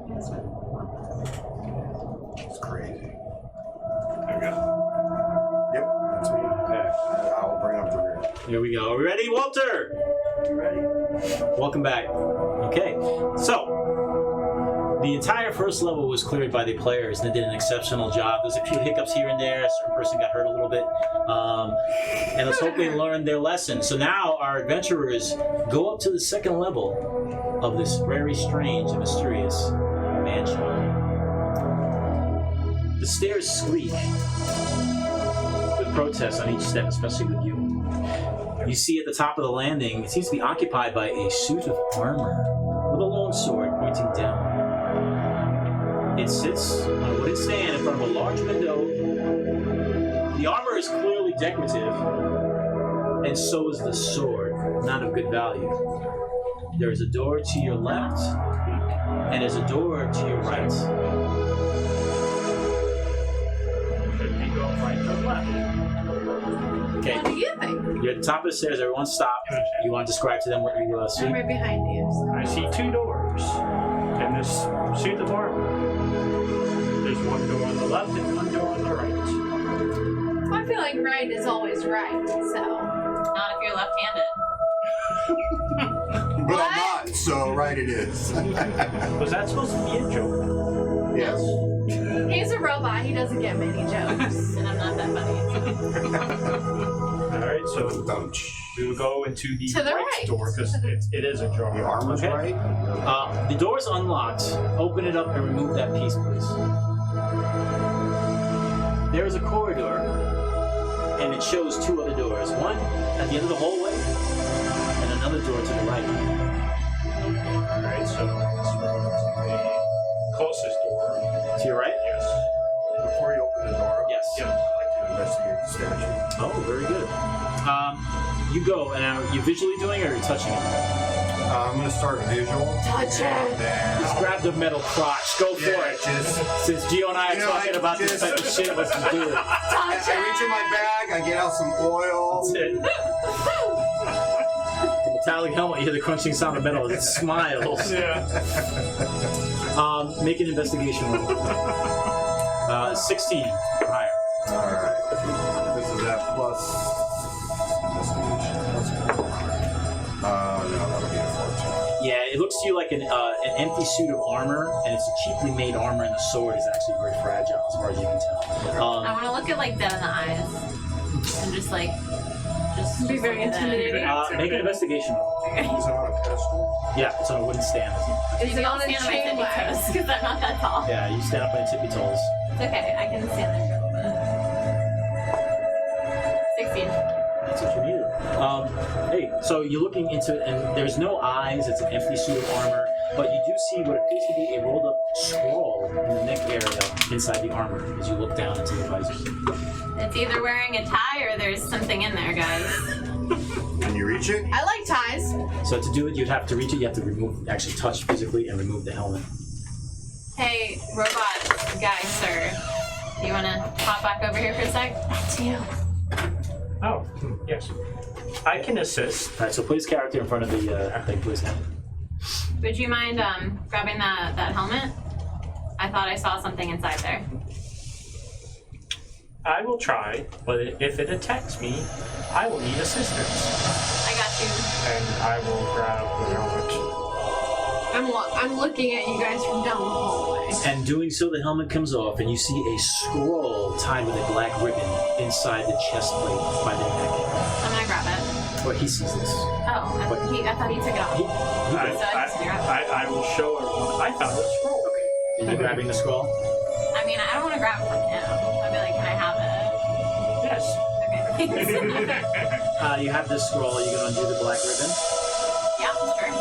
It's crazy. There we go. Yep, that's me. Okay. I'll bring up the rear. Here we go. Are we ready, Walter? Ready? Welcome back. Okay, so the entire first level was cleared by the players, and they did an exceptional job. There's a few hiccups here and there. A certain person got hurt a little bit, and let's hope they learned their lesson. So now our adventurers go up to the second level of this very strange and mysterious mansion. The stairs squeak with protest on each step, especially with you. You see at the top of the landing, it seems to be occupied by a suit of armor with a long sword pointing down. It sits on a wooden stand in front of a large window. The armor is clearly decorative, and so is the sword, not of good value. There is a door to your left, and there's a door to your right. Should we go right or left? Okay, What do you think? you're at the top of the stairs. Everyone stop. You want to describe to them what you see? I'm right behind you. I see 2 doors in this suit of armor. There's one door on the left and one door on the right. I feel like right is always right, so. Not if you're left-handed. But I'm not, so right it is. Was that supposed to be a joke? Yes. He's a robot, he doesn't get many jokes. And I'm not that funny. Alright, so we will go into the To the right. door because it is a jar. The armor's Okay. right? The door's unlocked. Open it up and remove that piece, please. There is a corridor, and it shows 2 other doors. One at the end of the hallway, and another door to the right. Alright, so let's go to the closest door. To your right? Yes. Before you open the door, Yes. Yeah. I'd like to investigate the statue. Oh, very good. You go, and are you visually doing it or are you touching it? I'm going to start visual. Touch it. Then Just grab the metal crotch. Go for yeah, it. just Since Gio and I are talking about this type of shit, let's just do it. Touch I reach in my bag, I get out some oil. That's it. The metallic helmet, you hear the crunching sound of metal as it smiles. Yeah. Make an investigation roll. 16 or higher. Alright. This is that plus investigation. No, that'll be a 14. Yeah, it looks to you like an empty suit of armor, and it's a cheaply made armor, and the sword is actually very fragile, as far as you can tell. I want to look at like dead in the eyes and just Be very look at it. intimidating. Make an investigation roll. Is it on a pedestal? Yeah, it's on a wooden stand. Isn't it? Is it on a stand on my chain tippy leg? toes because I'm not that tall. Yeah, you stand up on your tippy toes. It's okay, I can stand there for a little bit. 16. That's what you needed. Hey, so you're looking into it, and there's no eyes. It's an empty suit of armor, but you do see what appears to be a rolled-up scroll in the neck area inside the armor as you look down into the visor. It's either wearing a tie or there's something in there, guys. Can you reach it? I like ties. So to do it, you'd have to reach it. You have to actually touch physically and remove the helmet. Hey, robot guy, sir. You want to hop back over here for a sec? That's you. Oh, yes. I can assist. All right, so place character in front of the thing, please. Would you mind grabbing that helmet? I thought I saw something inside there. I will try, but if it attacks me, I will need assistance. I got you. And I will grab the helmet. I'm looking at you guys from down the hallway. And doing so, the helmet comes off, and you see a scroll tied with a black ribbon inside the chest plate by the neck. I'm gonna grab it. Well, he sees this. Oh, I thought he took it off. He So I just grab it. I will show her. I found a scroll. Are you grabbing the scroll? I mean, I don't want to grab it from him. I'll be like, can I have it? Yes. Okay. You have this scroll. Are you going to undo the black ribbon? Yeah, sure.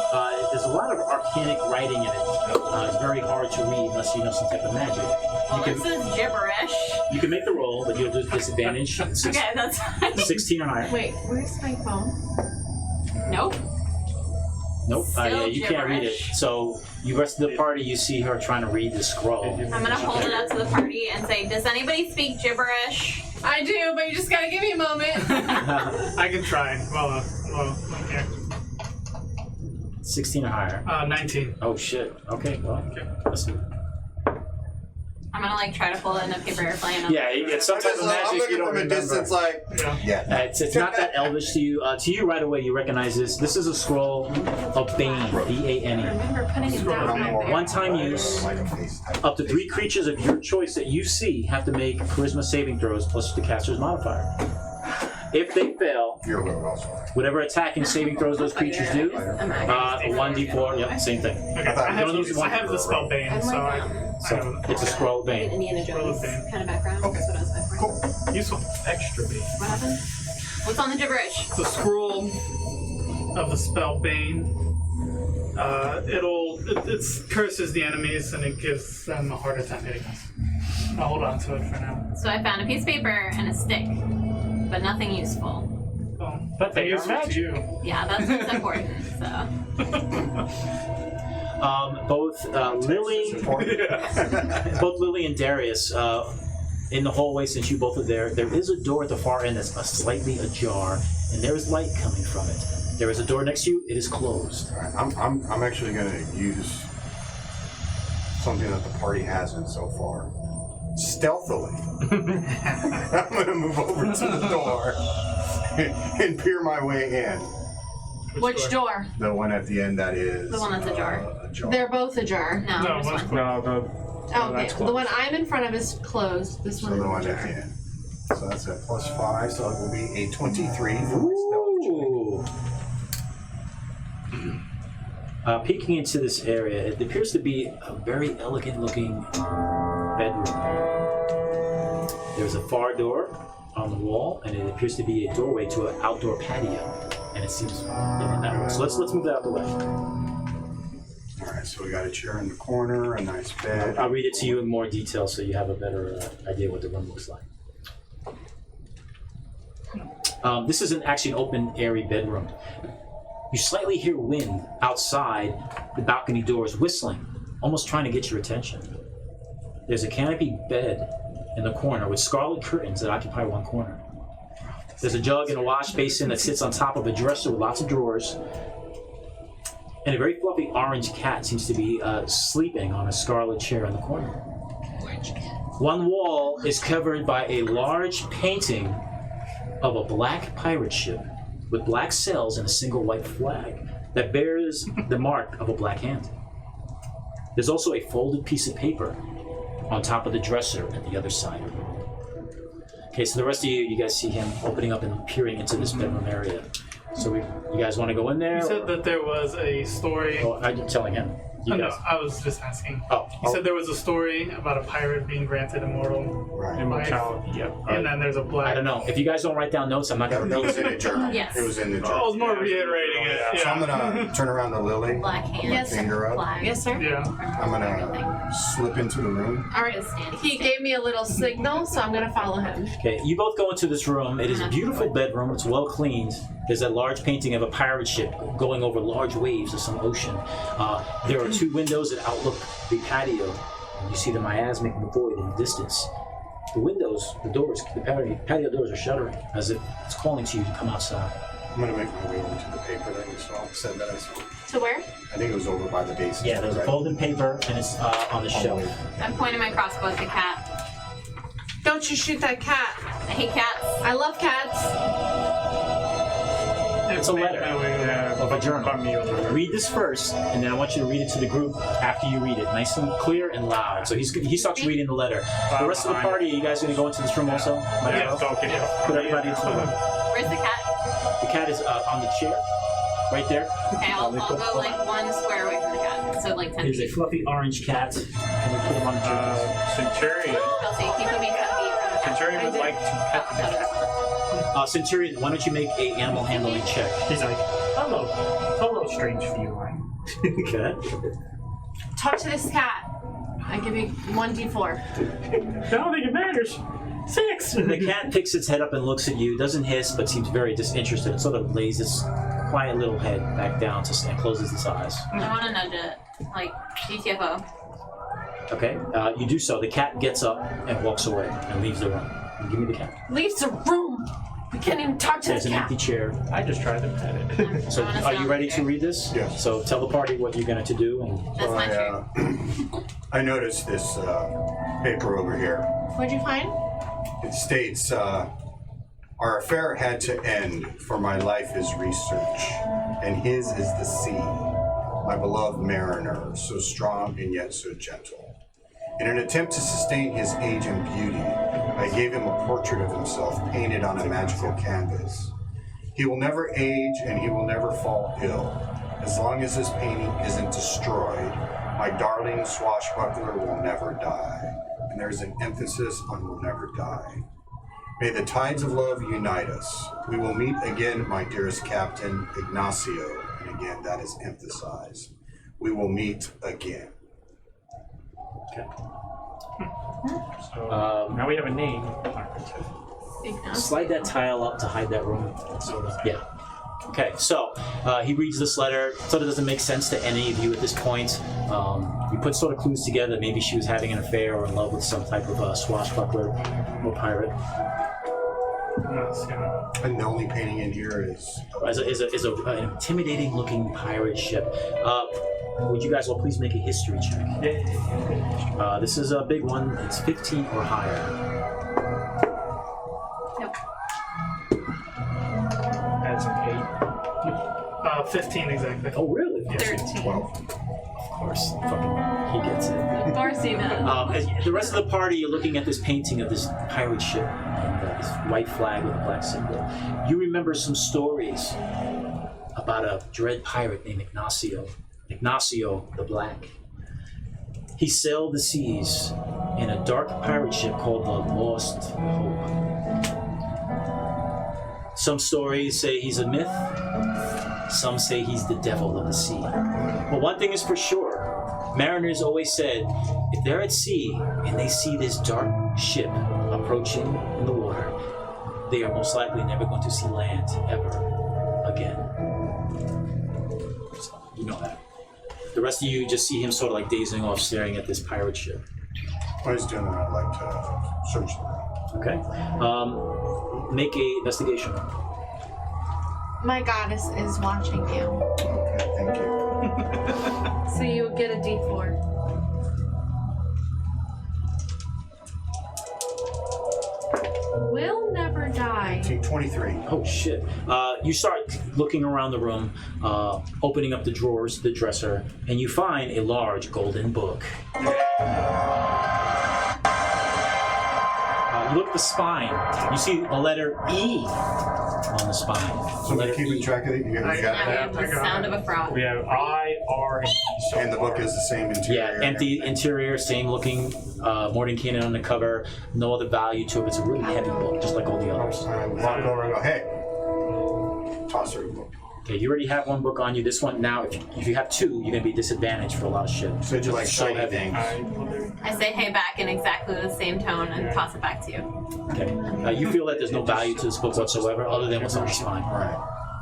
There's a lot of arcanic writing in it. It's very hard to read unless you know some type of magic. Well, this is gibberish. You can make the roll, but you'll lose disadvantage. Okay, that's fine. 16 or higher. Wait, where's my phone? Nope. Nope. Still Yeah, you can't read it. gibberish. So, you rest of the party, you see her trying to read the scroll. I'm gonna hold it up to the party and say, does anybody speak gibberish? I do, but you just gotta give me a moment. I can try. Well, okay. 16 or higher. 19. Oh shit. Okay, well, let's see. I'm gonna like try to pull in a paper airplane. Yeah, it's some type of I'm magic you looking don't from a remember. distance like, Yeah. yeah. It's not that elvish to you. To you, right away, you recognize this. This is a scroll of Bane, B-A-N-E. Remember putting it down there. One-time use. Like a face type. Up to 3 creatures of your choice that you see have to make charisma saving throws plus the caster's modifier. If they fail, You're a little also. whatever attacking saving throws those creatures do, 1d4, yep, same thing. Okay. thought I have, you don't I have the spell Bane, I'm so like, So it's a scroll of Bane. Indiana Jones Bane. kind of background. Okay. That's what I was going for. Cool. useful. Extra big. What happened? What's on the gibberish? The scroll of the spell Bane. It curses the enemies and it gives them a harder time hitting us. I'll hold on to it for now. So I found a piece of paper and a stick, but nothing useful. Oh, But they are useful to magic. you. Yeah, that's what's important. So Both Lily and Darius, in the hallway, since you both are there is a door at the far end that's slightly ajar, and there is light coming from it. There is a door next to you. It is closed. I'm actually going to use something that the party hasn't so far. Stealthily. I'm going to move over to the door and peer my way in. Which door? The one at the end that is... The one that's ajar. Ajar. They're both ajar. no, No, this one's one. closed. No, Oh, okay. that's The one I'm in front of is closed. This So one the one is at the ajar. end. So that's a +5, so it will be a 23 for my stealth check. Peeking into this area, it appears to be a very elegant-looking bedroom. There's a far door on the wall, and it appears to be a doorway to an outdoor patio. And it seems in that way. So let's move that out the way. Alright, so we got a chair in the corner, a nice bed. I'll read it to you in more detail so you have a better idea what the room looks like. This is actually an open, airy bedroom. You slightly hear wind outside the balcony doors whistling, almost trying to get your attention. There's a canopy bed in the corner with scarlet curtains that occupy one corner. There's a jug and a wash basin that sits on top of a dresser with lots of drawers. And a very fluffy orange cat seems to be sleeping on a scarlet chair in the corner. One wall is covered by a large painting of a black pirate ship with black sails and a single white flag that bears the mark of a black hand. There's also a folded piece of paper on top of the dresser at the other side. Okay, so the rest of you guys see him opening up and peering into this bedroom area. So you guys want to go in there? You said that there was a story. Oh, I'm telling him. You Oh, no, guys. I was just asking. Oh, You said there was a story about a pirate being granted immortal, Right. Immortality, yep. and then there's a black. I don't know. If you guys don't write down notes, I'm not going to That read was in it. the journal. Yes. It was in the I journal. was more reiterating it. Yeah. So I'm gonna turn around to Lily. Black hand. Yes, sir. Finger up. Flag. Yes, sir. Yeah. I'm gonna slip into the room. All right. He gave me a little signal, so I'm gonna follow him. Okay, you both go into this room. It is a beautiful bedroom. It's well cleaned. There's a large painting of a pirate ship going over large waves of some ocean. There are 2 windows that outlook the patio. You see the miasmic void in the distance. The windows, the doors, the patio doors are shuttering as if it's calling to you to come outside. I'm gonna make my way over to the paper that you saw. Said that I saw. To where? I think it was over by the base. Yeah, there's a folded paper and it's on the shelf. I'm pointing my crossbow at the cat. Don't you shoot that cat. I hate cats. I love cats. It's a letter of a journal. Read this first, and then I want you to read it to the group after you read it, nice and clear and loud. So he starts reading the letter. The rest of the party, you guys going to go into this room also? Yeah. Okay. Put everybody into the room. Where's the cat? The cat is on the chair, right there. Okay, I'll go like 1 square away from the cat. So like 10 There's a feet. fluffy orange cat, and we put him on the chair. Centurion. Chelsea, can you put me 10 feet from the cat? Centurion would like to pet the cat. Centurion, why don't you make a animal handling check? He's like, hello, strange feline. Okay. Talk to this cat. I give you 1d4. I don't think it matters. 6. The cat picks its head up and looks at you, doesn't hiss, but seems very disinterested. It sort of lays its quiet little head back down and closes its eyes. I want to nudge it. Like, GTFO. Okay, you do so. The cat gets up and walks away and leaves the room. Give me the cat. Leaves the room. We can't even talk to There's this an cat. empty chair. I just tried to pet it. So, are you ready to read this? Yes. So, tell the party what you're going to do. And That's my turn. I noticed this paper over here. What'd you find? It states, our affair had to end, for my life is research, and his is the sea, my beloved mariner, so strong and yet so gentle. In an attempt to sustain his age and beauty, I gave him a portrait of himself painted on a magical canvas. He will never age and he will never fall ill. As long as this painting isn't destroyed, my darling swashbuckler will never die. And there's an emphasis on will never die. May the tides of love unite us. We will meet again, my dearest Captain Ignacio. And again, that is emphasized. We will meet again. okay. So now we have a name. Slide that tile up to hide that room. Yeah. Okay, so he reads this letter. Sort of doesn't make sense to any of you at this point. You put sort of clues together. Maybe she was having an affair or in love with some type of swashbuckler or pirate. And the only painting in here is Is an intimidating-looking pirate ship. Would you guys all please make a history check? This is a big one. It's 15 or higher. Nope. That's an 8. 15 exactly. Oh, really? 13. 12. Of course. Fucking, he gets it. Of course he does. As the rest of the party, you're looking at this painting of this pirate ship and this white flag with a black symbol. You remember some stories about a dread pirate named Ignacio the Black. He sailed the seas in a dark pirate ship called the Lost Hope. Some stories say he's a myth. Some say he's the devil of the sea. But one thing is for sure, mariners always said, if they're at sea and they see this dark ship approaching in the water, they are most likely never going to see land ever again. So, you know that. The rest of you just see him sort of like dazing off, staring at this pirate ship. When he's doing that, I'd like to search the room. Okay. Make a investigation. My goddess is watching you. Okay, thank you. So you get a D4. Will never die. 23. Oh shit. You start looking around the room, opening up the drawers, the dresser, and you find a large golden book. You look at the spine. You see the letter E on the spine. So we're keeping track of it? You guys got Now we that? have the sound of a frog. We have I, R, and E. So And the book is the same interior. Yeah, empty interior, same looking Mordenkainen on the cover. No other value to it. It's a really heavy book, just like all the others. I walk over and go, hey. Toss her the book. Okay, you already have one book on you. This one now, if you have two, you're gonna be disadvantaged for a lot of shit. So you like It's so shiny heavy. things. I say hey back in exactly the same tone and toss it back to you. Okay. You feel that there's no value to this book whatsoever, other than what's on the spine. Alright.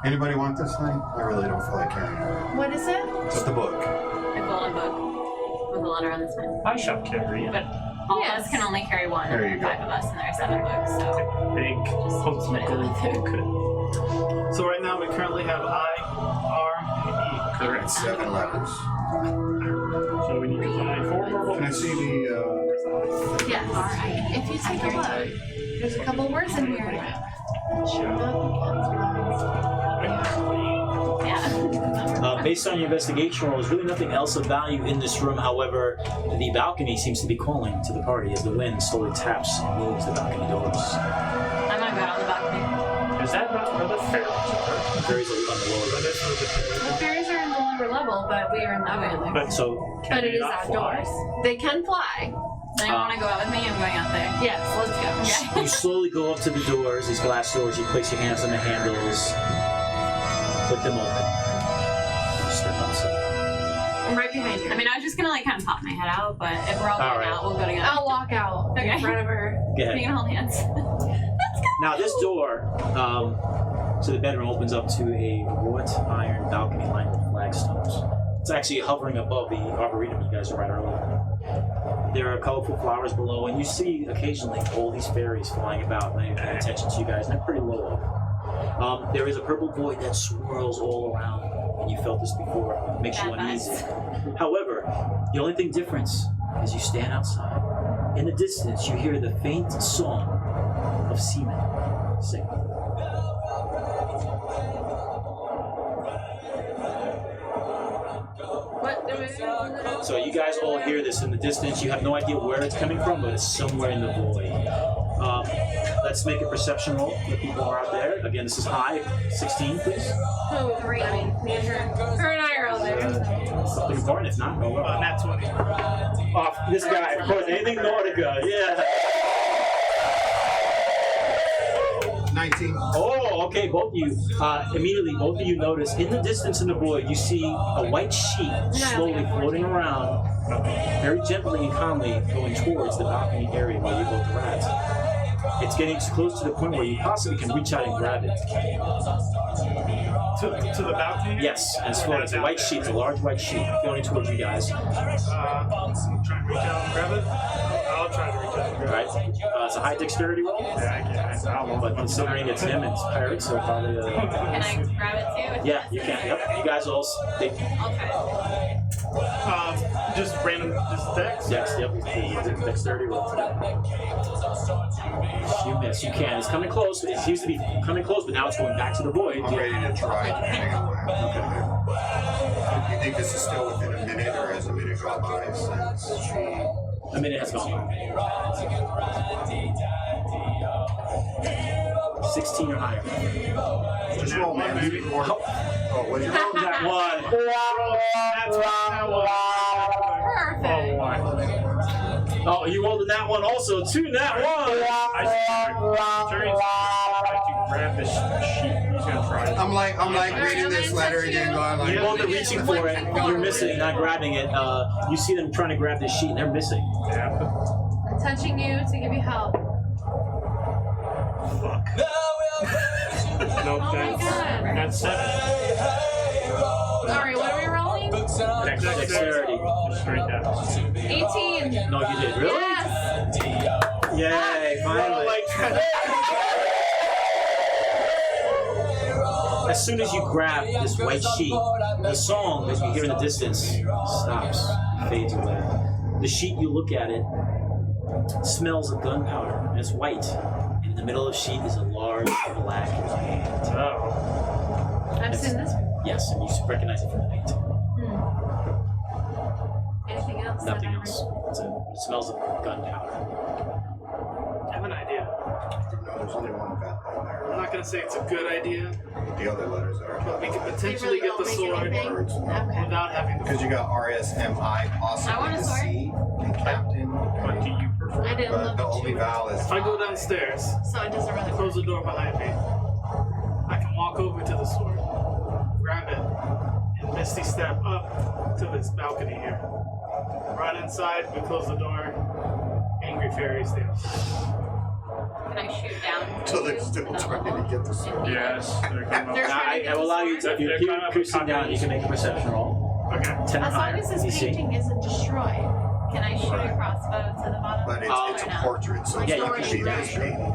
Anybody want this thing? I really don't feel like carrying it. What is it? It's the book. A golden book with a letter on the spine. I shall carry it. But all Yes. of us can only carry one. There you and 5 go. of us, and there are 7 books. So Big whimsical book. So right now we currently have I, R, and E. Correct. 7 letters. So we need to find 4 more books. Can I see the, Yes. If you take a look, there's a couple words in here. yeah. Based on your investigation roll, there's really nothing else of value in this room. However, the balcony seems to be calling to the party as the wind slowly taps and moves the balcony doors. I'm gonna go out on the balcony. Is that not where the fairies are? Fairies on the lower That level. is where the fairies The fairies are in the lower level, but we are in the upper level. But So, can But it they is not fly? outdoors. They can fly. Anyone want to go out with me? I'm going out there. Yes, let's go. Okay. you slowly go up to the doors, these glass doors. You place your hands on the handles, click them open. You step outside. I'm right behind you. I mean, I was just gonna like kind of pop my head out, but if we're all going Alright. out, we'll go together. I'll walk out Okay. in front of her. Go We ahead. can hold hands. Now this door to the bedroom opens up to a wrought iron balcony lined with flagstones. It's actually hovering above the arboretum you guys were at earlier. There are colorful flowers below, and you see occasionally all these fairies flying about, paying attention to you guys, and they're pretty low up. There is a purple void that swirls all around, and you felt this before. It makes you uneasy. However, the only thing different is you stand outside. In the distance, you hear the faint song of seamen singing. What do we do? So you guys all hear this in the distance. You have no idea where it's coming from, but it's somewhere in the void. Let's make a perception roll for the people who are out there. Again, this is high. 16, please. Oh, great. Her and I are all there. Something important. If not, go well. That's 20. Off this guy, of course. Anything Nordica, yeah. 19. Oh, okay. Both of you. Immediately, both of you notice in the distance in the void, you see a white sheet slowly floating around, very gently and calmly going towards the balcony area where you both are at. It's getting close to the point where you possibly can reach out and grab it. To the balcony? Yes, and it's floating. It's a white sheet, it's a large white sheet floating towards you guys. Try and reach out and grab it. I'll try to reach out and grab Right? It's a high dexterity roll. it. Yeah, I guess. But considering it's him and it's pirates, so probably. Can I grab it too? if Yeah, you can. necessary? Yep. You guys all. They, I'll try. Just random, just dex? yes. Yep. It's a dexterity roll. If you miss, you can. It's coming close. It seems to be coming close, but now it's going back to the void. I'm ready to try. Hang on. Okay. You think this is still within a minute, or has a minute gone by since she... A minute has gone by. 16 or higher. Just roll, man. Oh, what did you roll? That one. Perfect. Oh, you rolled in that one also. 2 nat 1. Jerry's trying to grab this sheet. He's gonna try it. I'm like reading this letter again, going like... You both are reaching for it. You're missing, not grabbing it. You see them trying to grab this sheet, and they're missing. Yeah. I'm touching you to give you help. Fuck. Nope, Oh my god. that's 7. Alright, what are we rolling? Dexterity. Straight down. 18. No, you did. Really? Yes. Yay, finally. As soon as you grab this white sheet, the song that you hear in the distance stops, fades away. The sheet, you look at it, smells of gunpowder, and it's white. And in the middle of the sheet is a large black hand. Oh. I've seen this. Yes, and you recognize it from the paint. Anything else? that Nothing I else. It smells of gunpowder. I have an idea. No, there's only one bad thing I'm there. not gonna say it's a good idea, The other letters are... but we could They potentially really get the don't make sword anything? Okay. without having Because you got RSMI, possibly I want a the sword. C, and Captain. What do you prefer? I didn't But look the only vowel is If I go I. downstairs, so it doesn't really close the door behind me, I can walk over to the sword, grab it, and misty step up to this balcony here. Right inside, we close the door. Angry fairies dance. Can I shoot down? So they're still trying to get the sword. Yes. They're coming up. They're I will allow you to, if you They're keep kind of cruising down, you can make a perception roll. Okay. 10 or As long higher. as this DC. painting isn't destroyed. Can I shoot a crossbow to the bottom? But it's a Or no? portrait, so Like it's yeah, not you going to can be shoot this it. painting.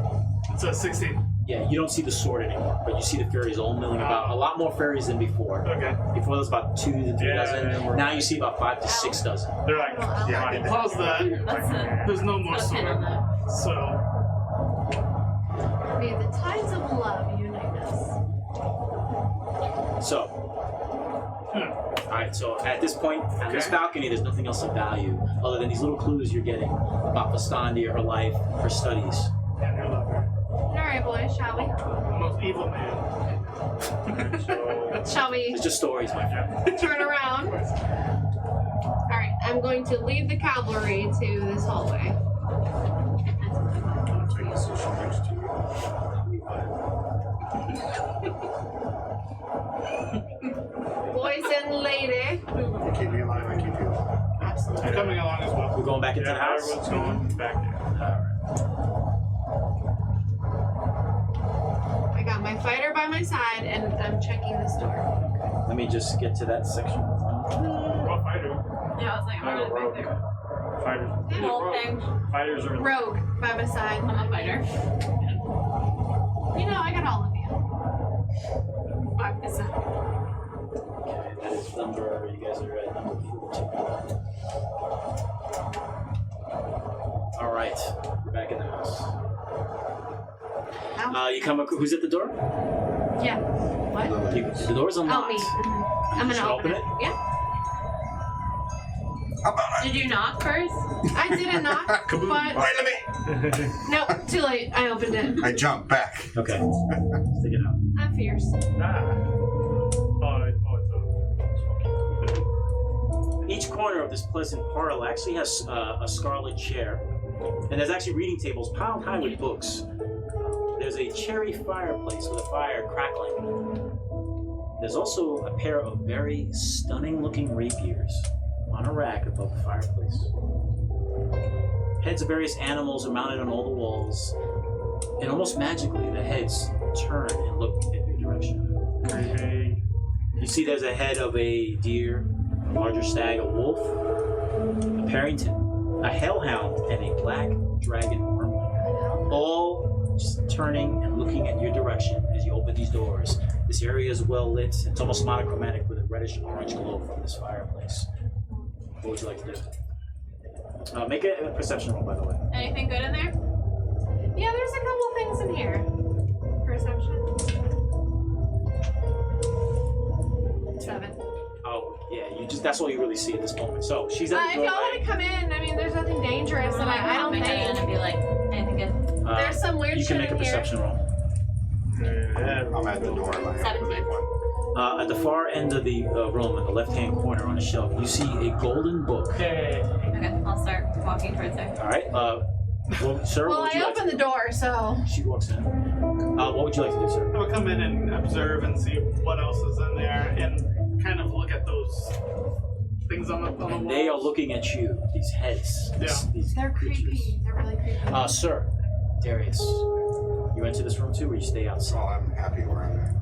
It's a 16. Yeah, you don't see the sword anymore, but you see the fairies all milling about. A lot more fairies than before. Okay. Before there was about 2 to 3 Yeah, dozen. we're- Now you see about 5 to 6 dozen. They're like, Yeah, I did that. Pause that. That's a There's no more put a pin on sword. that. So, May the tides of love unite us. So, alright, so at this point, on this Okay. balcony, there's nothing else of value other than these little clues you're getting about Vastandi, her life, her studies. and your lover. Alright, boys, shall we? The most evil man. so Shall we It's just stories, my friend. turn around? Alright, I'm going to lead the cavalry to this hallway. I'll take this issue next to you. Boys and lady. You keep me alive, I keep you alive. Absolutely. I'm coming along as well. We're going back into yeah, the house. everyone's going back there. I got my fighter by my side and I'm checking this door. Let me just get to that section. fighter. Yeah, I was like, I'm Not a not rogue. right there. Fighters. Whole thing. Fighters are. Rogue by my side. I'm a fighter. You know, I got all of you. 5%. Okay, that is number. You guys are at number 14. All right, we're back in the house. You come. Who's at the door? Yeah. What? The door's Oh, unlocked. me. You I'm just gonna open it. Yeah. Did you knock first? I didn't knock, but Wait a minute! no, too late. I opened it. I jumped back. Okay. Stick it out. I'm fierce. Each corner of this pleasant parlor actually has a scarlet chair, and there's actually reading tables piled high with books. There's a cherry fireplace with a fire crackling. There's also a pair of very stunning-looking rapiers on a rack above the fireplace. Heads of various animals are mounted on all the walls, and almost magically, the heads turn and look at your direction. Hey. You see there's a head of a deer, a larger stag, a wolf, a Parrington, a hellhound, and a black dragon wormling. All just turning and looking at your direction as you open these doors. This area is well lit. It's almost monochromatic with a reddish-orange glow from this fireplace. What would you like to do? Make a perception roll, by the way. Anything good in there? Yeah, there's a couple things in here. Perception. 7. Oh, yeah, that's all you really see at this moment. So, she's at If the y'all doorway. want to come in, I mean, there's nothing dangerous, and I don't my head in think. and be like, anything good? There's some weird You shit can make a in here. perception roll. I'm at the door. I have to 17. make one. At the far end of the room, in the left-hand corner on a shelf, you see a golden book. Hey. Okay, I'll start walking towards her. All right, well, sir, Well, what would I you like opened to the door, so. She walks in. What would you like to do, sir? I'll come in and observe and see what else is in there and kind of look at those things on the walls. And they are looking at you, these heads. These They're creatures. creepy. They're really creepy. Sir, Darius, you enter this room too, or you stay Oh, outside? I'm happy where I'm at.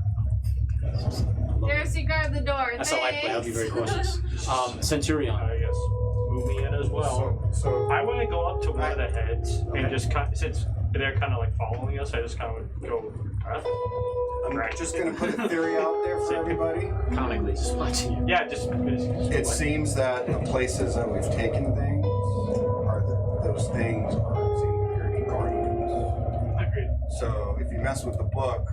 There's you guard the door. That's how I play. I'll be very cautious. Centurion. I guess move me in as well. So I want to go up to one of the heads and just since they're kind of like following us, I just kind of go. I'm just going to put a theory out there for everybody. Comically, just watching you. Yeah, just It seems that the places that we've taken things those things seem to be guardians. Agreed. So if you mess with the book,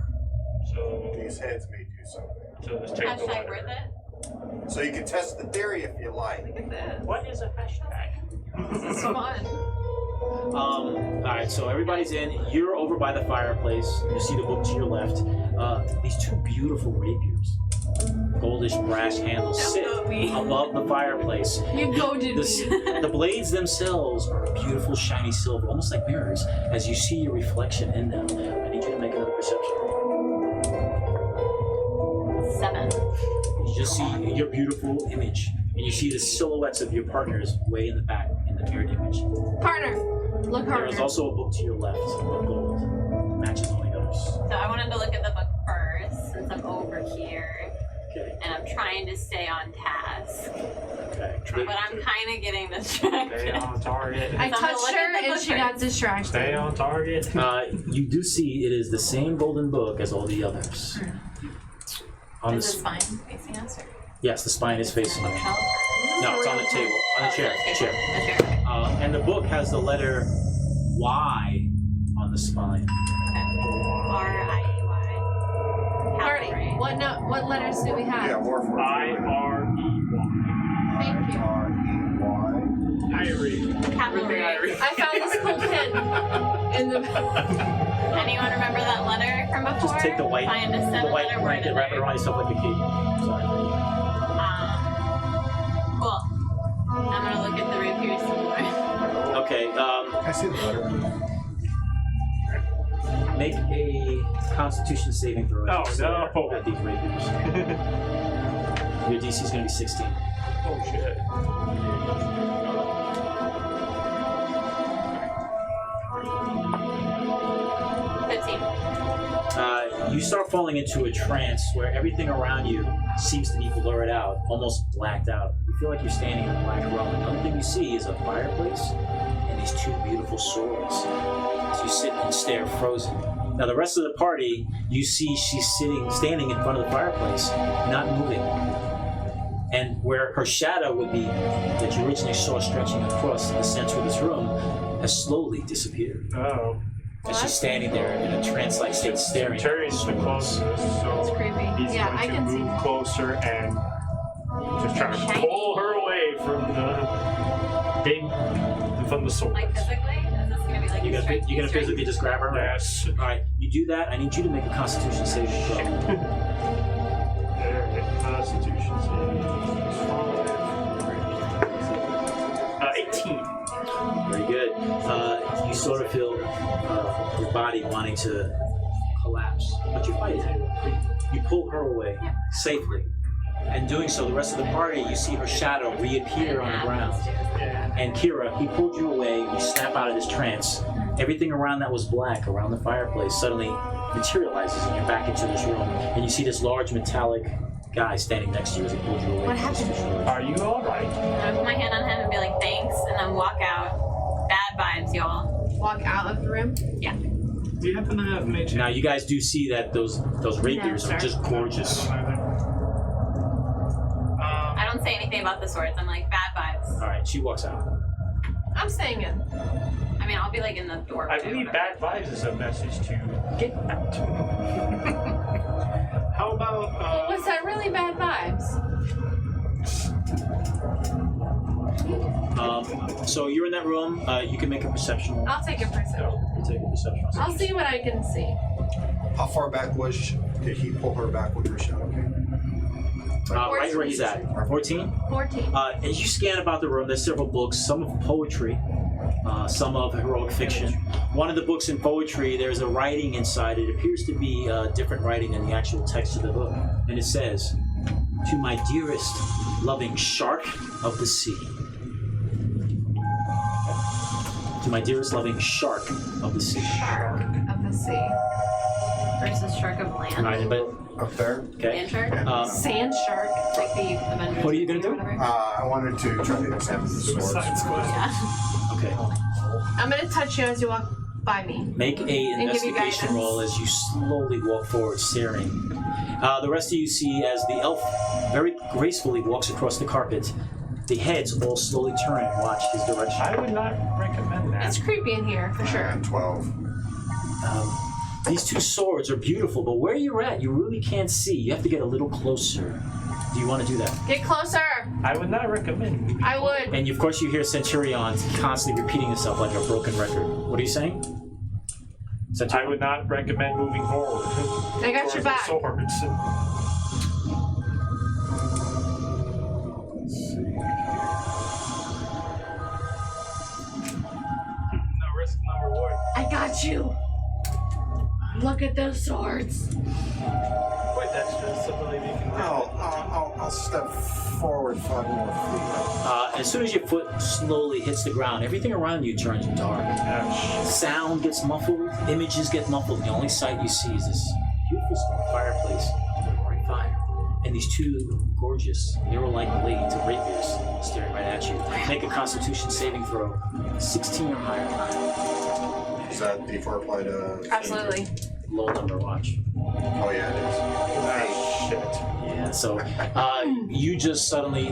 So these heads may do something. let's take the Hashtag letter. worth it. So you can test the theory if you like. Look at this. What is a hashtag? This is fun. Alright, so everybody's in. You're over by the fireplace. You see the book to your left. These two beautiful rapiers, goldish brass handles, Don't sit go at me. above the fireplace. You goaded me. The blades themselves are beautiful, shiny silver, almost like mirrors, as you see your reflection in them. I need you to make another perception roll. 7. You just see your beautiful image, and you see the silhouettes of your partners way in the back in the mirrored image. Partner. Look There is harder. also a book to your left of gold. Matches all the others. So I wanted to look at the book first since I'm over here Okay. and I'm trying to stay on task. Okay. But I'm kind of getting Stay distracted. on target. I I'm gonna touched look at her the and book she first. got distracted. Stay on target. You do see it is the same golden book as all the others. On Is the the spine facing us? Or yes, the spine is facing you. bookshelf? No, it's on the table, on the chair. Oh, Chair. the chair. Okay. And the book has the letter Y on the spine. R-I-E-Y. Party. Cavalry. What letters do we have? Yeah, Warforged. I-R-E-Y. Thank you. R-E-Y. Irie. Cavalry. I found this cool pin in the. Anyone remember that letter from before? Just take the white Find a seven-letter word blanket, in wrap it there. around yourself like a key. Sorry. Cool. I'm gonna look at the rapiers some more. Okay. Can I see the letter? Make a Constitution saving throw. Oh, as you stare no. At these rapiers. Your DC is going to be 16. Oh shit. You start falling into a trance where everything around you seems to be blurred out, almost blacked out. You You feel like you're standing in a black room. And the only thing you see is a fireplace and these two beautiful swords as you sit and stare frozen. Now the rest of the party, you see she's standing in front of the fireplace, not moving. And where her shadow would be, that you originally saw stretching across the center of this room, has slowly disappeared. Oh. As she's standing there in a trance-like state staring. Terry's the closest, so It's creepy. he's Yeah, going I to can see. move closer and just try to Shiny. pull her away from the sword. Like physically? Is this gonna be like You're strength? gonna physically just grab her? Yes. Alright, you do that. I need you to make a Constitution saving throw. Alright, Constitution save. 18. Very good. You sort of feel your body wanting to collapse, but you fight it. You pull her away safely. And doing so, the rest of the party, you see her shadow reappear on the ground. And Kira, he pulled you away, you snap out of this trance. Everything around that was black, around the fireplace, suddenly materializes and you're back into this room. And you see this large metallic guy standing next to you as he pulled you away. What happened? Are you alright? I'm gonna put my hand on him and be like, thanks, and then walk out. Bad vibes, y'all. Walk out of the room. Yeah. Do you happen to have mage? Now you guys do see that those rapiers are just gorgeous. I don't say anything about the swords. I'm like, bad vibes. Alright, she walks out. I'm staying in. I mean, I'll be like in the door. I too, believe whatever. bad vibes is a message to get out. How about Was that really bad vibes? So you're in that room, you can make a perception roll. I'll take a perception. You take a perception roll. I'll see what I can see. How far back did he pull her back with her shadow? Right where he's at. 14? 14. As you scan about the room, there's several books, some of poetry, some of heroic fiction. One of the books in poetry, there's a writing inside. It appears to be different writing than the actual text of the book. And it says, "To my dearest, loving shark of the sea." To my dearest, loving shark of the sea. Shark of the sea. Versus shark of land. All right, but Up there? okay. Land shark. Sand shark. Like the Avengers. What are you gonna do? or whatever. I wanted to try to examine the swords. Suicide Squad? Yeah. Okay. I'm gonna touch you as you walk by me. Make a give you investigation guidance. roll as you slowly walk forward, staring. The rest of you see as the elf very gracefully walks across the carpet. The heads all slowly turn and watch his direction. I would not recommend that. It's creepy in here, for sure. And 12. These two swords are beautiful, but where you're at, you really can't see. You have to get a little closer. Do you want to do that? Get closer! I would not recommend. I would. And of course, you hear Centurion constantly repeating himself like a broken record. What are you saying? I Centurion? would not recommend moving forward. I got your towards the back. Swords. Let's see. No risk, no reward. I got you. Look at those swords. Quite dexterous, I believe you can do. I'll step forward 5 more feet. As soon as your foot slowly hits the ground, everything around you turns dark. Ouch. Sound gets muffled, images get muffled. The only sight you see is this beautiful small fireplace, roaring fire, and these two gorgeous, arrow-like blades of rapiers staring right at you. Make a Constitution saving throw, 16 or higher. Is that before apply to... Absolutely. Low number, watch. Oh, yeah, it is. Ah, shit. Yeah, so you just suddenly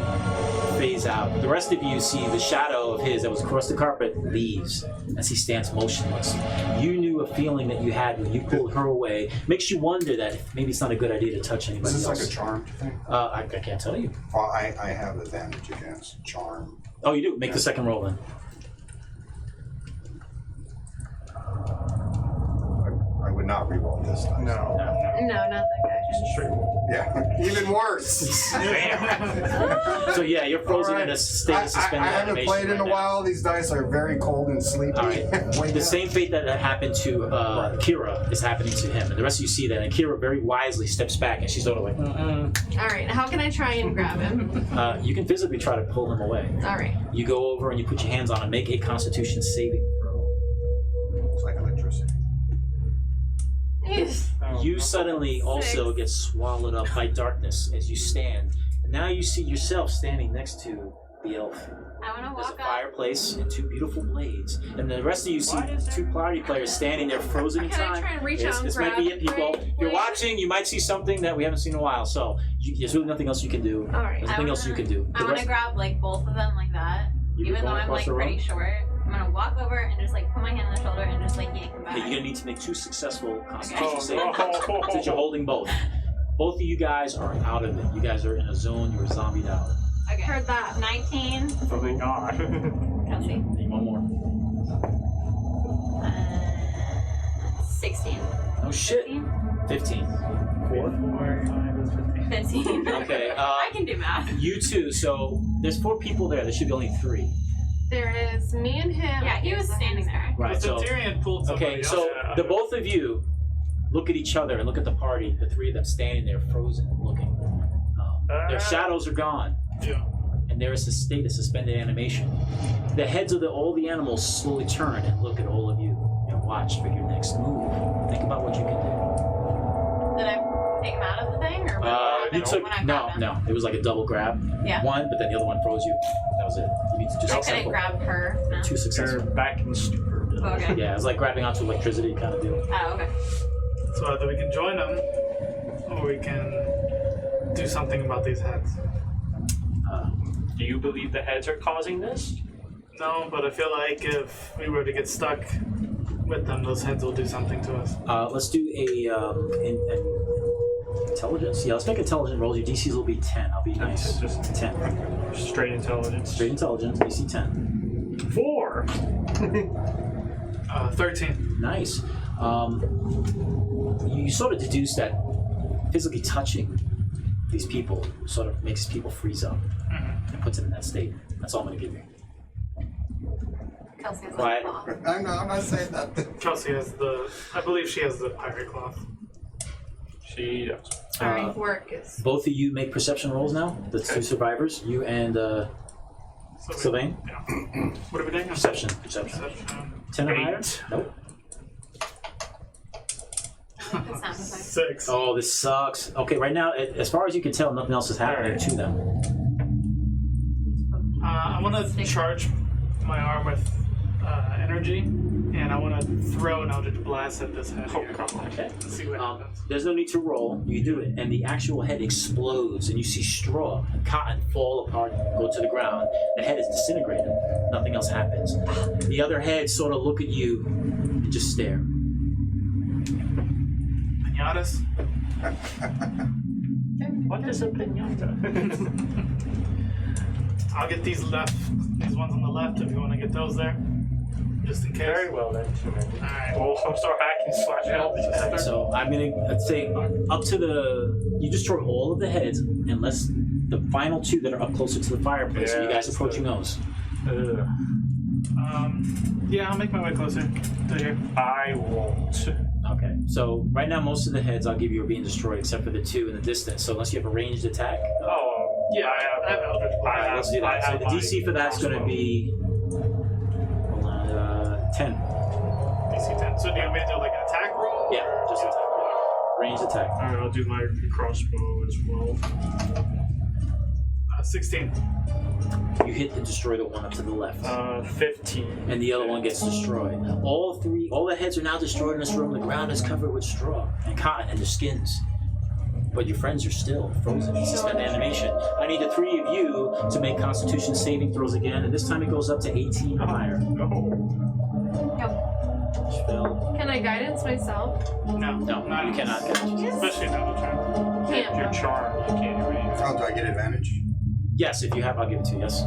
phase out. The rest of you see the shadow of his that was across the carpet leaves as he stands motionless. You knew a feeling that you had when you pulled her away. Makes you wonder that maybe it's not a good idea to touch anybody Is this else. like a charm thing? I can't tell you. Well, I have advantage against charm. Oh, you do? Make the second roll then. I would not reroll this time. No. No, not that guy. Straight roll. Yeah, even worse. So yeah, you're frozen in a state I of suspended haven't animation played in right a now. while. These dice are very cold and sleepy. All right. Wake The up. same fate that happened to Kira is happening to him, and the rest of you see that. And Kira very wisely steps back, and she's sort of like, Alright, how can I try and grab him? You can physically try to pull him away. Alright. You go over and you put your hands on him. Make a Constitution saving throw. It's like electricity. Yes. You suddenly also get swallowed up by darkness as you stand. And Now you see yourself standing next to the elf. I want to There's a walk up. fireplace and 2 beautiful blades. And the rest of you see Why is there- 2 party players standing there frozen in Can I time. try and reach out and This might grab be it, people. my If you're blade? watching, you might see something that we haven't seen in a while. So there's really nothing else you can do. All right. There's nothing else you can do. I The want rest- to grab like both of them like that. You Even were though going I'm across like the room? pretty short, I'm gonna walk over and just like put my hand on the shoulder and just like yank them back. Okay, you're gonna need to make 2 successful constitution Oh, saving no. throws since you're holding both. Both of you guys are out of it. You guys are in a zone. You're zombied out. Okay. Heard that. 19. Probably not. Kelsey. Need one more. 16. Oh shit. 15. 4. 15. Okay. I can do math. You 2. So there's 4 people there. There should be only 3. There is me and him. Yeah, he was standing there. Right. But So Tyrion pulled somebody okay. else. So Yeah. the both of you look at each other and look at the party. The 3 of them standing there, frozen, looking. Their shadows are gone. Yeah. And there is a state of suspended animation. The heads of all the animals slowly turn and look at all of you and watch for your next move. Think about what you can do. Did I take him out of the thing or what happened You took when I no, grabbed him? no. It was like a double grab. Yeah. One, but then the other one froze you. That was it. You need to do I couldn't successful. grab her. No. 2 You're successful. back in stupor. Okay. Yeah, it's like grabbing onto electricity kind of deal. Oh, okay. So either we can join them, or we can do something about these heads. Do you believe the heads are causing this? No, but I feel like if we were to get stuck with them, those heads will do something to us. Let's do a intelligence. Yeah, let's make intelligence rolls. Your DCs will be 10. I'll be nice. Just 10. straight intelligence. Straight intelligence. DC 10. 4. 13. Nice. You sort of deduce that physically touching these people sort of makes people freeze up and puts them in that state. That's all I'm going to give you. Kelsey has Quiet. a claw. I'm not saying that. Kelsey has I believe she has the pirate cloth. She does. Sorry, work is. Both of you make perception rolls now. The 2 survivors, you and Sylvain. Yeah. What are we doing? Perception. 10 or higher? 8. Nope. That sounds like 6. Oh, this sucks. Okay, right now, as far as you can tell, nothing else is happening to them. I want to charge my arm with energy, and I want to throw an Eldritch Blast at this head. Here. Okay. Let's see what happens. There's no need to roll. You do it, and the actual head explodes, and you see straw and cotton fall apart, go to the ground. The head is disintegrated. Nothing else happens. The other heads sort of look at you and just stare. Pinatas? What is a pinata? I'll get these ones on the left if you want to get those there. Just in case. Very well then. Alright. We'll start hacking slash help. Alright, so I'm gonna say up to you destroy all of the heads unless the final 2 that are up closer to the fireplace. Yeah, Are you guys that's approaching those? Yeah, I'll make my way closer to here. I won't. Okay. So right now, most of the heads I'll give you are being destroyed, except for the 2 in the distance. So unless you have a ranged attack. Yeah, I have Eldritch Blast. Alright, let's do that. So the DC for that's going to be 10. DC 10. So do you want me to do like an attack roll? Yeah, just attack. Ranged attack. Alright, I'll do my crossbow as well. 16. You hit and destroy the one up to the left, 15. and the other one gets destroyed. All the heads are now destroyed in this room. The ground is covered with straw and cotton and their skins. But your friends are still frozen in suspended animation. I need the 3 of you to make Constitution saving throws again, and this time it goes up to 18 or higher. No. Spell. Can I guidance myself? No. No, not you cannot. Especially now the turn. Can't. You're charmed. You can't do anything. Oh, do I get advantage? Yes, if you have, I'll give it to you. Yes,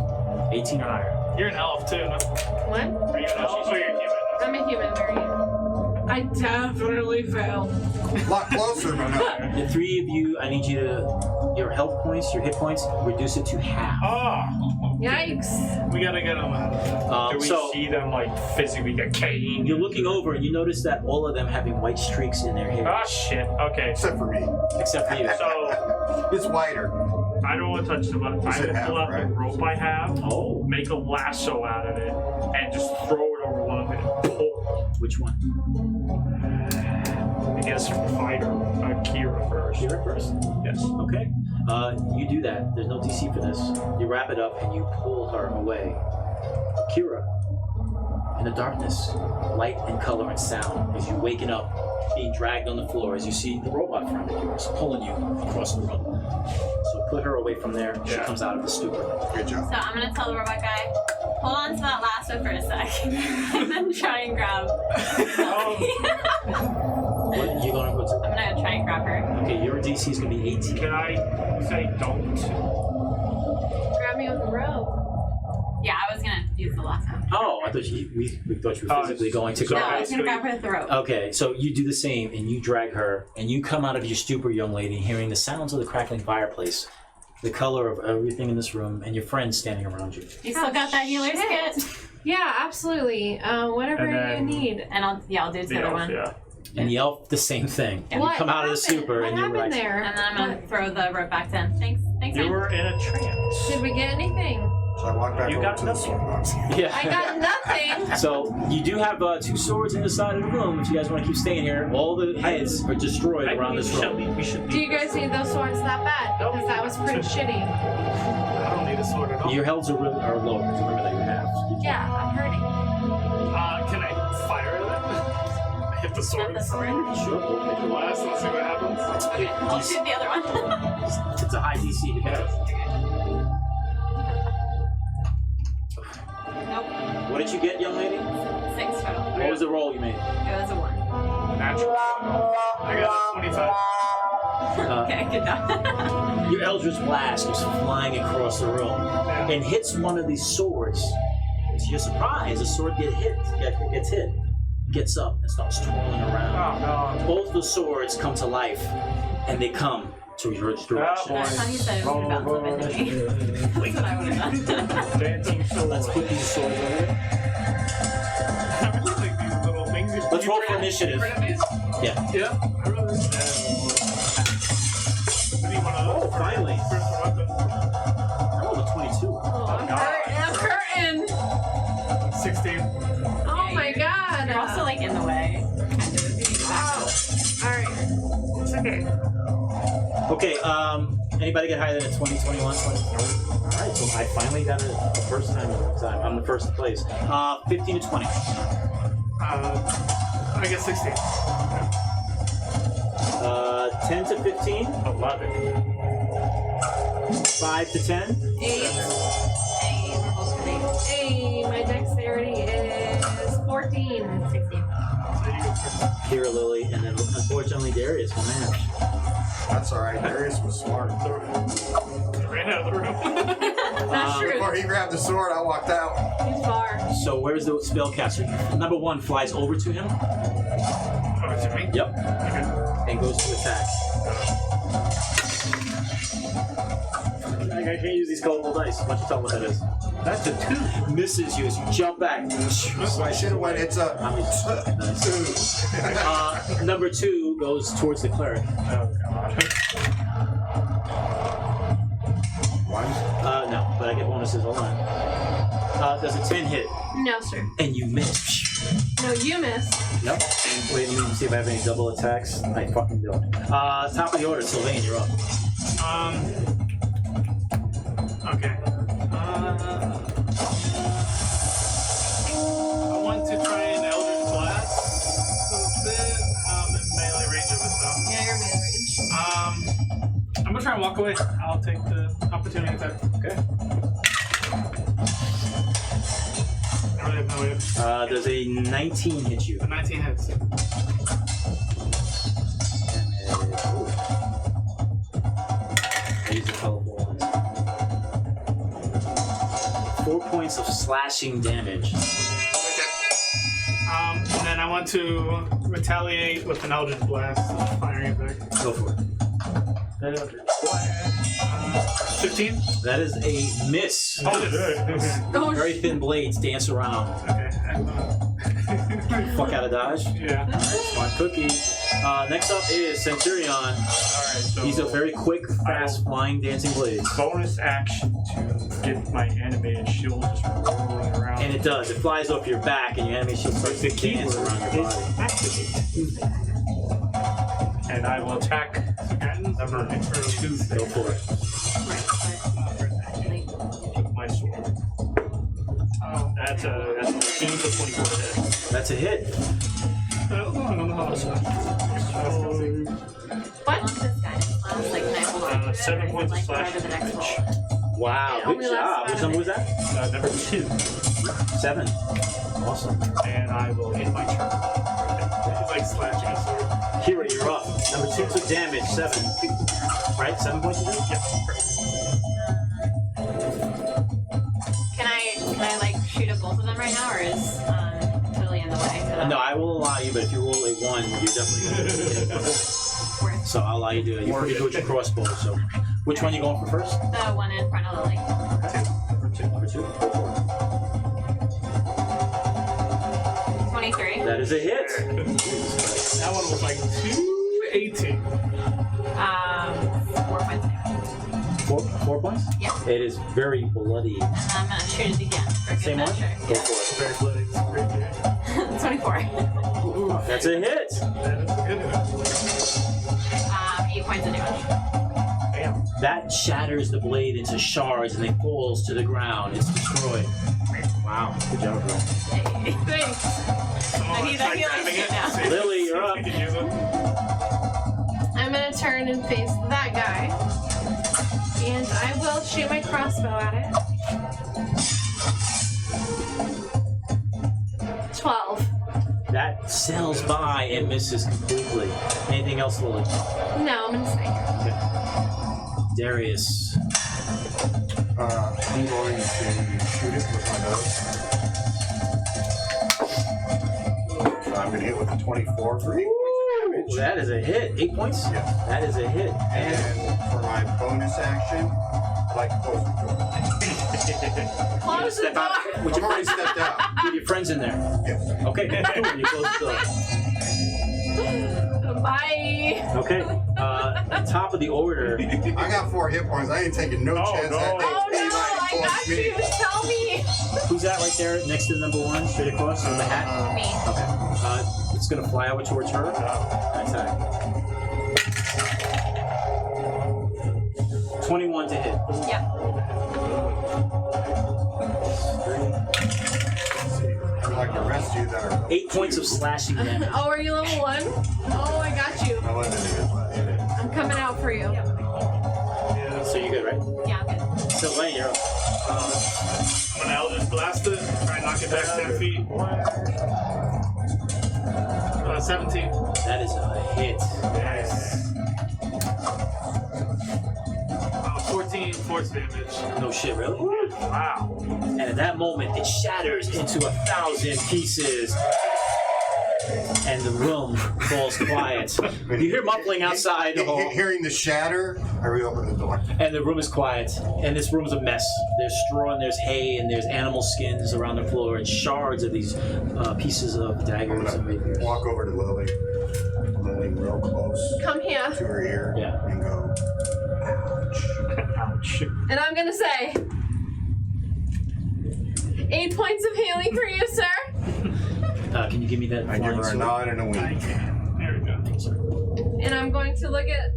18 or higher. You're an elf too. No? What? Are you an elf or you're human? I'm a human variant. I definitely failed. A lot closer, but no. The 3 of you, I need you to your health points, your hit points, reduce it to half. Ah! Yikes. We gotta get them out. Do we So see them like physically decaying? you're looking over and you notice that all of them having white streaks in their hair, Ah, shit. Okay. Except for me. except for you. So, It's whiter. I don't want to touch them, but I You said will half, pull out right? the rope I have, Oh, make a lasso out of it, and just throw it over one of them and pull. which one? I guess fighter, Kira first. Kira first. Yes. Okay. You do that. There's no DC for this. You wrap it up and you pull her away. Kira, in the darkness, light and color and sound, as you waken up, being dragged on the floor, as you see the robot friend of yours pulling you across the room. So put her away from there. She comes out of the stupor. Good job. So I'm gonna tell the robot guy, hold on to that lasso for a sec, and then try and grab. What are you going to go to? I'm gonna try and grab her. Okay, your DC is going to be 18. Can I say don't? Grab me with a rope. Yeah, I was gonna use the lasso. Oh, I thought we thought you were physically going to go. No, I was gonna grab her with the rope. Okay, so you do the same, and you drag her, and you come out of your stupor, young lady, hearing the sounds of the crackling fireplace, the color of everything in this room, and your friends standing around you. You still got that healer's kit? Yeah, absolutely. Whatever And then- you need. And I'll do the other one. Yeah. And the elf, the same thing. And What you come out of the happened? stupor, What and you're happened right. there? And then I'm gonna throw the rope back to him. Thanks, You man. were in a trance. Did we get anything? So I walk back You over got to the nothing. sword. Yeah. I got nothing. So you do have 2 swords in the side of the room. If you guys want to keep staying here, all the heads are destroyed around this room. We should Do you guys need those swords that bad? No, Because that was pretty shitty. I don't need a sword at all. Your healths are low. Remember that you have. Yeah, I'm hurting. Can I fire it? Hit the sword. Not the sword. Sure. Hit the last and see what happens. Okay, I'll shoot the other one. It's a high DC to hit. Nope. What did you get, young lady? 6 total. What was the roll you made? It was a 1. Natural. I got a 25. Okay, good job. Your Eldritch Blast goes flying across the room and hits one of these swords. To your surprise, the sword gets hit, gets up, and starts twirling around. Oh, Both the swords come to life, and they come to your direction. boy. That's how he said it was gonna bounce up into me. That's what I would have done. no. Dancing sword. Let's put these swords over there. I really like these little things. Let's roll for initiative. Yeah. Yeah, I really like that. I need one of those. Oh, finally. First weapon. I rolled a 22. Oh, I'm hurting. 16. Oh my god. You're also like in the way. Kind of. You need to back up. Alright. It's okay. Okay, anybody get higher than a 20, 21, 20? Alright, so I finally got it the first time. I'm the first place. 15 to 20. I get 16. 10 to 15. 11. 5 to 10. 8. Hey, we're both good. Hey, my dexterity is 14. 16. So you go first. Here, Lily, and then unfortunately Darius will manage. That's alright. Darius was smart. Ran out of the room. That's true. Before he grabbed the sword, I walked out. He's far. So where's the spellcaster? Number 1 flies over to him. Oh, it's me? Yep. Okay. And goes to attack. I can't use these colorful dice. Why don't you tell them what that is? That's a 2. Misses you as you jump back. So I should have went. It's a I mean, two. number 2 goes towards the cleric. Oh, God. One. No, but I get bonuses. Hold on. Does a 10 hit? No, sir. And you miss. No, you missed. Yep. Wait, let me see if I have any double attacks. I fucking don't. Top of the order, Sylvain, you're up. Okay. I want to try an Eldritch Blast a bit. In melee range of it though. Yeah, you're melee range. I'm gonna try and walk away. I'll take the opportunity attack. Okay. I really have no way. Does a 19 hit you? The 19 hits. I use the colorful ones. 4 points of slashing damage. Okay. And then I want to retaliate with an Eldritch Blast, firing it back. Go for it. 15? That is a miss. Oh, Oh, Very thin blades dance around. okay. Fuck out of dodge. Yeah. Smart cookie. Next up is Centurion. Alright, so He's a very quick, fast, flying, dancing blades. bonus action to get my animated shield just rolling around. And it does. It flies off your back, and your enemy shield starts the to keyword dance around your is body. activate. And I will attack Cannons Number or 2. Go for it. Right, but like, Took my sword. Oh, That's a 14 to 24 to hit. That's a hit. I don't know how to say. how long does guidance last? Like, can I hold on to it? 7 or is points it, of like, slash whatever the next damage. roll? Wow, It good only job. lasts Which about number a was that? Number 2. 7. Awesome. And I will end my turn. It's like slashing a sword. Kira, you're up. Number 2 took damage. 7. Right? 7 points of damage? Yep. Can I like shoot at both of them right now, or is totally in the way? For that? No, I will allow you, but if you roll a 1, you're definitely going to hit one. Worth So I'll allow you to do it. You're pretty good with your crossbow, so. Which one you going for first? the one in front of Lily. Number 2. Go for it. 23. That is a hit. That one was like 218. 4 points of damage. 4 points? Yeah. It is very bloody. And I'm gonna shoot it again for good Same one? measure. Go for Very bloody. It's great game. 24. it. That's a hit. That is good. 8 points of damage. Bam. That shatters the blade into shards and it falls to the ground. It's destroyed. Wow. Good job, bro. Hey. Thanks. Someone I need try that healing grabbing stick it. now. See if- Lily, you're see if up. you can use it. I'm gonna turn and face that guy. And I will shoot my crossbow at it. 12. That sails by and misses completely. Anything else, Lily? No, I'm gonna stay here. Okay. Darius. I'm going to shoot it with my bow. So I'm going to hit with a 24 for 8 points of damage. That is a hit. 8 points? Yes. That is a hit. And then for my bonus action, I'd like to close the door. Close the Step out. door. With I've your already friends, stepped out. with your friends in there. Yes. Okay. Cool. You close the door. Bye. Okay. Top of the order. I got 4 hit points. I ain't taking no Oh, chance no. that Oh no, I got you. Tell me. Who's that right there next to number 1, straight across with the hat? Me. Okay. It's gonna fly over towards her. Attack. 21 to hit. Yeah. Like the rest of you that are 8 points of slashing damage. Oh, are you level 1? Oh, I got you. I wasn't in it. I'm coming out for you. So you're good, right? Yeah, I'm good. So Lane, you're up. I'm gonna Eldritch Blast it. Try and knock it back 10 feet. 17. That is a hit. Nice. 14 force damage. No shit, really? Wow. And at that moment, it shatters into 1,000 pieces. And the room falls quiet. You hear muffling outside the hall. Hearing the shatter, I reopen the door. And the room is quiet. And this room is a mess. There's straw and there's hay and there's animal skins around the floor and shards of these pieces of I'm daggers and gonna rapiers. walk over to Lily. Lily real close Come here. to her ear Yeah. and go, ouch. And I'm gonna say 8 points of healing for you, sir. Can you give me that I give flying her a sword? nod and a wink. There we go. And I'm going to look at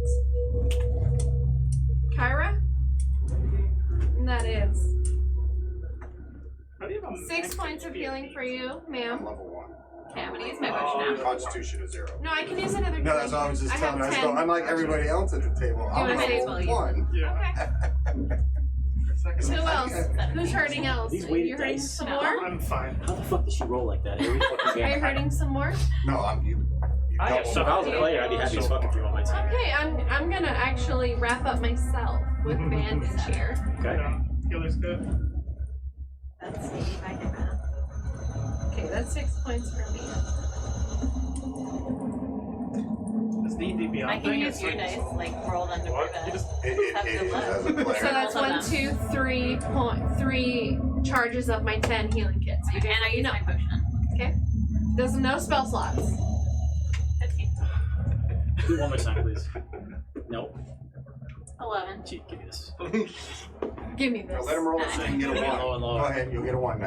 Kyra. And that is How do you have a 6 points of healing for you, I'm ma'am. level 1. Okay, I'm gonna use my potion now. Constitution is 0. No, I can use another. No, that's all I was just have telling her. I was 10. going, I'm like everybody else at the table. I'm wanna say level it's 1. Yeah. Who else? Who's hurting else? These Are weighted you hurting dice? some No. more? I'm fine. How the fuck does she roll like that every fucking Are you game? hurting some more? No, you I have double So if I was a player, I'd be happy as fuck if you were on my team. Okay, I'm gonna actually wrap up myself with bandage here. Okay. Yeah. Healer's good. Let's see if I can. Okay, that's 6 points for me. This D&D Beyond I can thing use is your like... dice, like rolled under What? You the. just... It Have is good luck. as a So player. that's Both of 1, 2, 3 charges of my 10 healing kits. You And guys I use know. my potion. Okay. There's no spell slots. 15. Do it one more time, please. Nope. 11. Gee, give me this. Give me Now this. let him roll so you can get a Lower 1. and lower. Go ahead, you'll get a 1 now.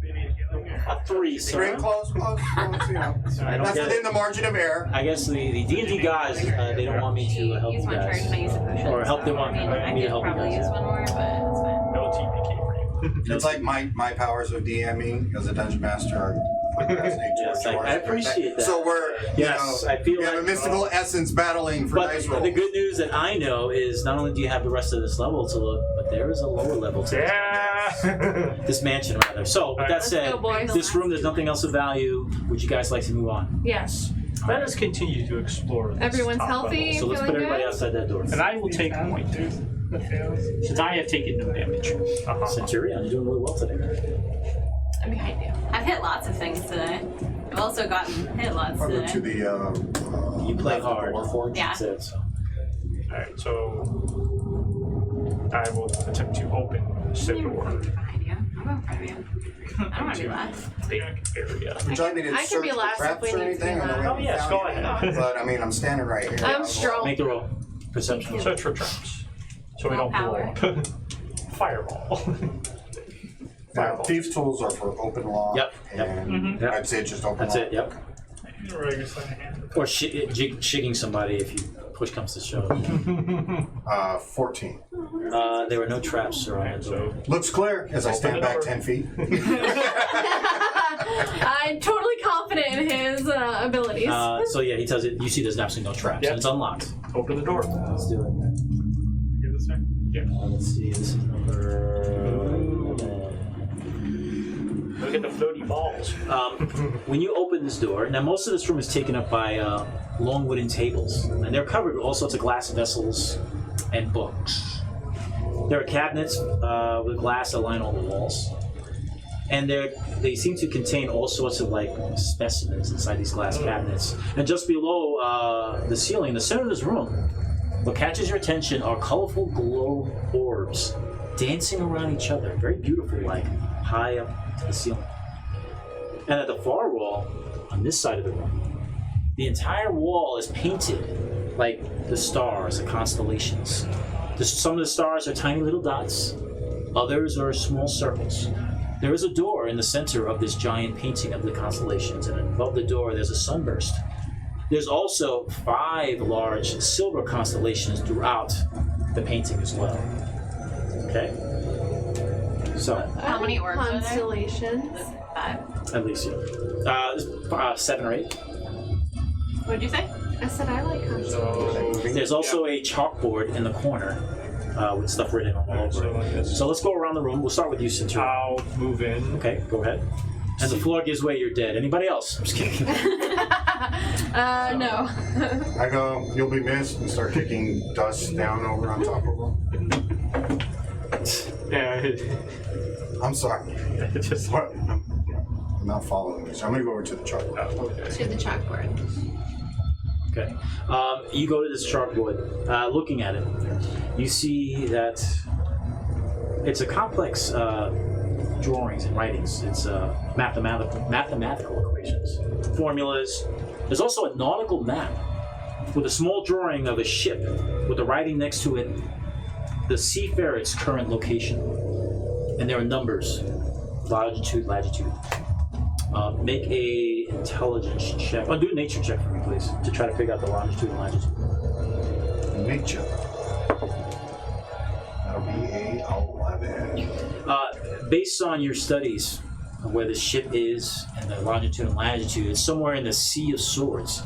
Maybe a healing here. Top 3, sir. Bring close, you know. I don't That's get within it. the margin of error. I guess the D&D guys, they don't want me to help use you one charge guys. and I use a potion. Or help them so, on- I mean, I I need to could help you probably guys, use yeah. one more, but it's fine. No TPK for you. It's like my powers of DMing as a dungeon master are procrastinate Yes, towards I yours. appreciate that. So we're, Yes, you know, I feel we have like- a mystical essence battling for But dice rolls. the good news that I know is not only do you have the rest of this level to look, but there is a lower level to Yeah. this mansion, rather. So, with that Let's said, go, boys. this room, there's nothing else of value. Would you guys like to move on? Yes. Let us continue to explore. This Everyone's top healthy? So let's put Feeling everybody good? outside that door. level. And I will take point. Since I have taken no damage. Centurion, you're doing really well today. I'm behind you. I've hit lots of things today. I've also gotten hit lots I'll go today. to the You play left of the hard. Warforged. Yeah. That's it. So. Alright, so I will attempt to open said door. Behind you. I'll go in front of you. I don't want to be last. Big area. Would you like me to I can search be for last if traps we or need to anything? be I know we last. Oh, haven't yes, found go anything, ahead. But I mean, I'm standing right here. I'm strong. Make the roll. Perception. Search for traps. So we don't blow up. Fireball. Now, thieves' tools are for open lock. Yep, yep. And Yep. I'd say just open That's lock. it, yep. Or shigging somebody if you push comes to shove. 14. There were no traps around the door. Looks clear as I stand Open back door. 10 feet. I'm totally confident in his abilities. So yeah, he tells you, you see there's absolutely no traps. Yep. And it's unlocked. Open the door. Let's do it. Give this way. Yeah. Let's see, this is number... Look at the floaty balls. When you open this door, now most of this room is taken up by long wooden tables, and they're covered with all sorts of glass vessels and books. There are cabinets with glass that line all the walls, and they seem to contain all sorts of like specimens inside these glass cabinets. And just below the ceiling, in the center of this room, what catches your attention are colorful glow orbs dancing around each other, very beautiful, like high up to the ceiling. And at the far wall, on this side of the room, the entire wall is painted like the stars, the constellations. Some of the stars are tiny little dots, others are small circles. There is a door in the center of this giant painting of the constellations, and above the door there's a sunburst. There's also 5 large silver constellations throughout the painting as well. Okay? So, How many orbs are there? Constellations. 5. at least, yeah. 7 or 8. What'd you say? I said I like constellations. There's also a chalkboard in the corner with stuff written all over it. So let's go around the room. We'll start with you, Centurion. I'll move in. Okay, go ahead. And the floor gives way, you're dead. Anybody else? I'm just kidding. No. I go, you'll be missed, and start kicking dust down over on top of them. Yeah. I'm sorry. Just What? I'm not following you, so I'm going to go over to the chalkboard. To the chalkboard. Okay. You go to this chalkboard. Looking at it, you see that it's a complex drawings and writings. It's mathematical equations, formulas. There's also a nautical map with a small drawing of a ship with the writing next to it, the seafarer's current location. And there are numbers, longitude, latitude. Make a intelligence check. Oh, do a nature check for me, please, to try to figure out the longitude and latitude. Nature. That'll be a 11. Based on your studies of where the ship is and the longitude and latitude, it's somewhere in the Sea of Swords,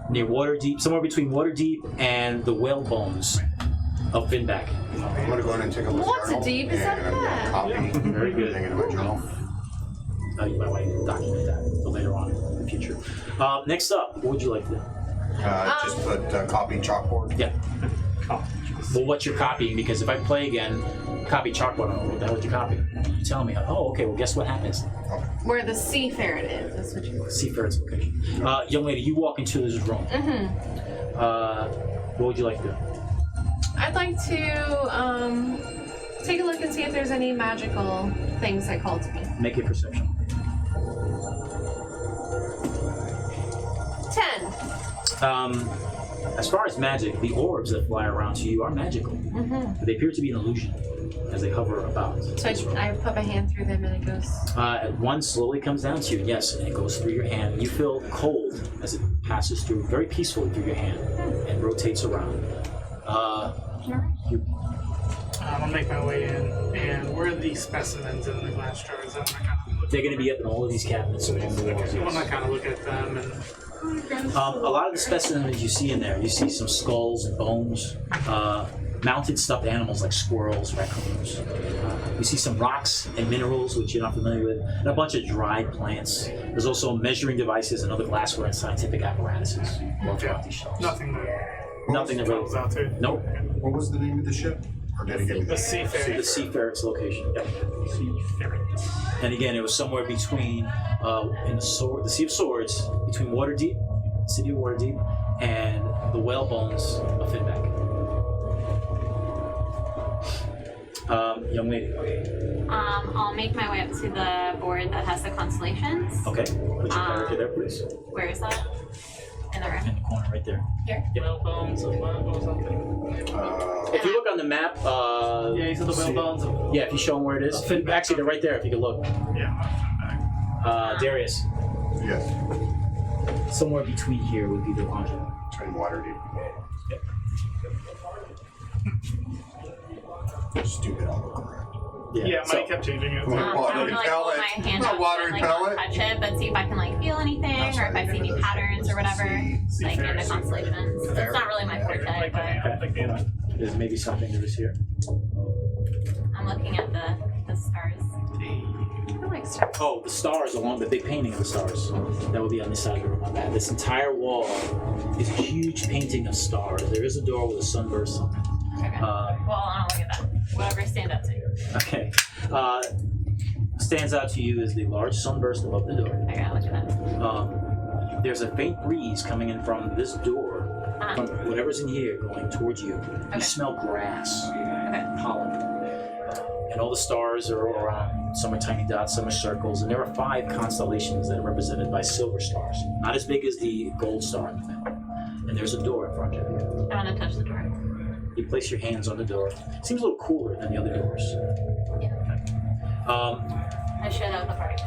near Waterdeep, somewhere between Waterdeep and the whale bones of Finback. I'm going to go in and take a look What's at a deep? Is that and I'm that? going to copy Very good. everything in my journal. You might want to document that for later on in the future. Next up, what would you like to do? Just put copy chalkboard. Yeah. Well, what you're copying, because if I play again, copy chalkboard, I don't know what the hell did you copy? You tell me, oh, okay, well, guess what happens? Where the seafarer is. That's what you Seafarer's location. Young lady, you walk into this room. What would you like to do? I'd like to take a look and see if there's any magical things that call to me. Make a perception. 10. As far as magic, the orbs that fly around to you are magical. But they appear to be an illusion. as they hover about. So I put my hand through them and it goes. One slowly comes down to you, yes, and it goes through your hand. You feel cold as it passes through, very peacefully through your hand, and rotates around. You I'm gonna make my way in, and where are the specimens in the glass jars? They're going to be up in all of these cabinets along the walls. I want to Yes. kind of look at them and. A lot of the specimens you see in there, you see some skulls and bones, mounted stuffed animals like squirrels, raccoons. You see some rocks and minerals, which you're not familiar with, and a bunch of dried plants. There's also measuring devices and other glassware and scientific apparatuses all throughout these shelves. Nothing Nothing falls about. out there. Nope. What was the name of the ship? Or did it give me The the Seafarer. The Sea Ferret's location. Yep. And again, it was somewhere between in the Sea of Swords, between Waterdeep, city of Waterdeep, and the whale bones of Finback. Young lady. I'll make my way up to the board that has the constellations. Okay. Put your character there, please. Where is that? In the room. In the corner right there. Here. Whale bones of or something. If you look on the map, Yeah, you said the whale bones of. yeah, if you show them where it is. Actually, they're right there. If you could look. Yeah. Darius. Yes. Somewhere between here would be the laundry. Train Waterdeep. Stupid autocorrect. Yeah, so- Mike kept changing it. Well, I'm water gonna like hold repellent. my hand Not up water and like repellent. not touch it, but see if I can like feel anything That's or if right, I see any those patterns or whatever, See like in fair, the see constellations. It's not really my forte, but There's maybe something that is here. I'm looking at the stars. I like stars. Oh, the stars along the big painting of the stars. That would be on this side of the room on that. This entire wall is a huge painting of stars. There is a door with a sunburst on it. Okay. Well, I don't look at that. Whatever stand up to. Okay. Stands out to you is the large sunburst above the door. I gotta look at that. There's a faint breeze coming in from this door, from whatever's in here going towards you. You smell grass, pollen. And all the stars are all around. Some are tiny dots, some are circles, and there are 5 constellations that are represented by silver stars. Not as big as the gold star in the middle. And there's a door in front of you. I wanna touch the door. You place your hands on the door. It seems a little cooler than the other doors. I share that with the party.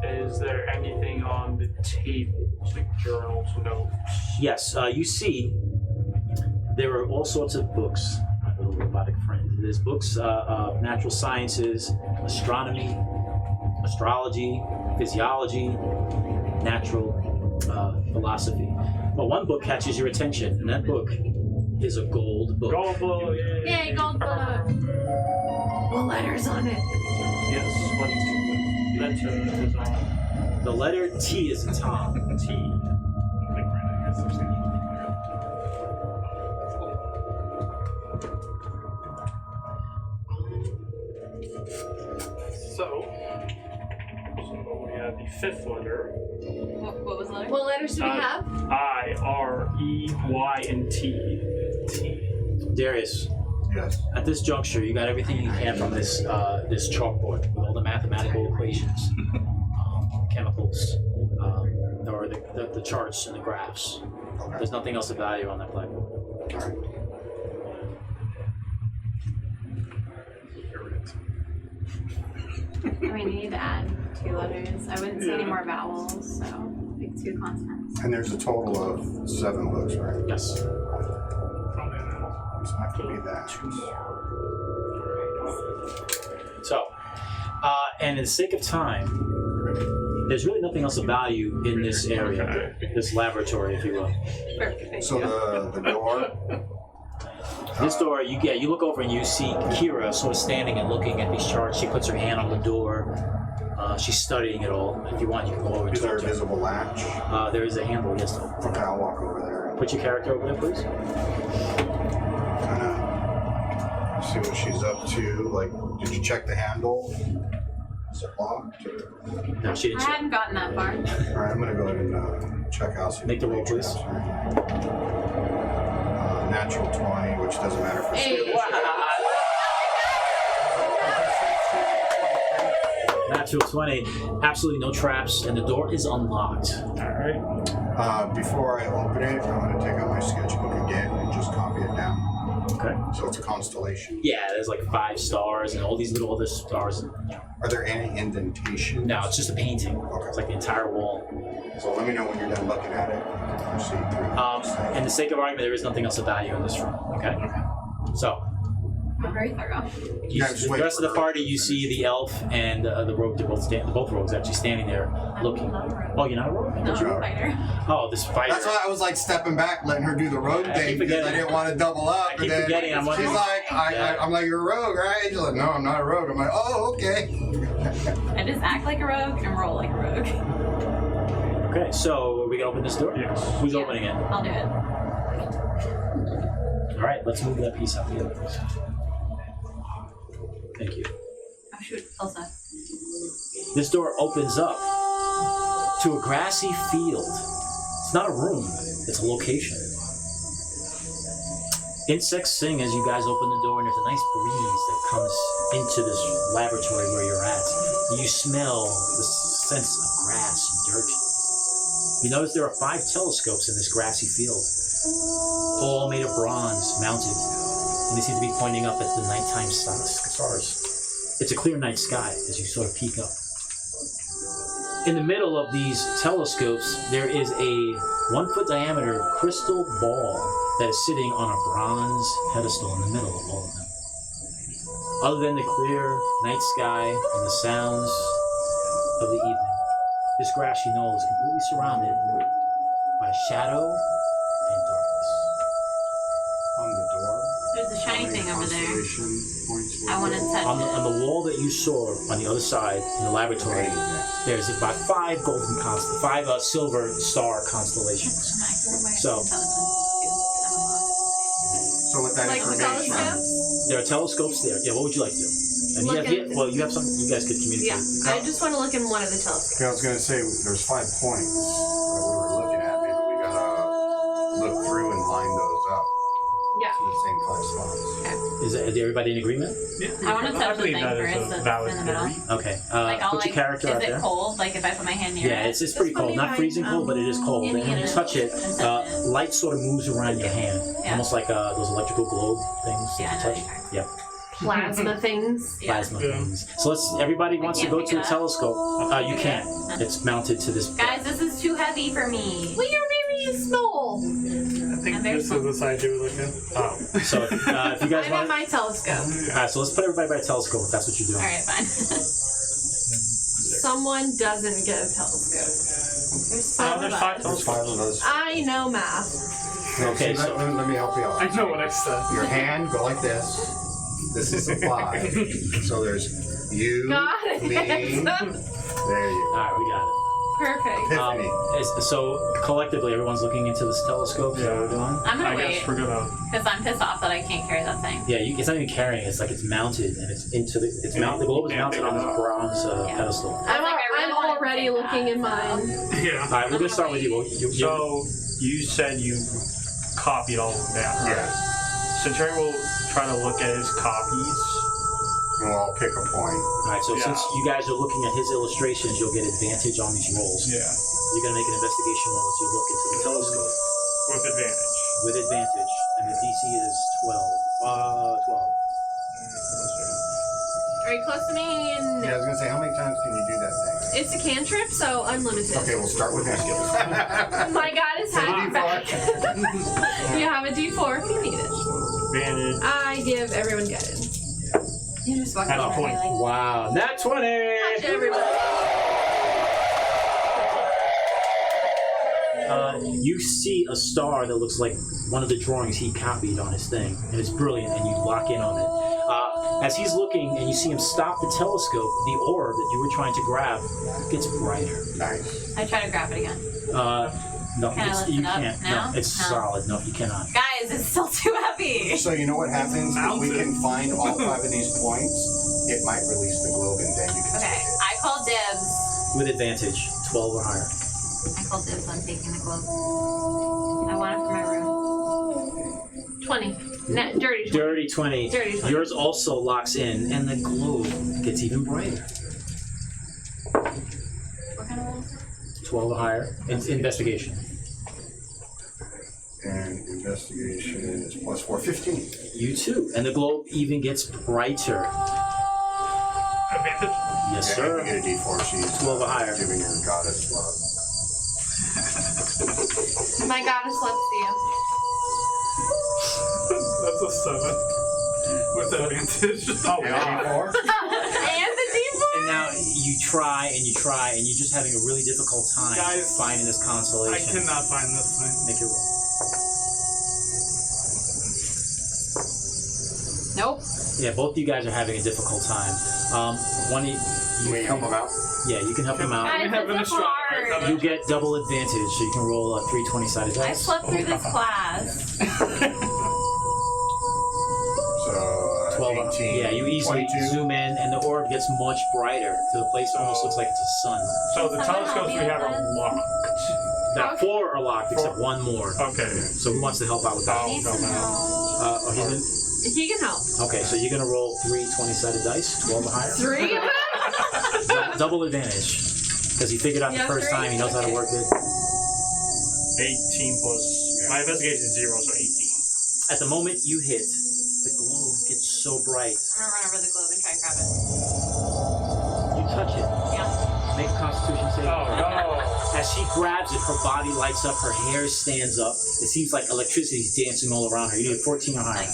Is there anything on the tables, like journals, notes? Yes, you see, there are all sorts of books. My little robotic friend. There's books of natural sciences, astronomy, astrology, physiology, natural philosophy. But one book catches your attention, and that book is a gold book. Gold book, yay! Yay, gold book! What letters on it? Yes, what letter is on The letter T is in Tom. T? So we have the 5th letter. What was the letter? What letters do we have? I, R, E, Y, and T. Darius, Yes. at this juncture, you got everything you can from this this chalkboard with all the mathematical equations, chemicals, or the charts and the graphs. Okay. There's nothing else of value on that blackboard. All right. I mean, you need to add 2 letters. I wouldn't see any more vowels, so like 2 consonants. And there's a total of 7 books, right? Yes. So I have to be that. So, and in the sake of time, there's really nothing else of value in this area, this laboratory, if you will. Perfect. Thank So you. the door. This door, you look over and you see Kira sort of standing and looking at these charts. She puts her hand on the door. She's studying it all. If you want, you can go over and Is there talk a to her. visible latch? There is a handle, yes. Okay, I'll walk over there. Put your character over there, please. Kind of see what she's up to. Like, did you check the handle? Is it locked? No, she didn't I check. hadn't gotten that far. All right, I'm gonna go ahead and check out. See if Make the roll, please. Natural 20, which doesn't matter for Hey. skill. Natural 20. Absolutely no traps, and the door is unlocked. Alright. Before I open it, I'm gonna take out my sketchbook again and just copy it down. Okay. So it's a constellation. Yeah, there's like 5 stars and all these little other stars. Are there any indentations? No, it's just a painting. Okay. It's like the entire wall. So let me know when you're done looking at it. Proceed through. In the sake of argument, there is nothing else of value in this room. Okay. So, I'm very thorough. you, Yeah, just the wait rest of for the it. party, you see the elf and the rogue. They're both rogues actually standing there looking. I'm not a rogue. Oh, you're not a rogue? No, I'm Sure. a fighter. Oh, this fighter. That's why I was like stepping back, letting her do the rogue I keep thing because I forgetting. didn't want to double up. I and keep then forgetting. I'm She's wondering. like, I'm like, you're a rogue, right? She's like, no, I'm not a rogue. I'm like, oh, okay. I just act like a rogue and roll like a rogue. Okay, so are we gonna open this door? Yes. Who's Yeah. opening it? I'll do it. All right, let's move that piece out the other. Thank you. Oh shoot, Elsa. This door opens up to a grassy field. It's not a room, it's a location. Insects sing as you guys open the door, and there's a nice breeze that comes into this laboratory where you're at. You smell the sense of grass and dirt. You notice there are 5 telescopes in this grassy field, all made of bronze, mounted, and they seem to be pointing up at the nighttime stars. It's a clear night sky as you sort of peek up. In the middle of these telescopes, there is a 1-foot diameter crystal ball that is sitting on a bronze pedestal in the middle of all of them. Other than the clear night sky and the sounds of the evening, this grassy knoll is completely surrounded by shadow and darkness. On the door. There's a shiny thing over there. Constellation points I want to touch On it. the wall that you saw on the other side in the laboratory, there's about 5 silver star constellations. So- So with that Like the information, telescopes? There are telescopes there. Yeah, what would you like to do? And Look you have something. You guys could communicate. Yeah, I just want to look in one of the telescopes. I was gonna say there's 5 points that we were looking at. Maybe we gotta look through and line those up Yeah. to the same 5 spots. Is everybody in agreement? I want to touch the believe thing that is first a that's valid in the middle. theory. Okay. Like, I'll Put your character is out it there. cold? Like, if I put my hand near Yeah, it? it's pretty Just put cold. me Not behind, freezing cold, but it is cold. in And when you here. touch it, And touch it. light sort of moves around your hand, Yeah. almost like those electrical globe things that Yeah, I you know touch. what Yeah, Plasma things. Yeah. plasma Yeah. things. So everybody wants to can't go pick to it a up? telescope. You can't. It's mounted to this. Guys, this is too heavy for me. Well, you're very small. I think I'm very this is the side you were looking at. Oh. So if you guys I'm at want, my telescope. all right. So let's put everybody by a telescope if that's what you're doing. Alright, fine. Someone doesn't get a telescope. There's 5 there's of 5 us. There's 5 of those. I know math. Okay, See, so- let me help you I out. know what I said. Your hand, go like this. This is a 5. So there's you, Got me. it. There you All right, we got it. Perfect. Epiphany. So collectively, everyone's looking into this telescope. Is that what we're doing? I'm gonna I wait, guess we're gonna. because I'm pissed off that I can't carry that thing. Yeah, it's not even carrying. It's like it's mounted and it's into the. It's mounted. The globe is mounted on this bronze Yeah. pedestal. I'm, like, I really I'm wanted to already say looking that, in mine. Yeah. All right, we're gonna start with you. So you said you copied all of that, right? Yeah. Centurion will try to look at his copies. And we'll all pick a point. all right. So Yeah. since you guys are looking at his illustrations, you'll get advantage on these rolls. Yeah. You're gonna make an investigation roll as you look into the telescope With advantage. with advantage, and the DC is 12. 12. Are you close to me? Yeah, I was gonna say, how many times can you do that thing? It's a cantrip, so unlimited. Okay, we'll start with him. My goddess had your back. You have a D4 if you need it. Advantage. I give everyone guidance. You just walk At a over point. and be like, Wow, nat 20. Touch everyone. You see a star that looks like one of the drawings he copied on his thing, and it's brilliant, and you lock in on it. As he's looking, and you see him stop the telescope, the orb that you were trying to grab gets brighter. Nice. I try to grab it again. No, Can I lift you it up can't. now? No, it's No. solid. No, you cannot. Guys, it's still too heavy. So you know what happens? If we can find all 5 of these points, it might release the globe and then you can Okay, take it. I call dibs. With advantage, 12 or higher. I call dibs on taking the globe. I want it for my room. 20. Dirty 20. Dirty 20. Dirty 20. Yours also locks in, and the globe gets even brighter. What kind of roll is it? 12 or higher. It's investigation. And investigation is +4, 15. You too. And the globe even gets brighter. Advantage? Yes, Yeah, sir. you get a D4, she's 12 or higher. giving your goddess love. My goddess loves you. That's a 7 with advantage. Oh, And a God. D4? And the D4. And now you try and you're just having a really difficult time Guys, finding this I consolation. cannot find this thing. Make your roll. Nope. Yeah, both of you guys are having a difficult time. One of you, Can we help him out? yeah, you can help him out. Guys, We have an it's astronomer hard. You get double advantage, so you can roll a 3 20-sided I dice. slept through this class. So, 12. 18. Yeah, you easily 22. zoom in, and the orb gets much brighter to the place that almost looks like it's a sun. So the Someone telescopes help we me have with are this? locked. That 4 are locked, except one more. Okay. So who wants to help out with that? Oh, Need no, some no. help. Oh, he's been, He can help. okay, so you're gonna roll 3 20-sided dice, 12 or higher. 3? Double advantage, because he figured out the Yeah, first 3? time. He knows how to work it. 18 plus. My investigation is 0, so 18. At the moment you hit, the globe gets so bright. I'm gonna run over the globe and try and grab it. You touch it. Yeah. Make a Constitution save. Oh, no. As she grabs it, her body lights up, her hair stands up. It seems like electricity is dancing all around her. You need 14 or higher.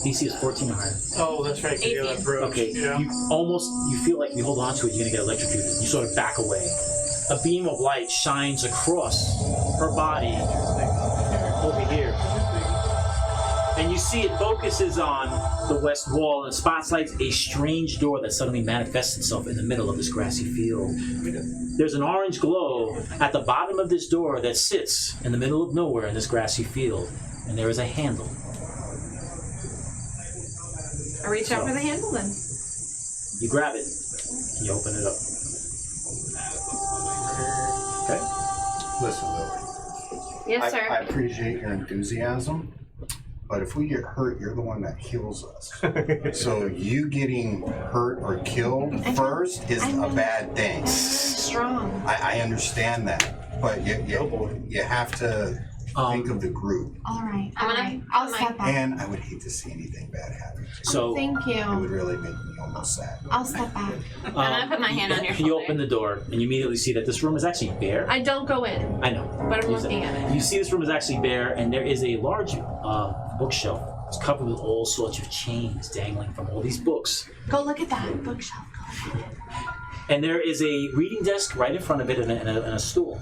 DC is 14 or higher. Oh, that's right. 18. Yeah, that broke. Okay, Yeah. you feel like you hold on to it, you're gonna get electrocuted. You sort of back away. A beam of light shines across her body over here. And you see it focuses on the west wall and spotlights a strange door that suddenly manifests itself in the middle of this grassy field. There's an orange glow at the bottom of this door that sits in the middle of nowhere in this grassy field. And there is a handle. I reach out for the handle then. You grab it. You open it up. Okay? Listen, Lily. Yes, sir. I appreciate your enthusiasm, but if we get hurt, you're the one that kills us. So you getting hurt or killed first is a bad thing. Strong. I understand that, but you have to think of the group. All right. I'm All gonna right. I'll put my- step back. And I would hate to see anything bad happen. So Thank It you. would really make me almost sad. I'll step back. I'm gonna put my hand on your You shoulder. open the door and you immediately see that this room is actually bare. I don't go in, I know. but I'm You looking at it. You see this room is actually bare, and there is a large bookshelf. It's covered with all sorts of chains dangling from all these books. Go look at that bookshelf. Go look at it. And there is a reading desk right in front of it and a stool.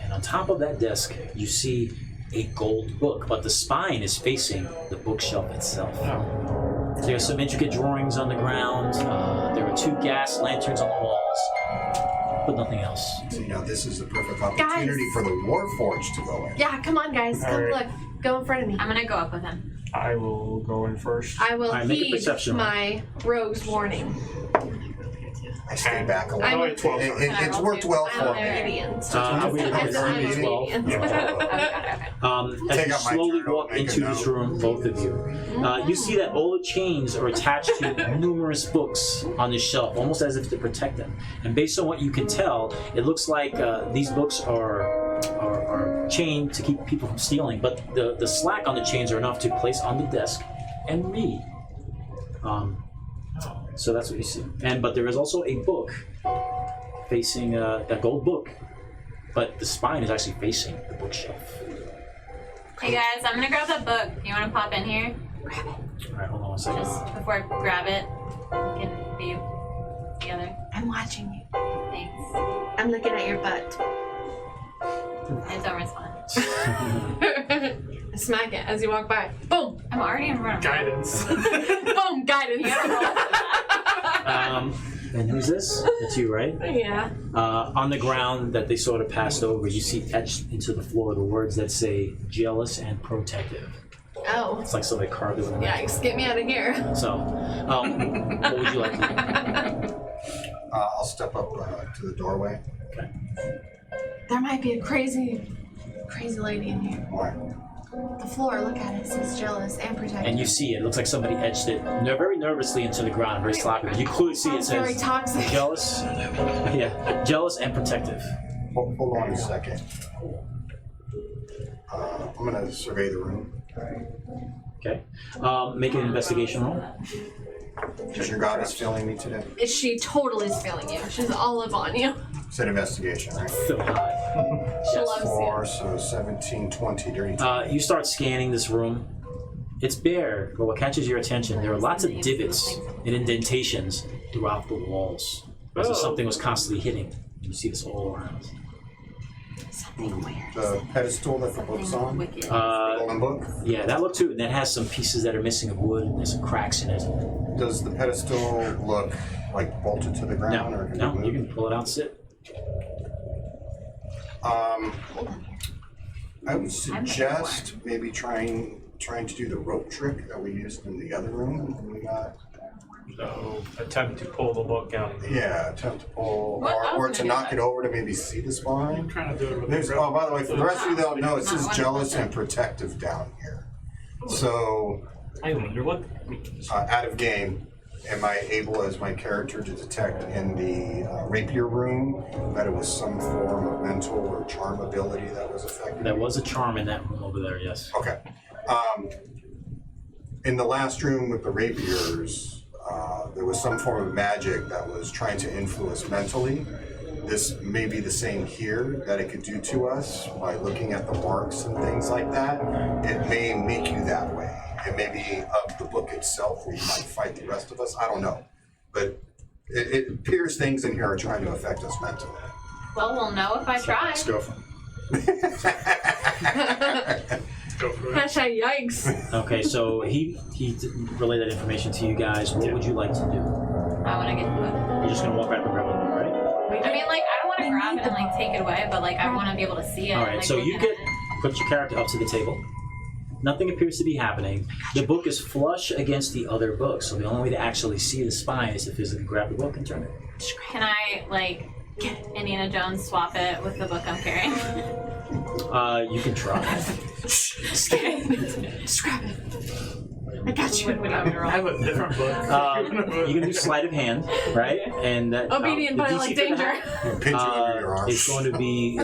And on top of that desk, you see a gold book, but the spine is facing the bookshelf itself. There are some intricate drawings on the ground. There are 2 gas lanterns on the walls, but nothing else. See, now this is the perfect opportunity for the Warforged to go in. Yeah, come on, guys. Come All right. look. Go in front of me. I'm gonna go up with him. I will go in first. I will All right, make a heed perception roll. my rogue's warning. I stay back a I'm little. only 12. It, sorry. it's worked well I'm for an me. obedient. I'll read it I'm as you're well. obedient. As Take you out my slowly journal, walk make a into this note. room, both of you, you see that all the chains are attached to numerous books on this shelf, almost as if to protect them. And based on what you can tell, it looks like these books are chained to keep people from stealing, but the slack on the chains are enough to place on the desk and read. So that's what you see. But there is also a book facing that gold book, but the spine is actually facing the bookshelf. Hey guys, I'm gonna grab that book. You wanna pop in here? Grab it. All right, hold on one second. Just before I grab it, we can be together. I'm watching you. Thanks. I'm looking at your butt. I don't respond. I smack it as you walk by. Boom! I'm already in front of him. Guidance. Boom! Guidance. You gotta roll for that. And who's this? That's you, right? Yeah. On the ground that they sort of passed over, you see etched into the floor the words that say "jealous and protective." Oh. It's like somebody carved it with a knife. Yikes! Get me out of here. So, what would you like to do? I'll step up to the doorway. Okay. There might be a crazy lady in here. Why? The floor, look at it. It says jealous and protective. And you see it. It looks like somebody etched it very nervously into the ground, very sloppy. But you clearly see it Sounds very says toxic. jealous. Yeah, jealous and protective. Hold on a second. I'm gonna survey the room. Okay. Make an investigation roll. Is your goddess feeling me today? Is she totally feeling you? She's all up on you. Said investigation, right? So high. She loves 4, you. so 17, 20, dirty 20. You start scanning this room. It's bare, but what catches your attention, there are lots of divots and indentations throughout the walls. As if something was constantly hitting. You see this all around. The pedestal that the book's on? The golden book? Yeah, that look too. And that has some pieces that are missing of wood, and there's some cracks in it. Does the pedestal look like bolted to the ground? Or can No, it you move? can pull it out and sit. I would suggest maybe trying to do the rope trick that we used in the other room when we got. So attempt to pull the book out. Yeah, attempt to pull, What? I was or gonna to do knock that. it over to maybe see the spine. I'm trying to do it with There's, the oh, by the way, for the rest of you that don't know, it says Not jealous 100%. and protective down here. So, I wonder what. out of game, am I able as my character to detect in the rapier room that it was some form of mental or charm ability that was affected? There was a charm in that room over there, yes. Okay. In the last room with the rapiers, there was some form of magic that was trying to influence mentally. This may be the same here, that it could do to us by looking at the marks and things like that. It may make you that way. It may be of the book itself where you might fight the rest of us. I don't know. But it appears things in here are trying to affect us mentally. Well, we'll know if I try. Let's go for Go for it. Hashtag yikes. Okay, so he relayed that information to you guys. What would you like to do? I want to get the book. You're just gonna walk back and grab it, right? I mean, like, I don't want to grab it and, like, take it away, but, like, I want to be able to see it. All and, right, like, so look you at get it. put your character up to the table. Nothing appears to be happening. The book is flush against the other book, so the only way to actually see the spine is to physically grab the book and turn it. Can I, like, Indiana Jones swap it with the book I'm carrying? You can try. Scrap it. I got you. What do you want me to I roll? have a different book. You can do sleight of hand, right? And that, Obedient, the but I DC like for danger. that, Pinch you under your arm. it's going to be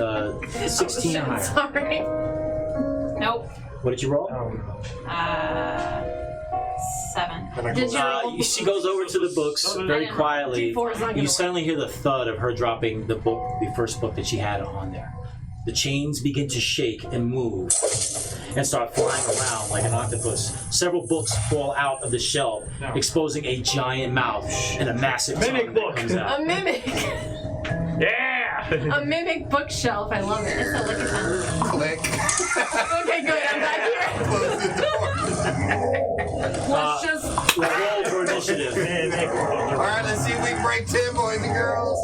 16 or higher. Sorry. Nope. What did you roll? 7. Then I Did close- you- She goes over to the books very quietly. D4 is not gonna You work. suddenly hear the thud of her dropping the book, the first book that she had on there. The chains begin to shake and move and start flying around like an octopus. Several books fall out of the shelf, exposing a giant mouth and a massive Mimic tongue book. that comes out. A mimic. Yeah! A mimic bookshelf. I love it. It's a lick of Click. Okay, good. I'm back here. Close the door. Let's just. Roll for initiative. All right, let's see if we can break 10, boys and girls.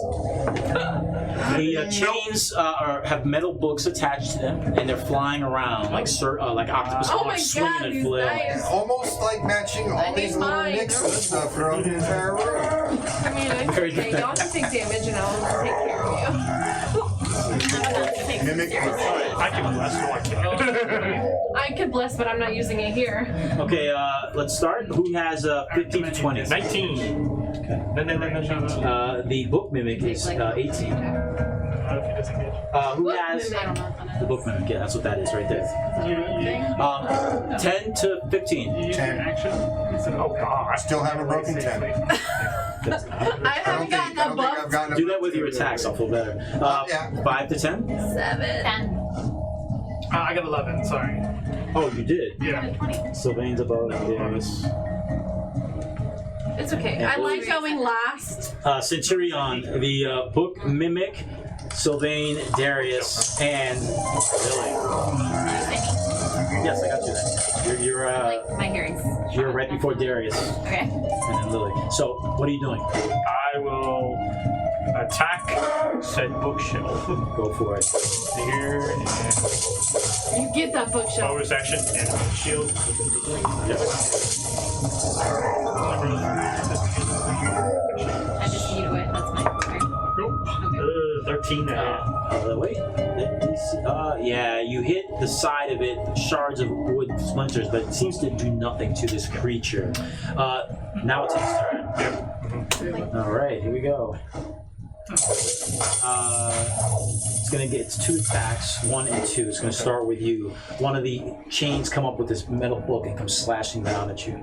The chains have metal books attached to them, and they're flying around like octopus Oh my arms swinging god, and these flailing. knives. Almost like matching all these little mine. nicks and stuff throughout the entire room. I mean, it's okay. Y'all can take damage and I'll take care of you. Mimic. I can bless, no, I can't. I could bless, but I'm not using it here. Okay, let's start. Who has 15 to 20? 19. No. The book mimic is 18. Who has I don't know what that the is. book mimic? Yeah, that's what that is right there. 10 to 15. 10. Oh, God. Still haven't broken 10. I haven't gotten that I've buff. gotten Do that with your attacks. I'll feel better. Yeah. 5 to 10. 7. 10. I got 11, sorry. Oh, you did. Yeah. 20. Sylvain's above. Yes. It's okay. I like going last. Centurion, the book mimic, Sylvain, Darius, and Lily. Yes, I got you then. You're Like, my hearing's. you're right before Darius Okay. and then Lily. So what are you doing? I will attack said bookshelf. Go for it. Here, and You get that bookshelf. bonus action, and shield. I just need away. That's my turn. Nope. 13 now. Wait. Yeah, you hit the side of it, shards of wood splinters, but it seems to do nothing to this creature. Now it's its turn. All right, here we go. It's gonna get 2 attacks, 1 and 2. It's gonna start with you. One of the chains come up with this metal book and come slashing down at you.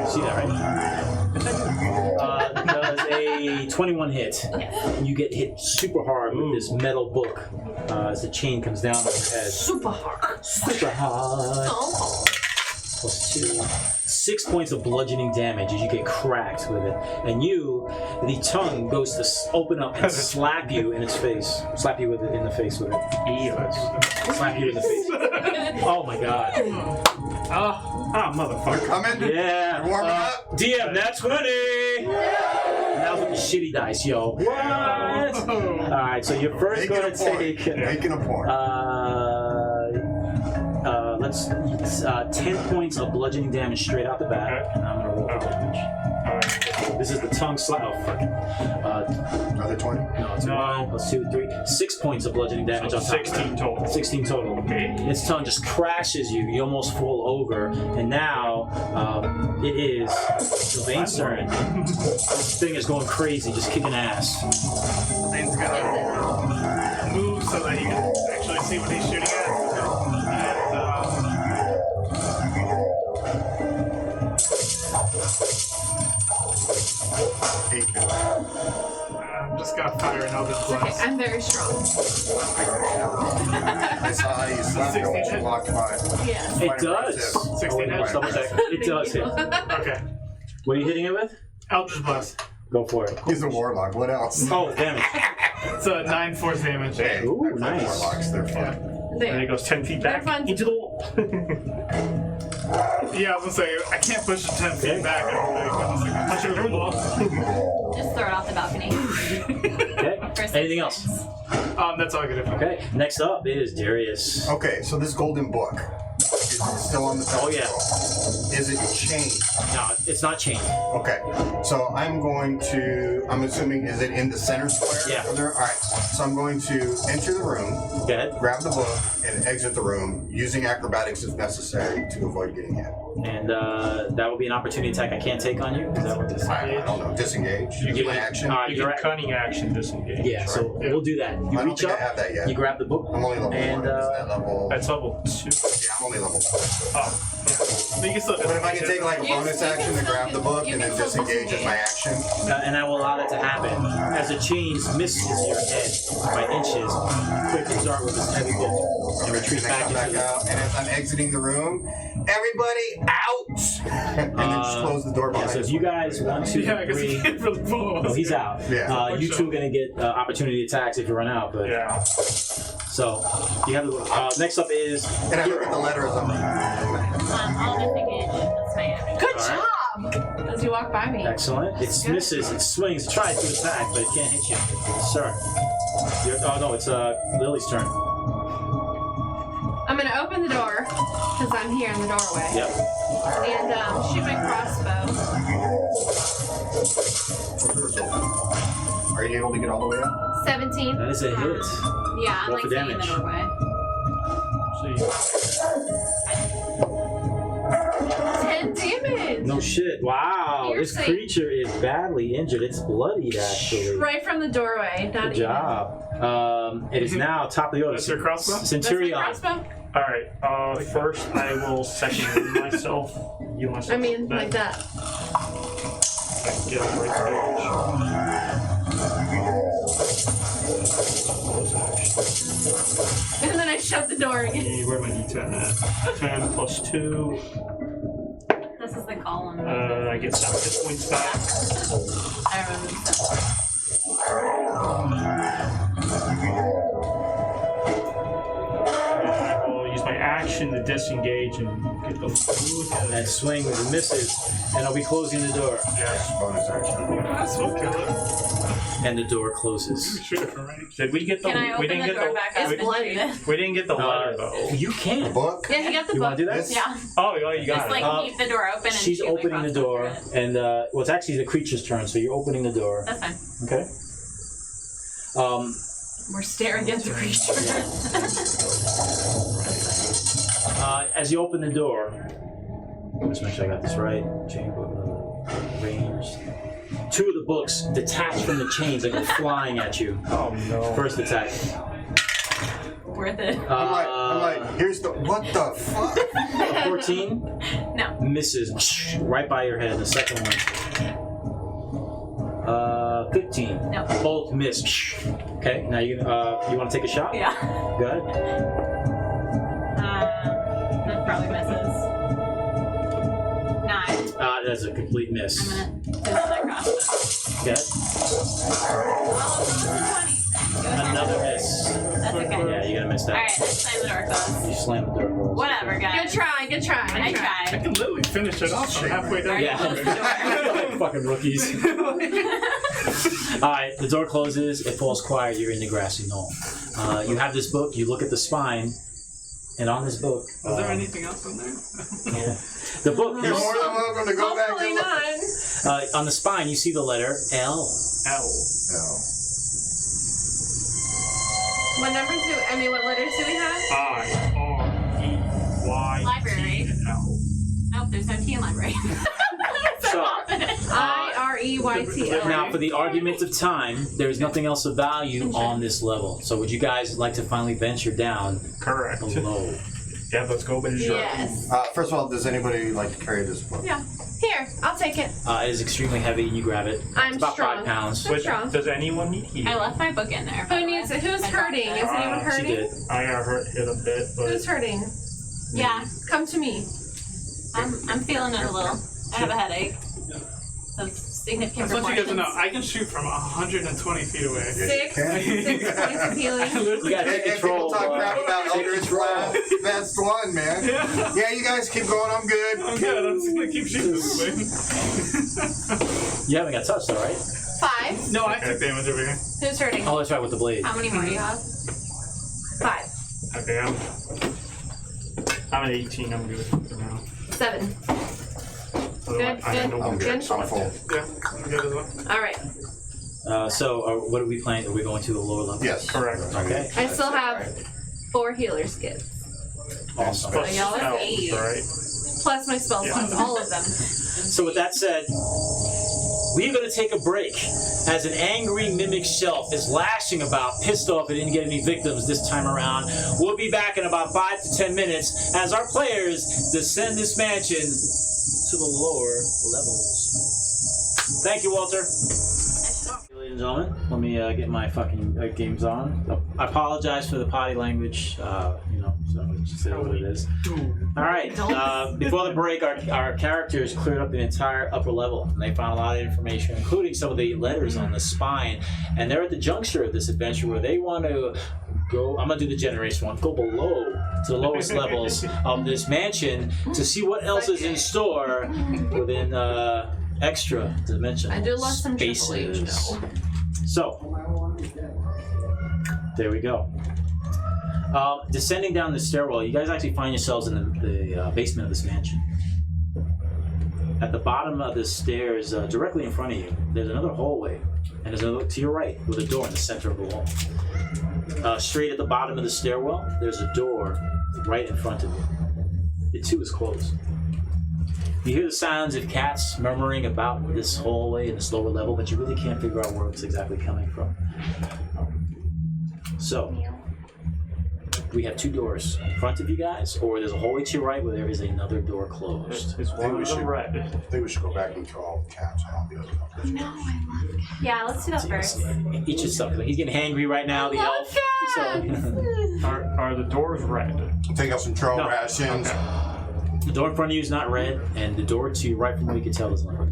See that, right? Does a 21 hit. You get hit super hard with this metal book as the chain comes down on your head. Super hard. Super hard. Oh. Plus 2. 6 points of bludgeoning damage as you get cracked with it. And the tongue goes to open up and slap you in its face. Slap you with it in the face with it. Slap you in the face. Oh my god. Motherfucker. Coming? Yeah. Warm up. DM, that's 20! That was with the shitty dice, yo. What? Alright, so you're first Making going a to point. take... Making a point. Let's 10 points of bludgeoning damage straight out the bat. Okay. And I'm gonna roll for damage. This is the tongue slap. Oh fuck. Another 20? No, it's 1 plus 2, 3, 6 points of bludgeoning damage So on top. 16 total. 16 total. Okay. Its tongue just crashes you. You almost fall over, and now it is Sylvain's turn. This thing is going crazy, just kicking ass. Thing's gonna move so that you can actually see what he's shooting at. I'm just gonna fire an Eldritch Okay, Blast. I'm very strong. I saw how you slapped it when you walked by. Yes. It does. 16 Let's double check. It does hit. Okay. What are you hitting it with? Eldritch Blast. Go for it. He's a warlock. What else? Oh, damage. It's a 9 force damage. Hey, Ooh, I play nice. Warlocks. They're fun. And he There. goes 10 feet They're back fun. into the wall. Yeah, I was gonna say, I can't push it 10 feet back. Push it through the wall. Just throw it off the balcony. Okay. For Anything else? That's all I could do. Okay. Next up is Darius. Okay, so this golden book is it still on the pedestal? Oh, yeah. Is it chained? No, it's not chained. Okay, so I'm assuming, is it in the center square? Yeah. All right, so I'm going to enter the room, Go ahead. grab the book, and exit the room using acrobatics if necessary to avoid getting hit. And that will be an opportunity attack I can't take on you. Is that what this is? I don't know, disengage. Use my action. You can cunning action disengage. Yeah, so we'll do that. You I don't reach think up, I have that yet. you grab the book, I'm only level and 1. Is that level? That's level 2. Yeah, I'm only level 1. Oh. But you can still But if I can take like a You- bonus you action can to still grab the do- book you and can then still disengage as my disengage. action. and I will allow that to happen. As the chains misses your head by inches, quickly start with this heavy book and retreat And I back come into back the... out, and as I'm exiting the room, everybody out! And then just close the door Yeah, behind so us. if you guys 1, 2, Yeah, I guess 3... he can't really follow us. No, he's out. Yeah. You two are going to get opportunity attacks if you run out. But Yeah. so you have next up is And I look at the letter as I'm like, I'll disengage. That's my action. Good All job! As you walk by me. excellent. It misses, it swings, it tries to attack, but it can't hit you. Sir. Oh no, it's Lily's turn. I'm gonna open the door, because I'm here in the doorway. Yep. And shoot my crossbow. are you able to get all the way up? 17. That is a hit. Yeah, I'm Roll like for staying in the damage. doorway. So 10 damage! No shit. Wow. You're This safe. creature is badly injured. It's bloodied actually. Right from the doorway. Not Good even. job. It is now top of the order. That's your crossbow? That's my Centurion. crossbow. Alright, first I will second myself. Heal myself. I mean, then like that. Get up right And then I shut the door again. stage. Where am I D10 at? 10 plus 2. This is the column. I get 7 hit points back. I remember stuff. I will use my action to disengage and get the food. And swings and misses. And I'll be closing the door. Yes. Bonus action. That's what kill it. And the door closes. Did we get the? Can I we open didn't the get door the. back up It's and bloody. shoot it? We didn't get the letter though. You can. Book? Yeah, he got the You book. want to do that? This? Yeah. Oh, you got Just it. like keep the door open and She's shoot my opening the crossbow door, through it. and well, it's actually the creature's turn, so you're opening the door. That's fine. Okay. We're staring at the creature. As you open the door, let's make sure I got this right. Chamber range. Two of the books detach from the chains and go flying at you. Oh no. First attack. Worth it. I'm like, here's the, what the fuck? 14 No. misses right by your head. The second one. 15. No. Both miss. Okay, now you want to take a shot? Yeah. Go ahead. That probably misses. 9. That's a complete miss. I'm gonna do another crossbow. Okay. Oh, 20. Another miss. That's okay. Yeah, you're gonna miss that. Alright, let's slam the door closed. You slam the door closed. Whatever, guys. Good try. I tried. I can literally finish it off. I'm halfway down. Yeah. Like fucking rookies. Alright, the door closes, it falls quiet, you're in the grassy knoll. You have this book, you look at the spine, and on this book... Was there anything else in there? The book, You're more than welcome to go back Hopefully and look. not. on the spine, you see the letter L. L. No. What letters do we have? I-R-E-Y. Library. L. Nope, there's no T in library. So, IREYTL. now for the argument of time, there's nothing else of value on this level. So would you guys like to finally venture down Correct. below? Yeah, let's go, baby. Yes. First of all, does anybody like to carry this book? Yeah. Here, I'll take it. It is extremely heavy, and you grab it. I'm It's about strong. 5 pounds. I'm strong. Does anyone need healing? I left my book in there. Who needs it? Who's I dropped hurting? it. Is anyone She hurting? did. I got hit a bit, but Who's hurting? Yeah, Come to me. I'm feeling it a little. I have a headache. Of significant I want you guys to know, proportions. I can shoot from 120 feet away. 6 can. 6 points of healing. You gotta take And people control. talk crap about Eldritch Blast. That's the one, man. Yeah, you guys keep going. I'm good. I'm good, I'm just gonna keep shooting this way. You haven't got touched, though, right? 5. No, I took damage over here. Who's hurting? Oh, that's right, with the blade. How many more do you have? 5. okay, I'm at 18. I'm good for now. 7. Otherwise, I good. know I'm good. Good. I'm full. Yeah, I'm good as well. All right. What are we playing? Are we going to a lower level? Yes. Correct. Okay. I still have 4 healer skills. Awesome. So y'all have Spells, 8. right? Plus my spell slots, all of them. So with that said, we're going to take a break as an angry mimic shelf is lashing about, pissed off it didn't get any victims this time around. We'll be back in about 5 to 10 minutes as our players descend this mansion to the lower levels. Thank you, Walter. Ladies and gentlemen, let me get my fucking games on. I apologize for the potty language, so just say what it is. All right, before the break, our characters cleared up the entire upper level, and they found a lot of information, including some of the letters on the spine, and they're at the juncture of this adventure where they want to go, I'm going to do the generation one, go below to the lowest levels of this mansion to see what else is in store within extra dimensional I do love some Triple H, spaces. though. So, there we go. Descending down the stairwell, you guys actually find yourselves in the basement of this mansion. At the bottom of the stairs, directly in front of you, there's another hallway, and there's another to your right with a door in the center of the wall. Straight at the bottom of the stairwell, there's a door right in front of you. It too is closed. You hear the sounds of cats murmuring about this hallway and this lower level, but you really can't figure out where it's exactly coming from. So, we have 2 doors in front of you guys, or there's a hallway to your right where there is another door closed. Is one of them red? I think we should go back and kill all the cats and all the other numbers. No, I love cats. Yeah, let's do that first. Each is something. He's getting hangry right now, the elf. So, Are the doors red? Take out some troll No. rations. the door in front of you is not red, and the door to your right from what you can tell is not red.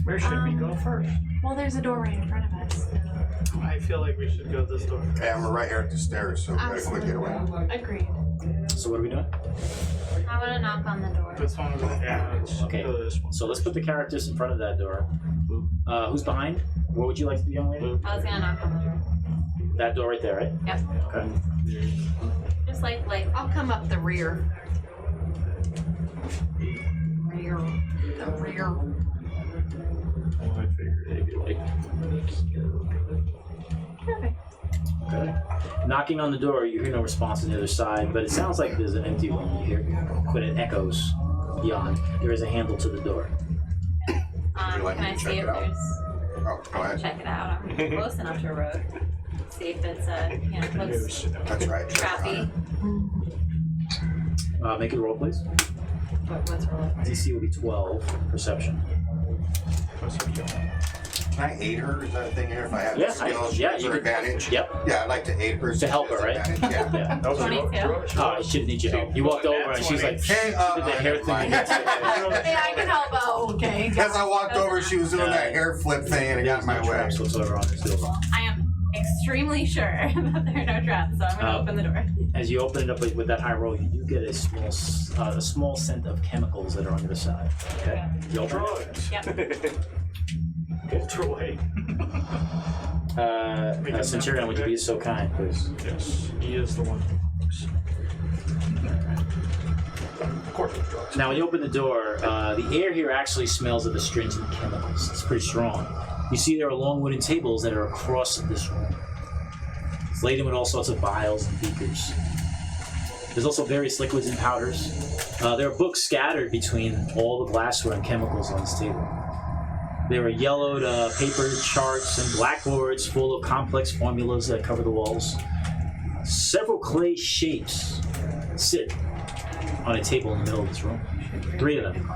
Where should we go first? Well, there's a door right in front of us. I feel like we should go this door. And we're right here at the stairs, so we gotta quick get away. Agreed. So what are we doing? I'm gonna knock on the door. This one over there. Yeah, let's Okay. go this one. So let's put the characters in front of that door. Who's behind? What would you like to do, young lady? I was gonna knock on the door. That door right there, right? Yep. Okay. Just like I'll come up the rear. The rear. I figured maybe like Perfect. Okay. Knocking on the door, you hear no response on the other side, but it sounds like there's an empty one. You hear, but it echoes beyond. There is a handle to the door. you like Can me I to see check if it out? there's? Oh, go I can ahead. check it out. I'm close enough to a road. See if it's looks That's right. trappy. Make it a roll, please. What's wrong? DC will be 12. Perception. Can I aid her? Is that a thing here? If I have Yeah, skills, yeah, is you there can- advantage? Yep. Yeah, I'd like to aid her. To help her, right? Advantage, Yeah. Yeah. That was 22. Oh, she didn't need your help. You walked over and she's like, Hey, she did the hair thing. Hey, I can help out. Okay. As I walked over, she was doing that hair flip thing and it got in my way. Traps whatsoever on this deal. I am extremely sure that there are no traps, so I'm gonna open the door. As you open it up with that high roll, you do get a small scent of chemicals that are on the other side. Okay. You open it. Yep. Ultra light. Centurion, would you be so kind, please? Yes, he is the one. Of course, it's drugs. Now, when you open the door, the air here actually smells of astringent chemicals. It's pretty strong. You see there are long wooden tables that are across this room. It's laden with all sorts of vials and beakers. There's also various liquids and powders. There are books scattered between all the glassware and chemicals on this table. There are yellowed paper charts and blackboards full of complex formulas that cover the walls. Several clay shapes sit on a table in the middle of this room. 3 of them.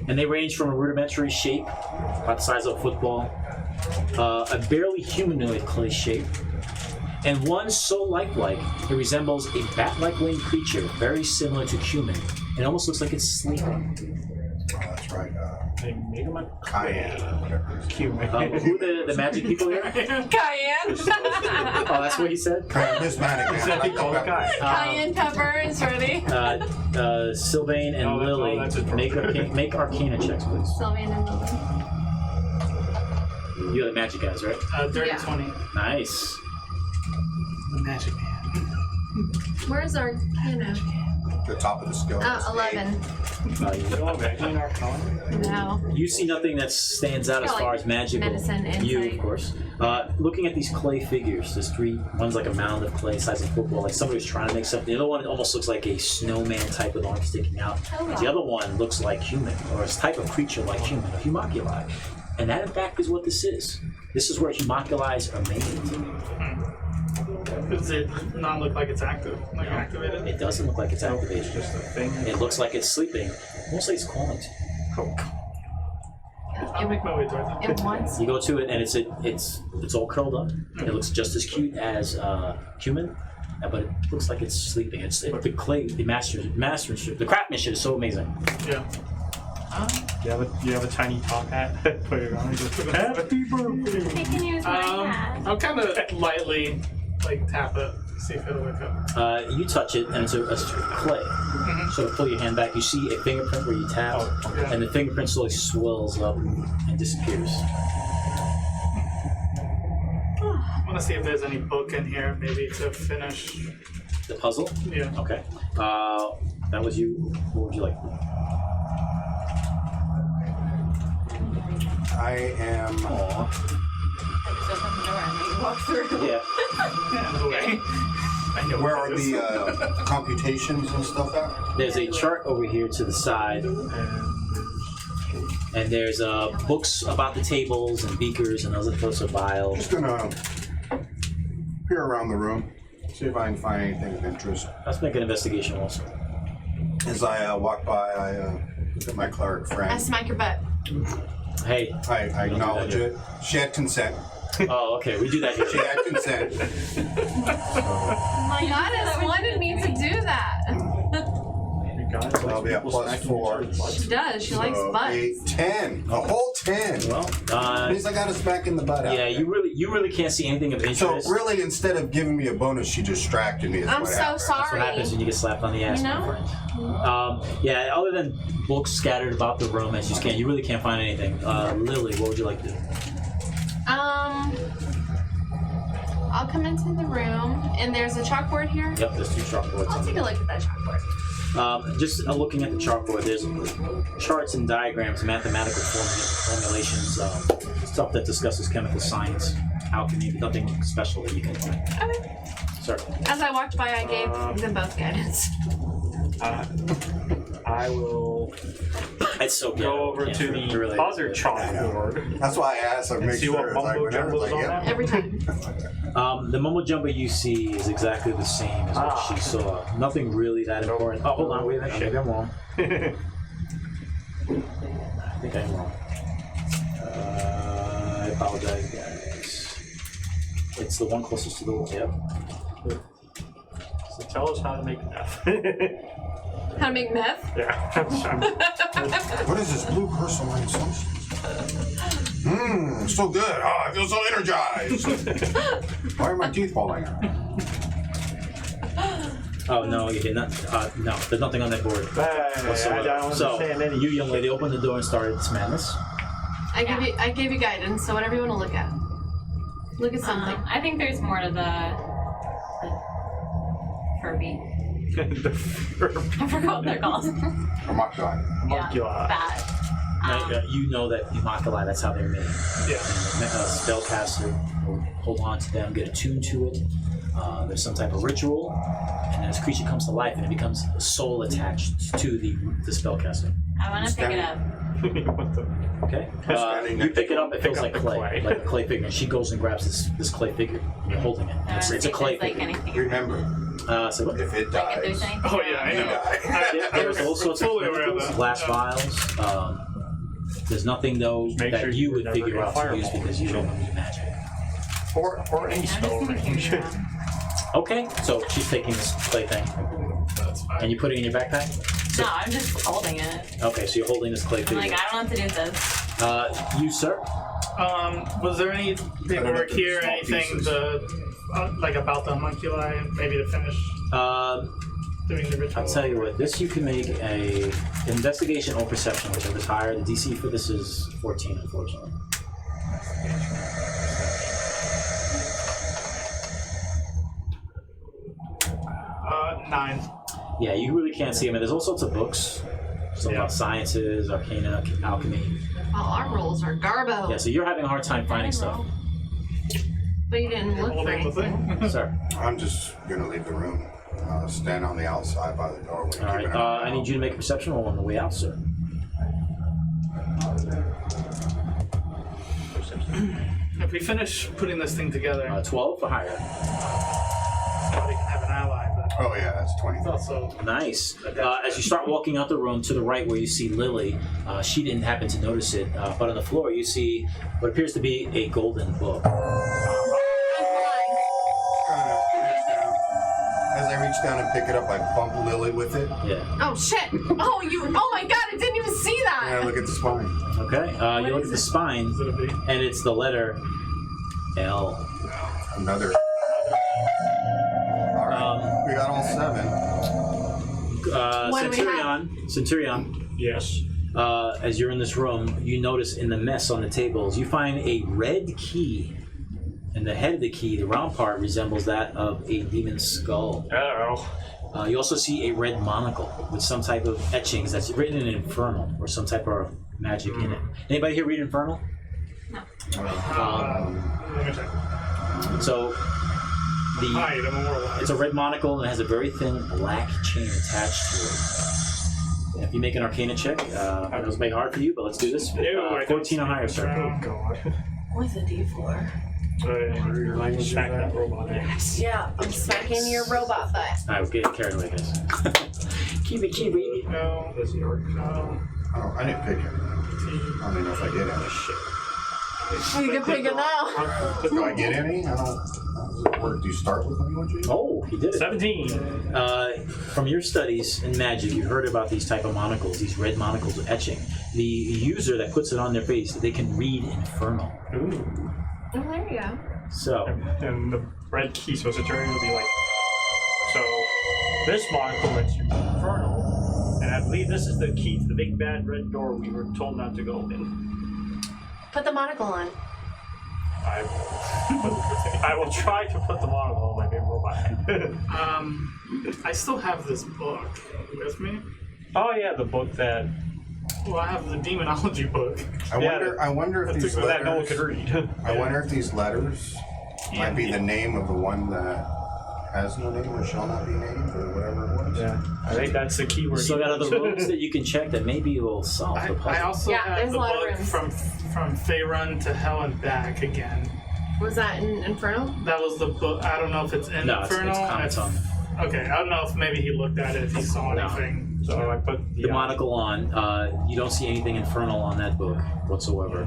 And they range from a rudimentary shape, about the size of a football, a barely humanoid clay shape, and one so lifelike it resembles a bat-like winged creature very similar to human. It almost looks like it's sleeping. Oh, that's right. They make him a Cayenne or whatever. cute. Who the magic people here? Cayenne. Oh, that's what he said? This man again. I like the pepper. Cayenne pepper is ready. Sylvain and Oh, that's- Lily, oh, that's it. make Arcana checks, please. Sylvain and Lily. You're the magic guys, right? Dirty Yeah. 20. Nice. The magic man. Where's our cannon? The top of the skill. 11. No. You see nothing that stands out as Got, like, far as magical. medicine, You, insight. of course. Looking at these clay figures, there's 3. One's like a mound of clay, size of football, like somebody was trying to make something. The other one almost looks like a snowman type with arms sticking out. The other one looks like human, or a type of creature like human, a homunculi. And that, in fact, is what this is. This is where homunculi are made. Does it not look like it's active? Like activated? It doesn't look like it's activated. Just a thing. It looks like it's sleeping. Almost like it's calling to you. I'll make my way towards it. It wants. You go to it, and it's all curled up. It looks just as cute as human, but it looks like it's sleeping. The clay, the mastership, the craftsmanship is so amazing. Yeah. You have a tiny top hat. Put it on. Just happy birthday. I can use my hat. I'll kind of lightly tap it, see if it'll wake up. You touch it, and it's a clay. So pull your hand back. You see a fingerprint where you tap, yeah. and the fingerprint slowly swells up and disappears. I want to see if there's any book in here, maybe to finish. The puzzle. Yeah. Okay. That was you. What would you like? I am. Aww. I just opened the door and you walk through. Yeah. Yeah, the way. I know Where what are it is. the computations and stuff at? There's a chart over here to the side, and there's books about the tables and beakers and other sorts of vials. Just gonna peer around the room, see if I can find anything of interest. Let's make an investigation also. As I walk by, I look at my cleric I friend. smack your butt. Hey. I acknowledge it. She had consent. Oh, okay. We do that She here. had consent. My goddess wanted me to do that. That'll be a +4. She does. She likes So butts. 8, 10. A whole 10. Well, Means I got a smack in the butt. out yeah, there. you really can't see anything of So interest. really, instead of giving me a bonus, she distracted me. Is I'm what so happened. That's what sorry. happens when you get slapped on the ass, You my know? friend. Yeah, other than books scattered about the room as you can, you really can't find anything. Lily, what would you like to do? I'll come into the room, and there's a chalkboard here. Yep, there's 2 chalkboards. I'll take a look at that chalkboard. Just looking at the chalkboard, there's charts and diagrams, mathematical formulations, stuff that discusses chemical science, alchemy, nothing special that you can find. Okay. Sorry. As I walked by, I gave them both guidance. I I will It's so good. go over to the other chalkboard That's why I asked. I and make see sure. what It's like, mumbo whenever jumbo's it's on like, that. Every time. The mumbo jumbo you see is exactly the same as what she saw. Nothing really that important. Oh, hold on, wait a minute. Maybe I'm wrong. I think I'm wrong. I apologize, guys. It's the one closest to the wall. Yep. So tell us how to make meth. How to make meth? Yeah. What is this blue crystalline substance? Mmm, so good. Oh, I feel so energized. Why are my teeth falling out? Oh no, you did not. No, there's nothing on that board. I don't So, understand any. you young lady opened the door and started this madness. I gave you guidance, so whatever you want to look at. Look at something. I think there's more to the Furby. I forgot what they're called. Homunculi. Homunculi. That. You know that Immaculate, that's how they're made. Yeah. A spellcaster will hold on to them, get attuned to it. There's some type of ritual, and then this creature comes to life and it becomes a soul attached to the spellcaster. I want to pick it up. What the? Okay? You pick it up, it feels like clay, like a clay figure. And she goes and grabs this clay figure, and you're holding it. I It's wanna a see if clay there's, like, figure. anything. Remember, So what? if it Like if there's dies, anything. Oh yeah, I you know. die. There's all sorts of Totally aware of chemicals, that. glass Yeah. vials. There's nothing though Make that sure you you're would never figure gonna out to use fireball. because you don't use magic. Or any I'm just spell gonna carry range. it around. Okay, so she's taking this clay thing, That's fine. and you put it in your backpack. No, I'm just holding it. Okay, so you're holding this clay I'm figure. like, I don't know what to do with this. You, sir? Was there any paperwork the here, small anything pieces. to, like about the homunculi, maybe to finish doing the ritual? I'll tell you what. This you can make a investigation or perception, whichever's higher. The DC for this is 14, unfortunately. Nine. Yeah, you really can't see them. And there's all sorts of books. Some about sciences, arcana, alchemy. Oh, our rolls are garbo. Yeah, so you're having a hard time finding stuff. But you didn't look for Holding the anything. thing. Sir. I'm just gonna leave the room. Stand on the outside by the doorway. All right. I need you to make a perception roll on the way out, sir. If we finish putting this thing together, 12 or higher. somebody can have an ally, but Oh yeah, that's 20. it's also Nice. As you start walking out the room to the right where you see Lily, she didn't happen to notice it, but on the floor you see what appears to be a golden book. As I reach down and pick it up, I bump Lily with it. Yeah. Oh shit! Oh my god! I didn't even see And I that. look at the spine. Okay. You look at the spine, is it a B? and it's the letter L. Another. All right. We got all 7. What do we have? Centurion. Yes. As you're in this room, you notice in the mess on the tables, you find a red key. And the head of the key, the round part, resembles that of a demon's skull. Oh. You also see a red monocle with some type of etchings that's written in Infernal or some type of magic in it. Anybody here read Infernal? No. Let me check. So Hide, I'm a warlock. it's a red monocle and it has a very thin black chain attached to it. And if you make an Arcana check, I know it's very hard for you, but let's do this. No, I don't 14 or higher, sir. Oh god. What's a D4? Smack that robot. Yeah, I'm smacking your robot butt. I was getting carried away, guys. Keep it, baby. No, that's your no. Oh, I didn't pick it. I don't even know if I did any. You can pick it now. Do I get any? I don't. How does it work? Do you start with language? Oh, he did it. 17. From your studies in magic, you heard about these type of monocles, these red monocles with etching. The user that puts it on their face, they can read Infernal. Ooh. Oh, there you go. So, And the red key, so Centurion will be like, so this monocle lets you infernal, and I believe this is the key to the big bad red door we were told not to go in. Put the monocle on. I will try to put the monocle on my big robot. I still have this book with me. Oh yeah, the book that Well, I have the demonology book. I wonder if these that no one letters. could read. I wonder if these letters might be the name of the one that has no name or shall not be named or whatever it was. Yeah, I think that's the key word. So got other rooms that you can check that maybe will solve the puzzle. I also Yeah, have there's the a lot of book rooms. from Faerun to Hell and Back again. Was that in Inferno? That was the book. I don't know if it's in No, it's Inferno. comments on it. Okay, I don't know if maybe he looked at it, if he saw No. anything. So I put The monocle on. You don't see anything infernal on that book whatsoever.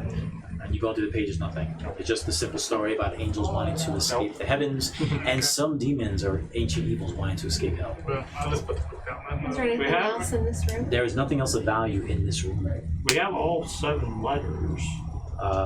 And you go through the pages, nothing. It's just the simple story about angels wanting to escape the heavens, and some demons or ancient evils wanting to escape hell. Well, I'll just put the book down. Is there anything have- else in this room? There is nothing else of value in this room. We have all 7 letters.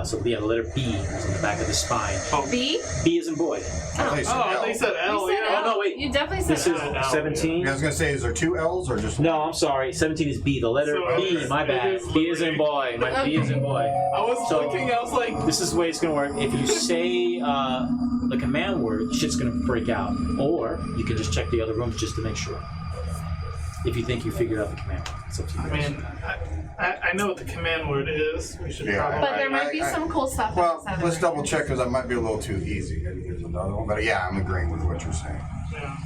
So yeah, the letter B is on the back of the spine. B? B is in boy. I thought you said Oh, I L. think he said L, You said yeah. L. Oh, no, wait. You definitely said This is L. 17. I was gonna say, is there 2 L's or just No, I'm sorry. 17 is B. The letter So, B. okay. My bad. B is in boy. My B is in boy. I was So- looking, I was like, This is the way it's gonna work. If you say the command word, shit's gonna break out. Or you can just check the other rooms just to make sure. If you think you figured out the command word, it's up to you. I mean, I know what the command word is. We should Yeah, probably. But there might be I- some cool stuff. Well, inside of let's it. double check because that might be a little too easy. Maybe there's another one. But yeah, I'm agreeing with what you're saying. Yeah,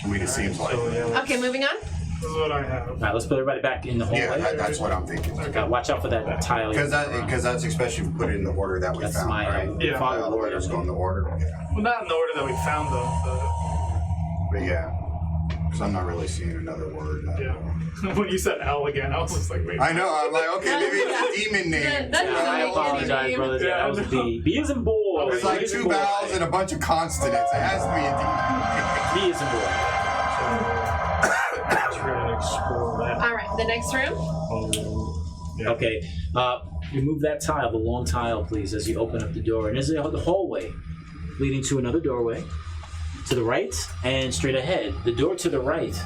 I mean, it seems like. So, yeah, Okay, moving on. this is what I have. Alright, let's put everybody back in the hallway. Yeah, that's what I'm thinking. Watch out for that tile. Because that's especially if we put it in the order that we That's found, my right? Yeah. father All the letters go in the order. Yeah. Well, not in the order that we found them, But yeah, because I'm not really seeing another word. but yeah. When you said L again, I was just like, wait. I know. I'm like, okay, maybe it's a demon name. That Yeah, doesn't I make any apologize, name. brothers. Yeah, that was a B. B is in boy. There's like B is in 2 boy. vowels and a bunch of consonants. It has to be a B is in boy. let's really explore that. All right, the next room. Yeah. Okay. Remove that tile, the long tile, please, as you open up the door. And there's the hallway leading to another doorway to the right and straight ahead. The door to the right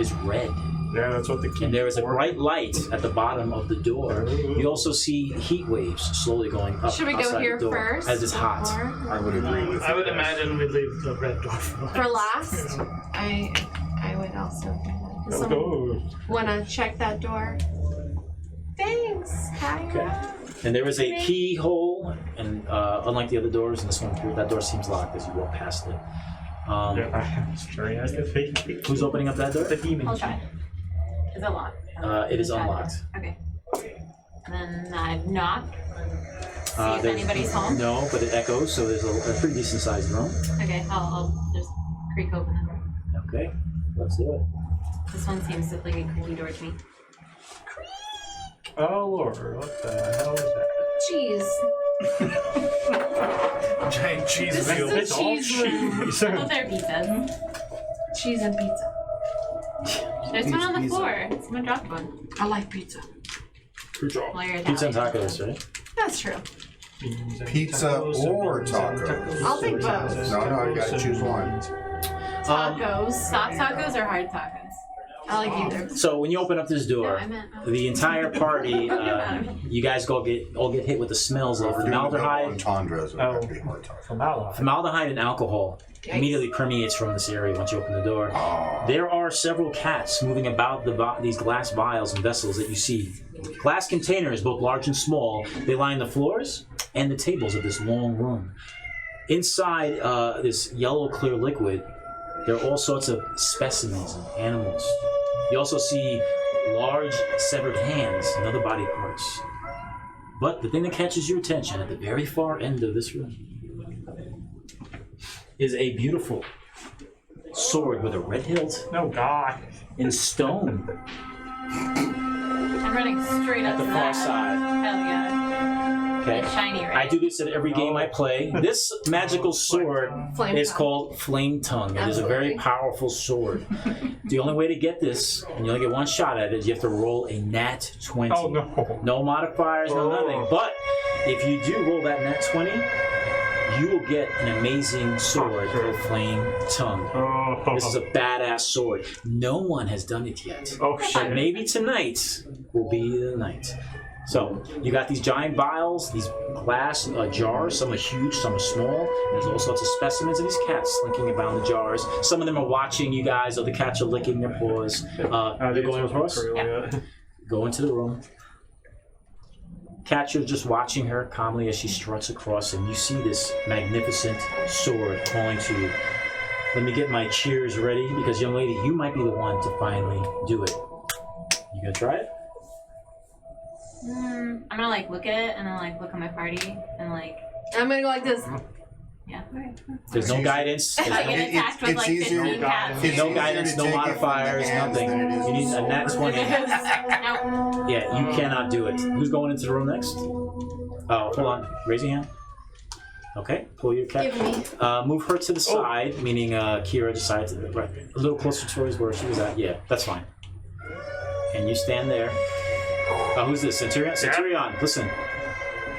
is red. Yeah, that's what the key. And there is a for. bright light at the bottom of the door. You also see heat waves slowly going up Should we go outside here the door first? as it's hot. before? I would agree with you. I would imagine we'd leave the red door for last. For last, I would also. Does Let's someone go. want to check that door? Thanks, Kyra. And there is a keyhole, and unlike the other doors, and this one, that door seems locked as you walk past it. Yeah, it's very nice to fake. Who's opening up that door? The demon. I'll try. Is it locked? It is unlocked. Okay. And then I knock. See if There's- anybody's home. No, but it echoes, so there's a pretty decent sized room. Okay, I'll just creak open the door. Okay, let's do it. This one seems to like a creaky door to me. Oh Lord, what the hell is that? Cheese. Giant cheese This wheel. is It's a all cheese room. cheese. I thought they were pizzas. Cheese and pizza. There's one on the floor. Someone dropped one. I like pizza. While you're Pizza and Italian. tacos, right? That's true. Pizza or tacos? I'll take both. No, you gotta choose one. Tacos. Soft tacos or hard tacos? I like either. So when you open up this door, No, I meant- the entire party, you guys all get hit with the smells of We're doing double formaldehyde. entendres. It would have to be hard talk. Formaldehyde. Formaldehyde and alcohol Yikes. immediately permeates from this area once you open the door. Oh. There are several cats moving about these glass vials and vessels that you see. Glass containers, both large and small, they line the floors and the tables of this long room. Inside this yellow clear liquid, there are all sorts of specimens and animals. You also see large severed hands and other body parts. But the thing that catches your attention at the very far end of this room is a beautiful sword with a red hilt Oh God. in stone I'm running straight at up the to far that. side. Hell yeah. Okay. It's shiny, right? I do this at every game I play. This magical sword Flame is tongue. called Flame Tongue. It is a very Absolutely. powerful sword. The only way to get this, and you only get one shot at it, is you have to roll a nat 20. Oh no. No modifiers, no nothing. But if you do roll that nat 20, you will get an amazing sword called Flame Tongue. Oh. This is a badass sword. No one has done it yet. Oh But shit. maybe tonight will be the night. So you got these giant vials, these glass jars. Some are huge, some are small. And there's all sorts of specimens of these cats slinking about the jars. Some of them are watching you guys, or the cats are licking their paws. You're going across? Go into the room. Catcher's just watching her calmly as she struts across, and you see this magnificent sword calling to you. Let me get my cheers ready because, young lady, you might be the one to finally do it. You gonna try it? I'm gonna like look at it and then like look at my party and like. I'm gonna go like this. Yeah. There's no guidance. There's I no, get attacked with like 15 cats. there's no guidance, no modifiers, nothing. You need a nat 20. Nope. Yeah, you cannot do it. Who's going into the room next? Oh, hold on. Raise your hand. Okay, pull your cat. Give me. Move her to the side, meaning Kira decides right, a little closer towards where she was at. Yeah, that's fine. And you stand there. Who's this? Centurion? Centurion, listen.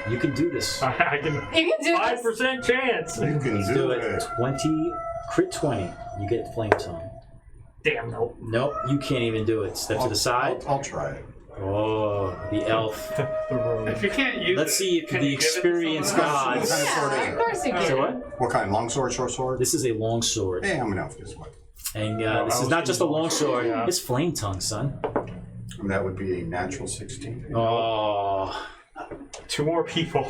You can do this. I can. You can do this. 5% chance. You can Do it. 20, crit 20. You get flame tongue. Damn, no. Nope, you can't even do it. Step to the side. I'll try it. Oh, the elf. If you can't use Let's it, see if can the you give it to experienced someone else? gods. What kind of sword is Yeah, it? of course you can. So what? What kind? Long sword, short sword? This is a long sword. Hey, I'm an elf. Guess what? And this is not just a long sword, Yeah. it's flame tongue, son. And that would be a natural 16. Oh. 2 more people.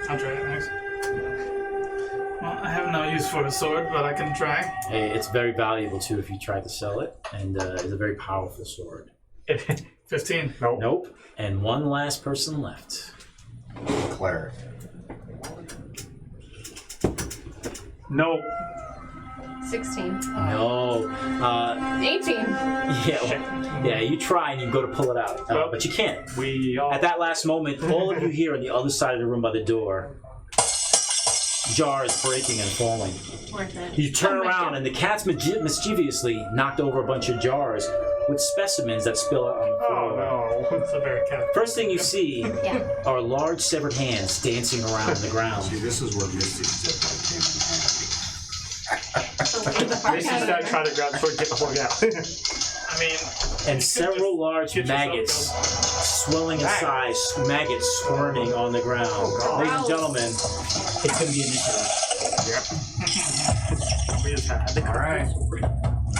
I'll try it next. Well, I have no use for a sword, but I can try. Hey, it's very valuable too if you try to sell it, and it's a very powerful sword. 15. Nope. Nope. And one last person left. Cleric. Nope. 16. No. 18. Yeah, you try and you go to pull it out, but you can't. We all. At that last moment, all of you hear on the other side of the room by the door, jars breaking and falling. Worth it. You turn around and the cat's mischievously knocked over a bunch of jars with specimens that spill out on the floor. Oh no. It's a very cat. First thing you see Yeah. are large severed hands dancing around the ground. See, this is where Misty's tip came in handy. Macy's not trying to grab the sword, get the fuck out. I mean, And several large get yourself maggots swelling in size, maggots squirming on the ground. Ladies and gentlemen, it's going to be initiative. We just had the All right.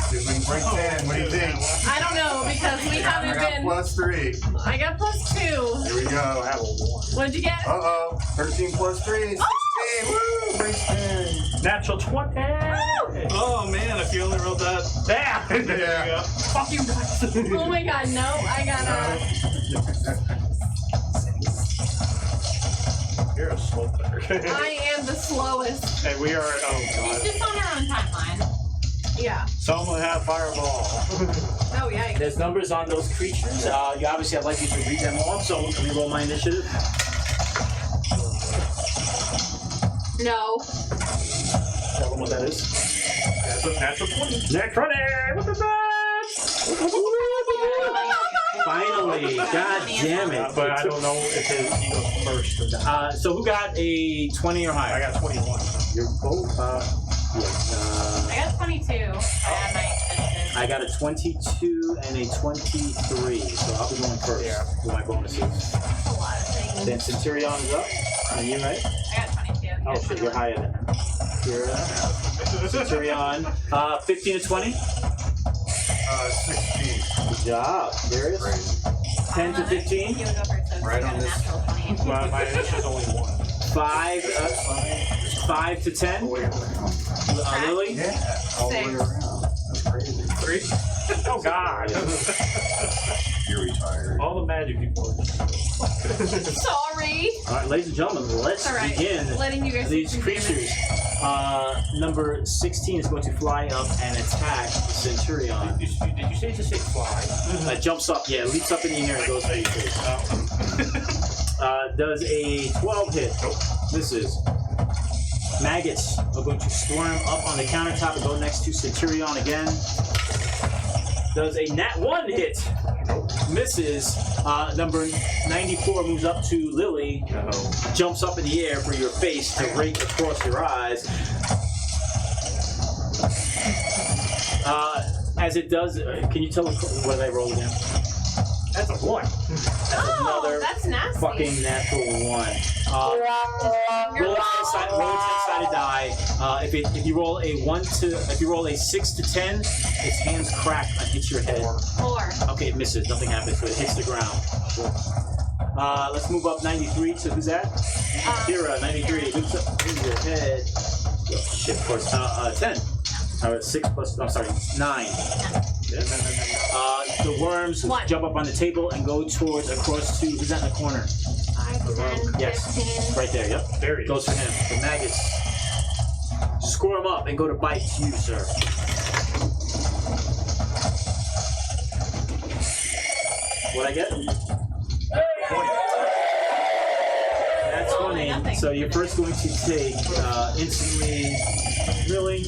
See if we can break 10. What do you think? I don't know because we I haven't got been. +3. I got +2. Here we go. I have a 1. What'd you get? Uh-oh. 13 + 3. 16. Woo! Breaks 10. Natural 20. oh man, if you only rolled that. Yeah. There you go. Fuck you guys. Oh my god, no. I got You're a slow player. I am the slowest. And we are. Oh It's god. just on our own timeline. Yeah. Someone have fireball. Oh, yeah. There's numbers on those creatures. You obviously, I'd like you to read them off, so let me roll my initiative. No. Tell them what that is. That's a natural 20. Natural 20. What the Finally, god damn it. But I don't know if he goes first or not. So who got a 20 or higher? I got 21. You're both, I got 22. I had my expenses. I got a 22 and a 23, so I'll be going first with my bonuses. That's a lot of things. Then Centurion is up, and you, right? I got 22. Oh shit, you're higher than her. You're Centurion. 15 to 20. 16. Good job. Darius. Crazy. 10 to 15. You would go first, so Right you on got a this. natural 20. Well, my initial's only 1. 5 to 10. All the way around. Lily. Yeah. All the way around. That's crazy. 3. Oh god. You're retired. All the magic people. Sorry. All right, ladies and gentlemen, let's All right. begin. Letting you guys These see creatures. Number 16 is going to fly up and attack the Centurion. Did you say to say fly? That jumps up, yeah, leaps up in the air and goes for your face. Does a 12 hit? Nope. Misses. Maggots are going to swarm up on the countertop and go next to Centurion again. Does a nat 1 hit? Nope. Misses. Number 94 moves up to Lily. Uh-oh. Jumps up in the air for your face to rake across your eyes. As it does, can you tell me what did I roll again? That's a 1. That's Oh, another that's nasty. fucking natural 1. Roll a 10-sided die. If you roll a 6 to 10, its hands crack and hits your head. 4. Okay, it misses. Nothing happens, but it hits the ground. Let's move up 93 to who's that? Kira, 93. Hits your head. Oh, shit, of course. 10. Alright, 6 plus, I'm sorry, 9. The worms One. jump up on the table and go towards, across to, who's that in the corner? 5, 10, Yes. 15. Right there, yep. There he Goes for him. The maggots squirm up and go to bite you, sir. What'd I get? That's 20. nothing. So you're first going to take instantly, really,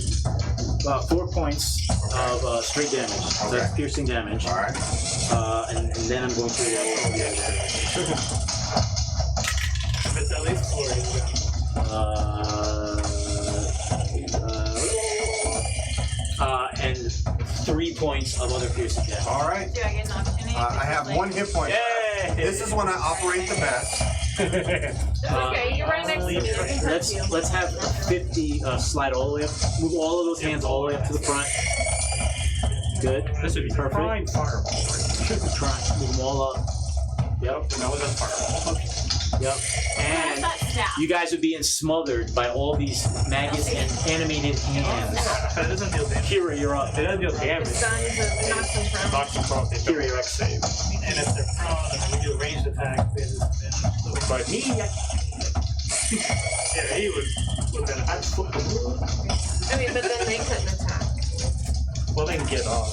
4 points of straight damage. So that's piercing damage. All right. And then I'm going to roll the extra. If it's at least 4, he's and 3 points of other piercing damage. All right. Do I get an opportunity? I have 1 hit point. Yay! This is when I operate the best. It's okay, you're right next to me. I can touch you. Let's have 50 slide all the way up. Move all of those hands all the way up to the front. Good. This would be Perfect. fine fireball. Try. Move them all up. Yep. That was a fireball. Yep. And That staff. you guys are being smothered by all these maggots and animated hands. That doesn't deal damage. Kira, you're up. It doesn't deal damage. It's done, so knock them from. Knocks them off. They Kira, you're up. save. And if they're prone and we do a ranged attack, then But me, yeah, he would benefit. I mean, but then they couldn't attack. well, they can get off.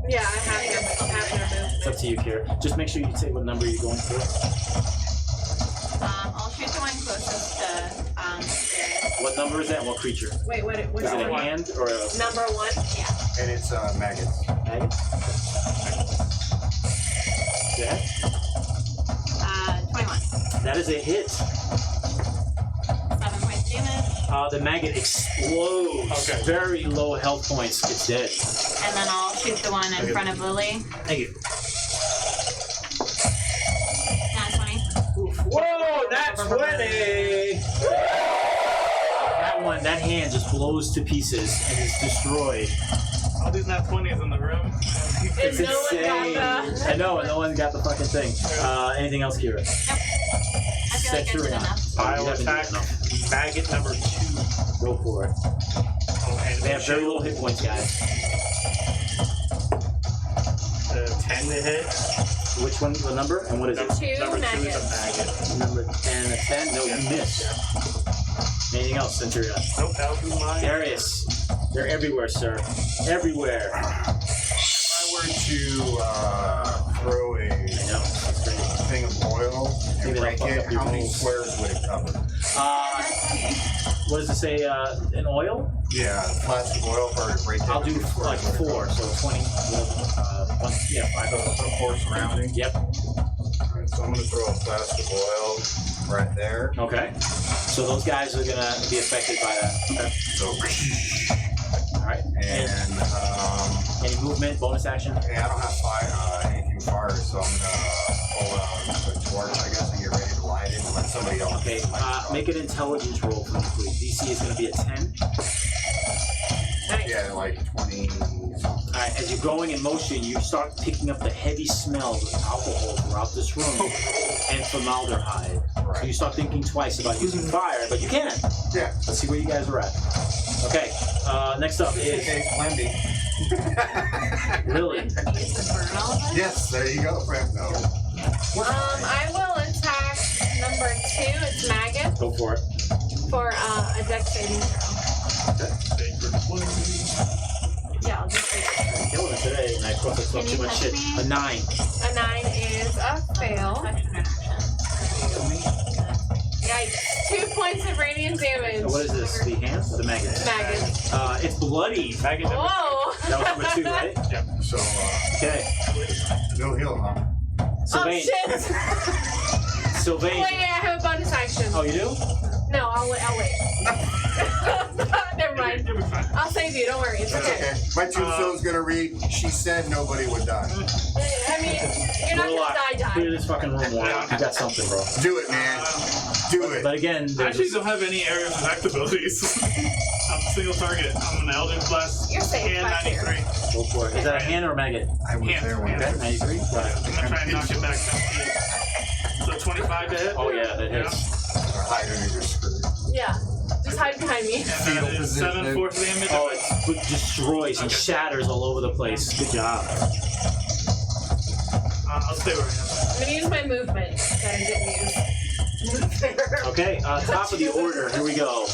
Yeah, I have their It's up to you, Kira. Just make sure you say what number you're going for. I'll shoot the one closest to Darius. What number is that and what creature? Is Wait, what it is a it? hand or a Number 1? Yeah. And it's maggots. maggot? Go ahead. 21. That is a hit. 7 points damage. The maggot explodes. Okay. Very low health points. It's dead. And then I'll shoot the one in front of Lily. Thank you. Not 20. Whoa, that's 20! That one, that hand just blows to pieces and is destroyed. All these nat 20s in the room. It's And no one insane. got the... I know, and no one got the fucking thing. Anything else, Kira? I feel like I did enough. I'll You haven't done attack enough. maggot number 2. Go for it. Oh, and They have very little hit points, guys. 10 to hit. Which one, the number, and what is it? Number 2 is a maggot. Number 10, a 10? No, you missed. Anything else, Centurion? Nope, that would be mine. Darius. They're everywhere, sir. Everywhere. If I were to throw a I know, that's great. thing of oil Maybe and that'll break fuck it, up your how many rolls. squares would it cover? What does it say, an oil? Yeah, plastic oil for her to break it. I'll do like 4, so 20, 5. 4 surrounding. Yep. Alright, so I'm gonna throw a plastic oil right there. Okay. So those guys are gonna be affected by that. Okay. So, Alright. and Any movement, bonus action? yeah, I don't have fire, anything fire, so I'm gonna pull out a torch, I guess, and get ready to light it and let somebody else. Okay, make an intelligence roll for me, please. DC is gonna be a 10. Yeah, like 20 something. Alright, as you're going in motion, you start picking up the heavy smell of alcohol throughout this room and formaldehyde. So you start thinking twice about using fire, but you can. Yeah. Let's see where you guys are at. Okay, next up is Okay, Flamby. Lily. Use the burn all of it? Yes, there you go, Fram. No. I will attack number 2, it's maggot, Go for it. for a dex saving throw. Yeah, I'll just take it. I'm killing it today, and I thought I took Can too you much touch shit. me? A 9. A 9 is a fail. Action or action? Yikes. 2 points of radiant damage. So what is this? The hands? The maggots? Maggot. It's bloody. Maggot number Whoa! That was number 2, right? Yep. So, Okay. no heal, huh? Oh Sylvain. shit! Sylvain. Wait, I have a bonus action. Oh, you do? No, I'll wait. Never mind. You'll be fine. I'll save you, don't worry. It's That's okay. okay. My tombstone's gonna read, she said nobody would die. I mean, you're not Relax. gonna Clear die. this fucking room, Warlock. You got something, bro. Do it, man. Do it. But again, I there's actually don't have any area of effect abilities. I'm a single target. I'm an Eldritch Blast. You're safe And back here. 93. go for it. Is that a hand or a maggot? I was Hands, there when hands. Okay, 93. Got it. I'm gonna try and knock it back 10 feet. So 25 to hit. Oh yeah, that hits. hide under your skirt. Yeah. Just hide behind me. And that is 7 force damage. Oh, it's destroys and shatters all over the place. Good job. I'll stay where I am. I'm gonna use my movement that I didn't use. Okay, top of the order. Here we go.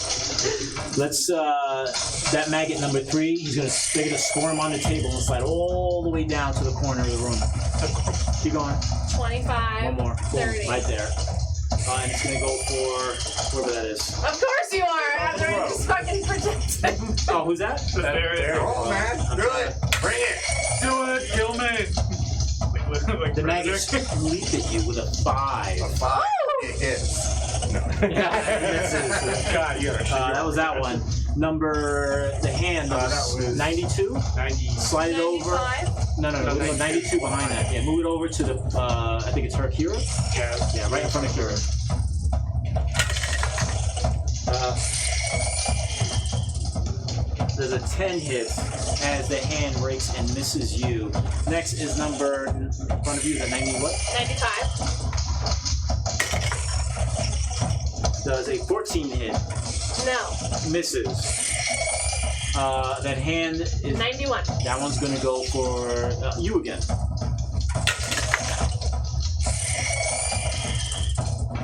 Let's that maggot number 3. They're gonna swarm on the table and slide all the way down to the corner of the room. Keep going. 25. One more. Boom, 30. right there. And it's gonna go for whatever that is. Of course you are. After just fucking protecting. Oh, who's that? Oh, man. Do it. Bring it. Do it. Kill me. Like The maggot leaped at you with a 5. A 5. It hits. No. Yeah, God, you're that was that one. The hand that was was 92. 90. Slide it over. 95. No, 92 behind that. Yeah, move it over to the, I think it's her Kira? Yeah. Yeah, right in front of Kira. There's a 10 hit as the hand rakes and misses you. Next is number in front of you, the 90 what? 95. Does a 14 hit. No. Misses. That hand is... 91. That one's gonna go for you again.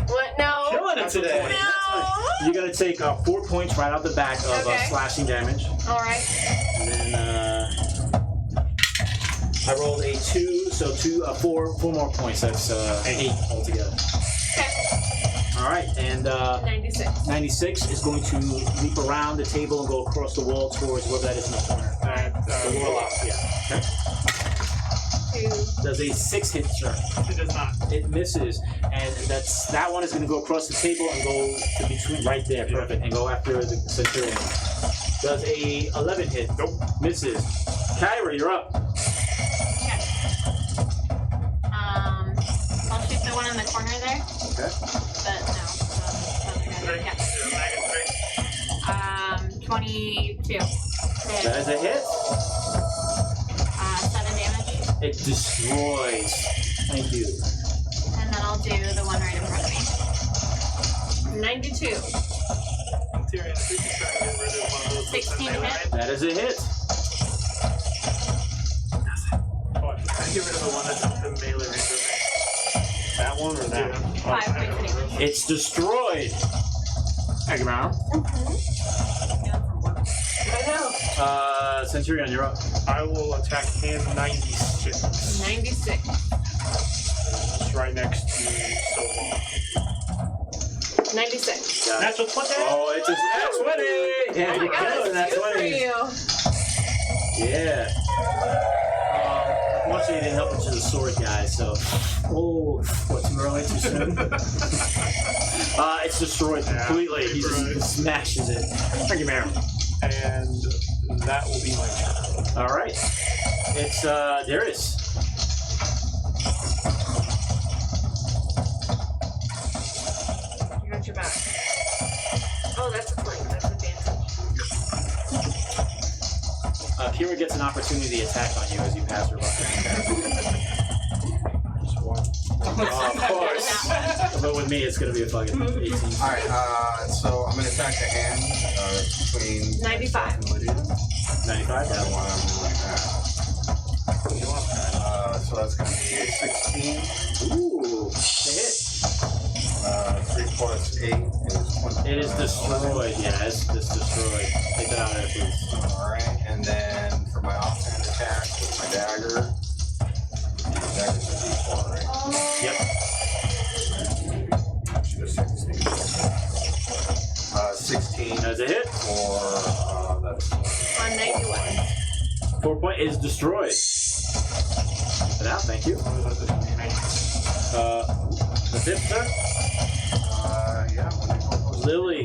What? No. Killing it today. No. You're gonna take 4 points right out the back of Okay. slashing damage. All right. And then I rolled a 2, so 4 more points. That's 8 altogether. Okay. All right, and 96. 96 is going to leap around the table and go across the wall towards wherever that is in the corner. The wall out, yeah. Okay. 2. Does a 6 hit, sir? It does not. It misses, and that one is going to go across the table and go to between right there, perfect, and go after the centurion. Does a 11 hit? Nope. Misses. Kyra, you're up. Okay. I'll shoot the one in the corner there. Okay. But no. Yeah. 22. That is a hit. 7 damage. It destroys. Thank you. And then I'll do the one right in front of me. 92. Tyrion, I think you're trying to get rid of one of those. 16 melee, hit. right? That is a hit. Oh, I get rid of the one that's up the melee range. That one or that one? 5 points of damage. It's destroyed. Thank you, Mara. I know. Centurion, you're up. I will attack hand 96. 96. It's right next to Solo. 96. Got it. That's what's what that? Oh, it's a nat 20! Yeah, Oh my you're god, killing that that's good for 20. you. Yeah. Unfortunately, it didn't help into the sword guy, so. Oh, what, too early, too soon? It's destroyed completely. He just smashes it. Thank you, Mara. And that will be my turn. Alright. It's, Darius. You got your back. Oh, that's a flank. That's advantage. Kira gets an opportunity attack on you as you pass her by. Just one. Of course. But with me, it's going to be a fucking 18. Alright, so I'm going to attack the hand between 95. and Lydia. 95 That down. one I'm like that. So that's going to be a 16. Ooh, the hit. 3 plus 8 is 20. It is destroyed. Yeah, it's destroyed. Take that out of there, please. Alright, and then for my offhand attack with my dagger, the dagger's a d4, right? Yep. Should have said 16 That's a hit. for that's On 91. 4 point is destroyed. Keep it out, thank you. That's it, sir. yeah. When I go close. Lily.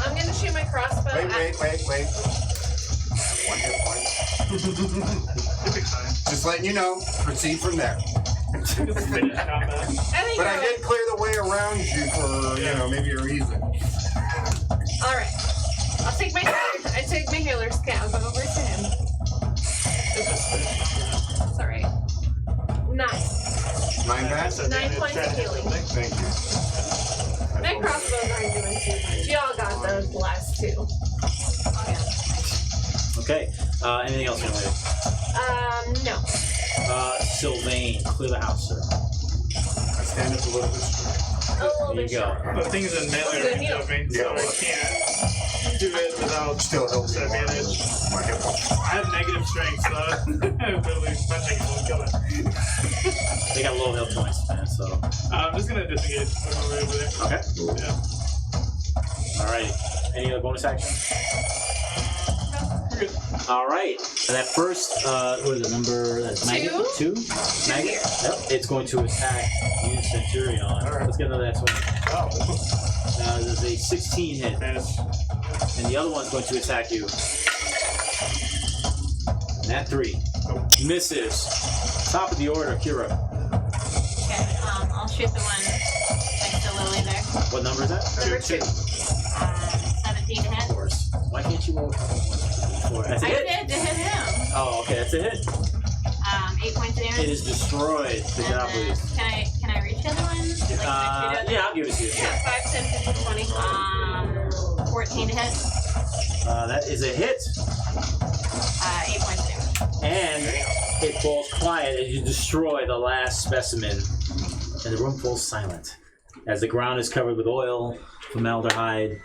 I'm gonna shoot my crossbow at. Wait. I have 1 hit point. Typic time. Just letting you know. Proceed from there. Finish combat. I think But I you're did clear the way around you for maybe a reason. all right. I take my healer's cap over to him. It's all right. 9. 9 back. 9 points of healing. Thank you. My crossbows aren't doing too much. Y'all got those last 2. Okay. Anything else, young lady? No. Sylvain, clear the house, sir. I stand up a little bit straight. A little There bit you go. short. The thing's in melee range of me, so I can't do it without Still helps me disadvantage. my hip hop. I have negative strength, so literally punching it won't kill it. They got low health points, man, so. I'm just gonna disengage over there. Okay. Yeah. Alright. Any other bonus action? Good. Alright. So that first, what is it, number maggot? 2? Maggot? Yep. It's going to attack you, Centurion. Alright. Let's get another X1. Oh. There's a 16 hit. Miss. And the other one's going to attack you. And that 3. Misses. Top of the order, Kira. Okay, I'll shoot the one next to Lily there. What number is that? Number 2. 17 to Of hit. course. Why can't you roll a couple more? That's a I hit. did to hit him. Oh, okay, that's a hit. 8 points of damage. It is destroyed. Good job, And then, please. can I reach the other one? Like, can I shoot it? Yeah, I'll give it to you. Yeah, 5, 10, 15, 20. 14 to hit. That is a hit. 8 points of damage. And it falls quiet as you destroy the last specimen. And the room falls silent. As the ground is covered with oil, formaldehyde,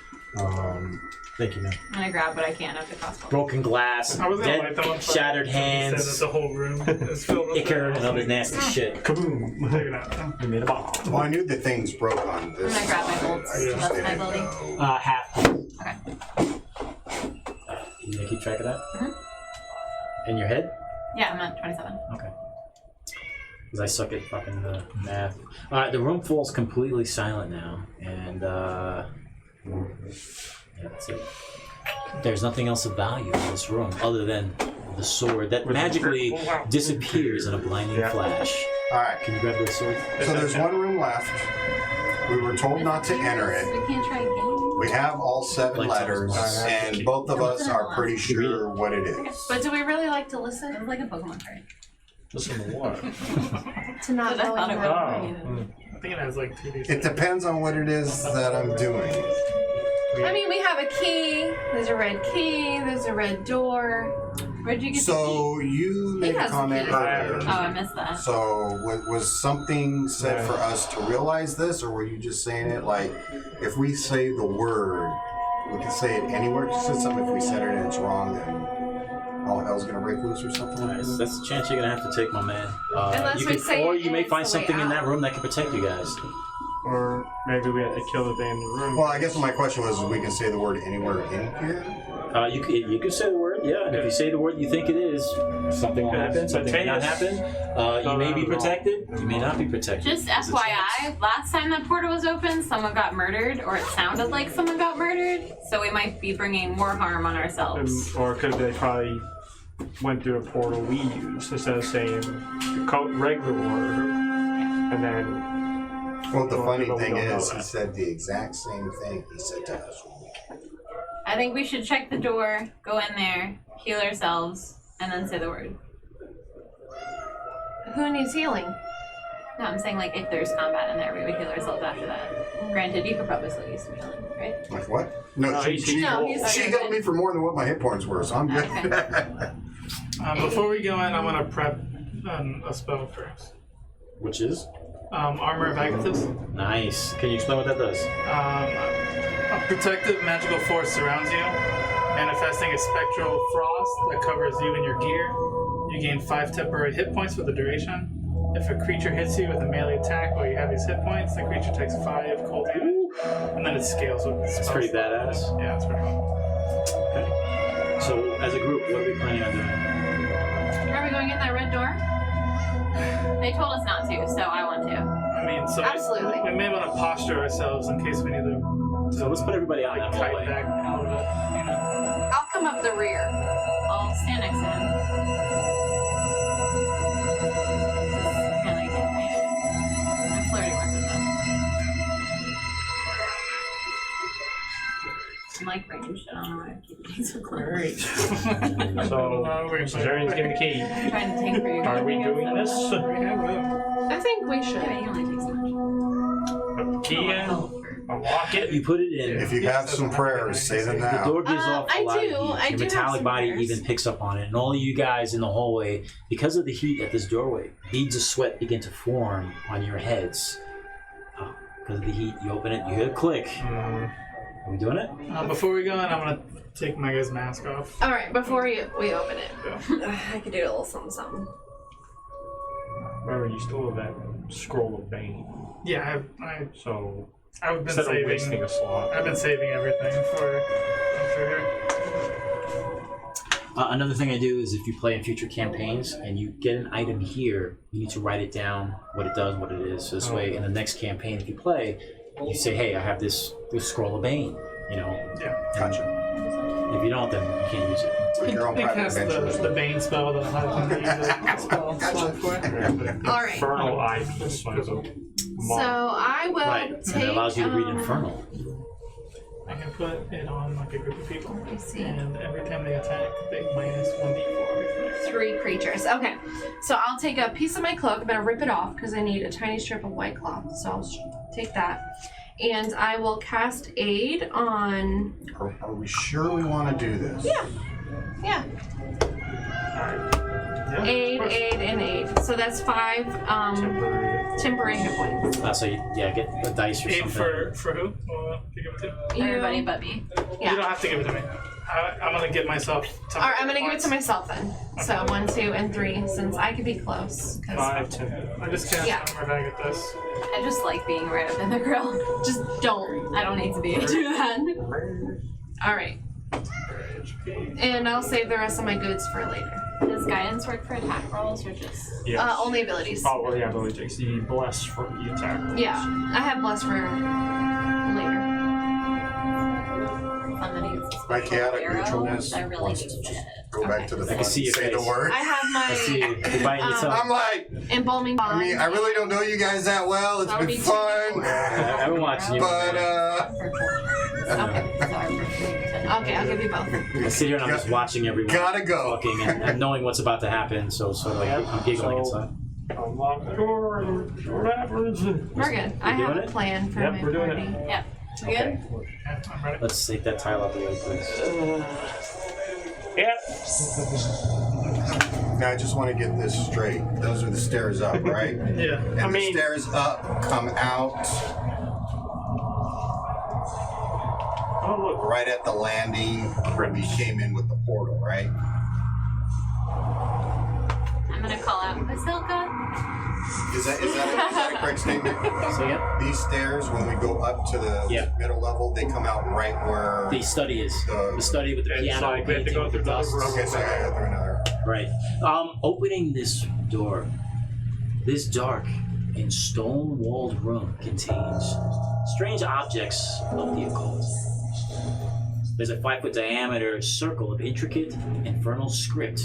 thank you, man. I'm gonna grab what I can of the crossbow. Broken glass, I was gonna dead, light that one fire. shattered Said that hands, the whole room is filled with ichor, and other nasty shit. Kaboom. Take it out. We made a bomb. Well, I knew the things broke on I'm this. gonna grab my bolts. I just That's my didn't ability. know. Half. Okay. You gonna keep track of that? Mhm. In your head? Yeah, I'm at 27. Okay. Because I suck at fucking math. Alright, the room falls completely silent now. And, yeah, that's it. There's nothing else of value in this room other than the sword that magically disappears in a blinding Yeah. flash. Alright, Can you grab the sword? so there's one room left. We were told not to enter it. We can't try again. We have all 7 Like letters, something. and both of us are pretty sure what it is. But do we really like to listen? It's like a Pokemon card. Listen to what? To not I thought know it what Oh. I think it has like 2d6. It depends on what it is that I'm doing. I mean, we have a key. There's a red key. There's a red door. Where'd you get So you made a has comment keys. earlier. the key? Oh, I missed that. So was something said for us to realize this, or were you just saying it like, if we say the word, we can say it anywhere? You said something if we said it and it's wrong, then all hell's gonna break loose or something like Nice. that? That's the chance you're gonna have to take, my man. Unless you we can, say or you may it's find the way something in that out. room that can protect you guys. Or maybe we had to kill the thing in the room. Well, I guess my question was, we can say the word anywhere in here? You can say the word, yeah. And if you say the word you think it is, something will happen, something may not happen. You may be protected, you may not be protected. Just There's a chance. FYI, last time that portal was open, someone got murdered, or it sounded like someone got murdered, so we might be bringing more harm on ourselves. Or could they probably went through a portal we used instead of saying the regular word, and then Well, the funny But we thing don't know is, he that. said the exact same thing he said to us. I think we should check the door, go in there, heal ourselves, and then say the word. Who needs healing? No, I'm saying like if there's combat in there, we would heal ourselves after that. Granted, you could probably still use some healing, right? Like what? No, No, she, he's- she, No, he's she got me for more than what my hit points were, so I'm good. Okay. Before we go in, I want to prep a spell first. Which is? Armor of Agathis. Nice. Can you explain what that does? A protective magical force surrounds you, manifesting a spectral frost that covers you and your gear. You gain 5 temporary hit points for the duration. If a creature hits you with a melee attack while you have these hit points, the creature takes 5 cold damage, and then it scales with the That's spell pretty slot. badass. Yeah, it's pretty cool. Okay. So, as a group, what are we planning on doing? Are we going in that red door? They told us not to, so I want to. I mean, so Absolutely. we may want to posture ourselves in case we need to So let's put everybody out in like that kite hallway. back out of it. You know? I'll come up the rear. I'll stand next to him. Really get me. I'm flirting with him though. I'm like ranged. I don't know why I keep getting so close. Alright. we're So Zarian's giving the key. I'm trying to tank for you. Are we doing this? I think we should. Yeah, you only take so much. Key in? Oh, for Unlock it. You put it in. If you have some prayers, say them The now. door gives off I a lot do. of heat. I Your do have metallic some body prayers. even picks up on it, and all of you guys in the hallway, because of the heat at this doorway, beads of sweat begin to form on your heads. Because of the heat, you open it, you hear a click. Are we doing it? Before we go in, I'm gonna take my guy's mask off. All right, before we open it, Yeah. I could do a little something, something. Remember, you still have that scroll of Bane. Yeah, So I've been instead of wasting saving. a slot. I've been saving everything for here. Another thing I do is if you play in future campaigns and you get an item here, you need to write it down, what it does, what it is. So this way, in the next campaign, if you play, you say, "Hey, I have this scroll of Bane." You know. Yeah. Gotcha. If you don't, then you can't use it. Like your own They private cast adventures. the Bane spell that I have to use a spell slot for. All right. Infernal eyepiece. So I will Right, and take. it allows you to read Infernal. I can put it on like a group of people. Let me see. And every time they attack, they minus 1d4. 3 creatures. Okay, so I'll take a piece of my cloak. I'm gonna rip it off because I need a tiny strip of white cloth. So I'll take that, and I will cast aid on. Are we sure we want to do this? Yeah. Yeah, Aid, and aid. So that's 5 temporary hit points. So you, get the dice or Aid something. for who? To give it to? Everybody but me. Yeah. You don't have to give it to me. I'm gonna give myself. All right, I'm gonna give it to myself then. So 1, 2, and 3, since I could be close. 'Cause 5, 10. I just cast Yeah. armor bag at this. I just like being right up in the grill. just don't. I don't need to be able to do that. All right. And I'll save the rest of my goods for later. Does guidance work for attack rolls or just? Yes. Only abilities. Oh, well, yeah, but it takes the bless for the attack. Yeah, I have bless for later. Somebody uses My special chaotic arrow, neutralness I really wants need to to just get it. go back to the I can front see your and say face. the word. I have I see my you. You're biting your tongue. I'm like, embalming I bond. mean, I really don't know you guys that well. It's That would been be fun. I've been watching you. But, Okay. Okay, I'll give you both. I sit here and I'm just watching everyone Gotta go. talking and knowing what's about to happen. So sort of like I'm giggling inside. Unlock the door and whatever. We're good. I have doing a it? plan for Yep, my we're doing party. it. Yep. We good? Yeah, I'm ready. Let's take that tile out the way, please. Yep. Now I just want to get this straight. Those are the stairs up, right? Yeah. And the stairs up come out Oh, look. right at the landing where we came in with the portal, right? I'm gonna call out Whimsical. Is that a correct statement? So yeah, These stairs, when we go up to the Yeah. middle level, they come out right where. the study is the study with the It's piano like we have to painting go with the through another dust. room. Okay, so I gotta go through another. Right. Opening this door, this dark and stone-walled room contains strange objects of the occult. There's a 5-foot diameter circle of intricate infernal script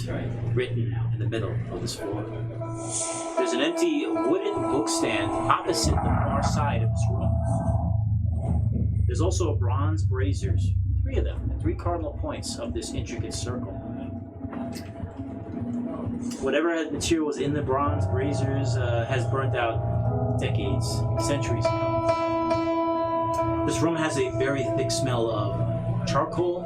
written in the middle of this floor. There's an empty wooden book stand opposite the far side of this room. There's also bronze braziers, 3 of them, at 3 cardinal points of this intricate circle. Whatever material was in the bronze braziers has burnt out decades, centuries ago. This room has a very thick smell of charcoal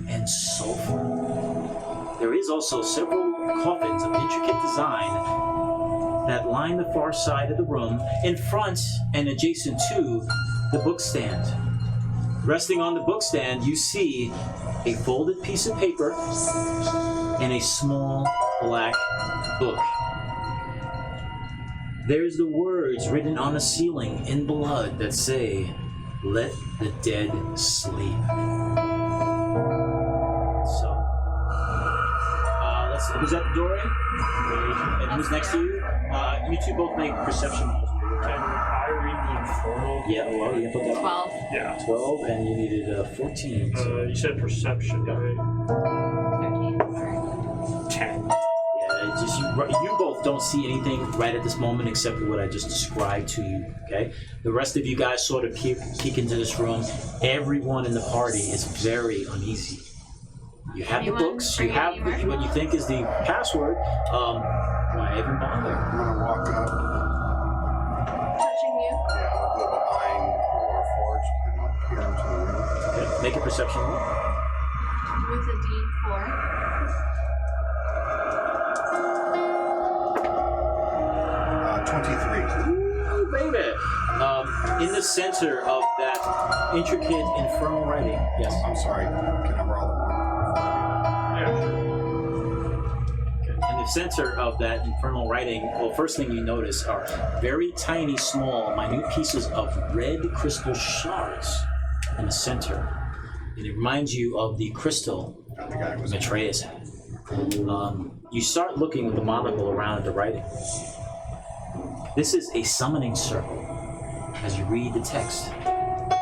and sulfur. There is also several coffins of intricate design that line the far side of the room in front and adjacent to the book stand. Resting on the book stand, you see a folded piece of paper and a small black book. There's the words written on the ceiling in blood that say, "Let the dead sleep." So, who's at the doorway? And who's next to you? You two both make perception rolls. Can I read the infernal? Yeah, well, you put that 12. Yeah. 12, and you needed 14. So. You said perception, right? 13. 10. Yeah, it's just you both don't see anything right at this moment except for what I just described to you, okay? The rest of you guys sort of peek into this room. Everyone in the party is very uneasy. You have Anyone the books, you bring have any marshmallows? what you think is the password. Why even bother? I'm gonna walk up. Touching you. Yeah, I'll go behind the Warforged. Make a perception roll. With a D4. 23. Ooh, baby. In the center of that intricate infernal writing. Yes. I'm sorry. Can I borrow the In the center of that infernal writing, well, first thing you notice are very tiny, small, minute pieces of red crystal shards in the center. And it reminds you of the crystal one? The guy was Matreus had. You start looking with the monocle around the writing. This is a summoning circle as you read the text.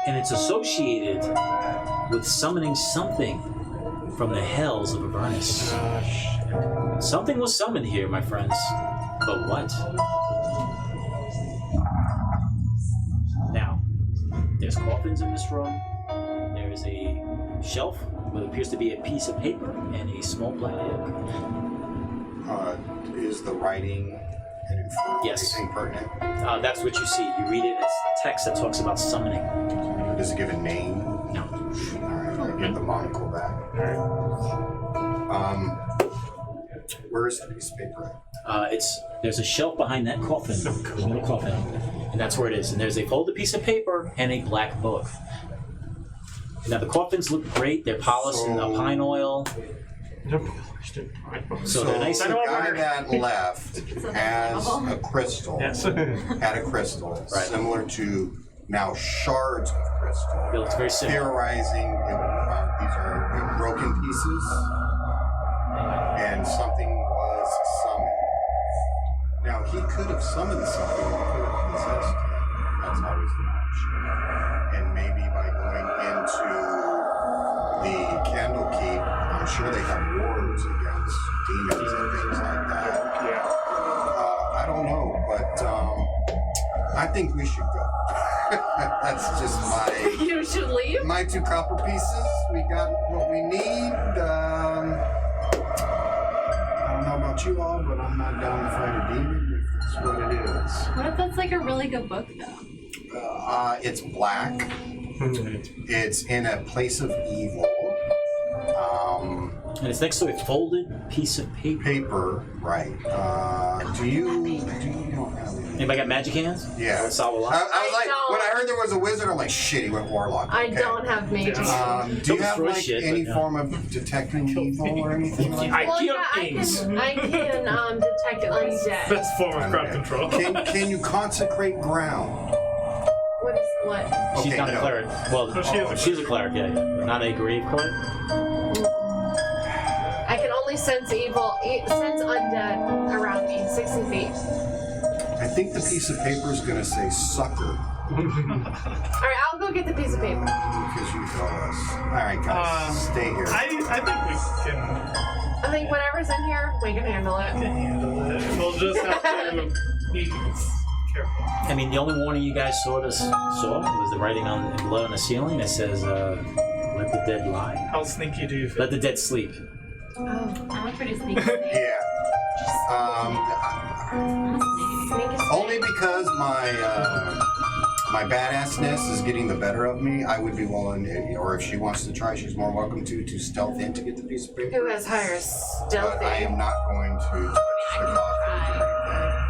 And it's associated with summoning something from the hells of Avernus. Something was summoned here, my friends. But what? Now, there's coffins in this room. There's a shelf with what appears to be a piece of paper and a small black book. Is the writing and infernal Yes. anything pertinent? That's what you see. You read it as text that talks about summoning. Does it give a name? No. Alright, I'll get the monocle back. Where is the piece of paper at? There's a shelf behind that coffin, the little coffin, and that's where it is. And there's a folded piece of paper and a black book. Now the coffins look great. They're polished in pine oil, so they're nice. The guy that left has a crystal. Yes. Had a crystal Right. similar to now shards of crystal. It looks very similar. Theorizing these are broken pieces, and something was summoned. Now he could have summoned something. He could have possessed it. That's always an option. And maybe by going into the Candlekeep, I'm sure they have wards against demons and things like that. Yeah. I don't know, but I think we should go. That's just You should leave. my 2 copper pieces. We got what we need. I don't know about you all, but I'm not down to fight a demon if that's what it is. What if that's like a really good book though? It's black. It's in a place of evil. And it's next to a folded piece of paper. Paper, right? Do you don't have any? Anybody got magic hands? Yeah. That would solve a I lot. was like, don't. when I heard there was a wizard, I'm like, shit, he went warlock. I Okay. don't have mages. Do you Don't have destroy like shit, any but, form of detecting evil or anything like that? I kill I things. can detect undead. Best form of crowd control. Can you consecrate ground? What? She's Okay, not a no. cleric. Well, No, she is a she's a cleric, yeah. Not a grave cleric. I can only sense sense undead around me, 60 feet. I think the piece of paper is going to say sucker Alright, I'll go get the piece of paper. because you tell us. All right, guys, stay here. I think we can I think whatever's in here, we can handle it. handle it. We'll just have to be careful. I mean, the only warning you guys saw was the writing in blood on the ceiling that says, let the dead lie. How sneaky do you feel? Let the dead sleep. I'm a pretty sneaky. Yeah. Only because my badassness is getting the better of me, I would be willing, or if she wants to try, she's more welcome to stealth in to get the piece of paper. Who has higher stealthy? But I am not going to touch the coffin or anything.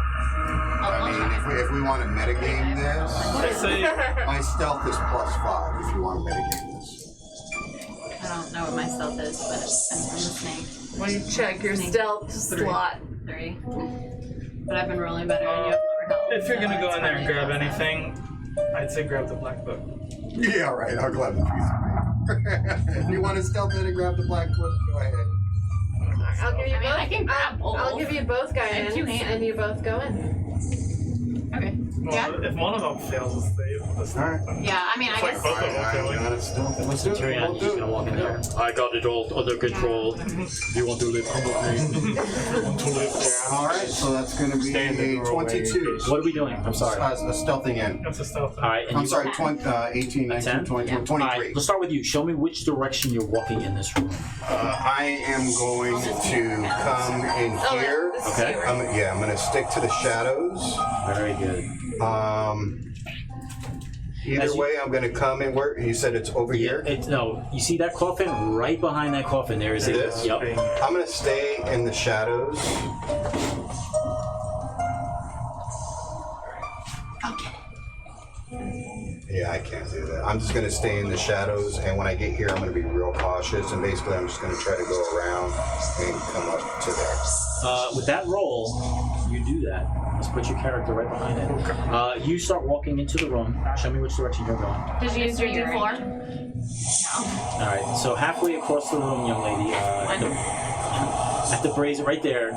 I mean, if we want to metagame this, I say my stealth is +5 if you want to metagame this. I don't know what my stealth is, but I'm listening. Well, you check your stealth slot. 3. But I've been rolling better and you have lower health. if you're so gonna go it's in there and probably grab less. anything, I'd say grab the black book. Yeah, right. I'll grab the piece of paper. If you want to stealth in and grab the black book, go ahead. I'll give you I mean, both. I can grab both. I'll give you both guidance, 2 hands. and you both go in. Okay. Well, Yeah. if one of them fails, it's the Alright. Yeah, I mean, I It's like guess. both of them I'm failing. gonna stealth. Let's do it. Tyrion, We'll you're do just it. gonna walk in there. I got it all under control. You want to live, come with me. All right, so that's going to be Stay in the a doorway. 22. What are we doing? I'm sorry. A stealthing in. That's a stealth. All right, and I'm you- sorry, 18, 19, 10? 20, Yeah. 23. All right, let's start with you. Show me which direction you're walking in this room. I am going to come in here. This is Okay. you, right? I'm going to stick to the shadows. Very good. Either way, I'm going to come in where you said it's over here. No, you see that coffin? Right behind that coffin, there is a. This? Yep. I'm going to stay in the shadows. Yeah, I can't do that. I'm just going to stay in the shadows, and when I get here, I'm going to be real cautious, and basically I'm just going to try to go around and come up to there. With that roll, you do that. Let's put your character right behind it. You start walking into the room. Show me which direction you're going. Did you use your D4? All right, so halfway across the room, young lady, at the brazier right there,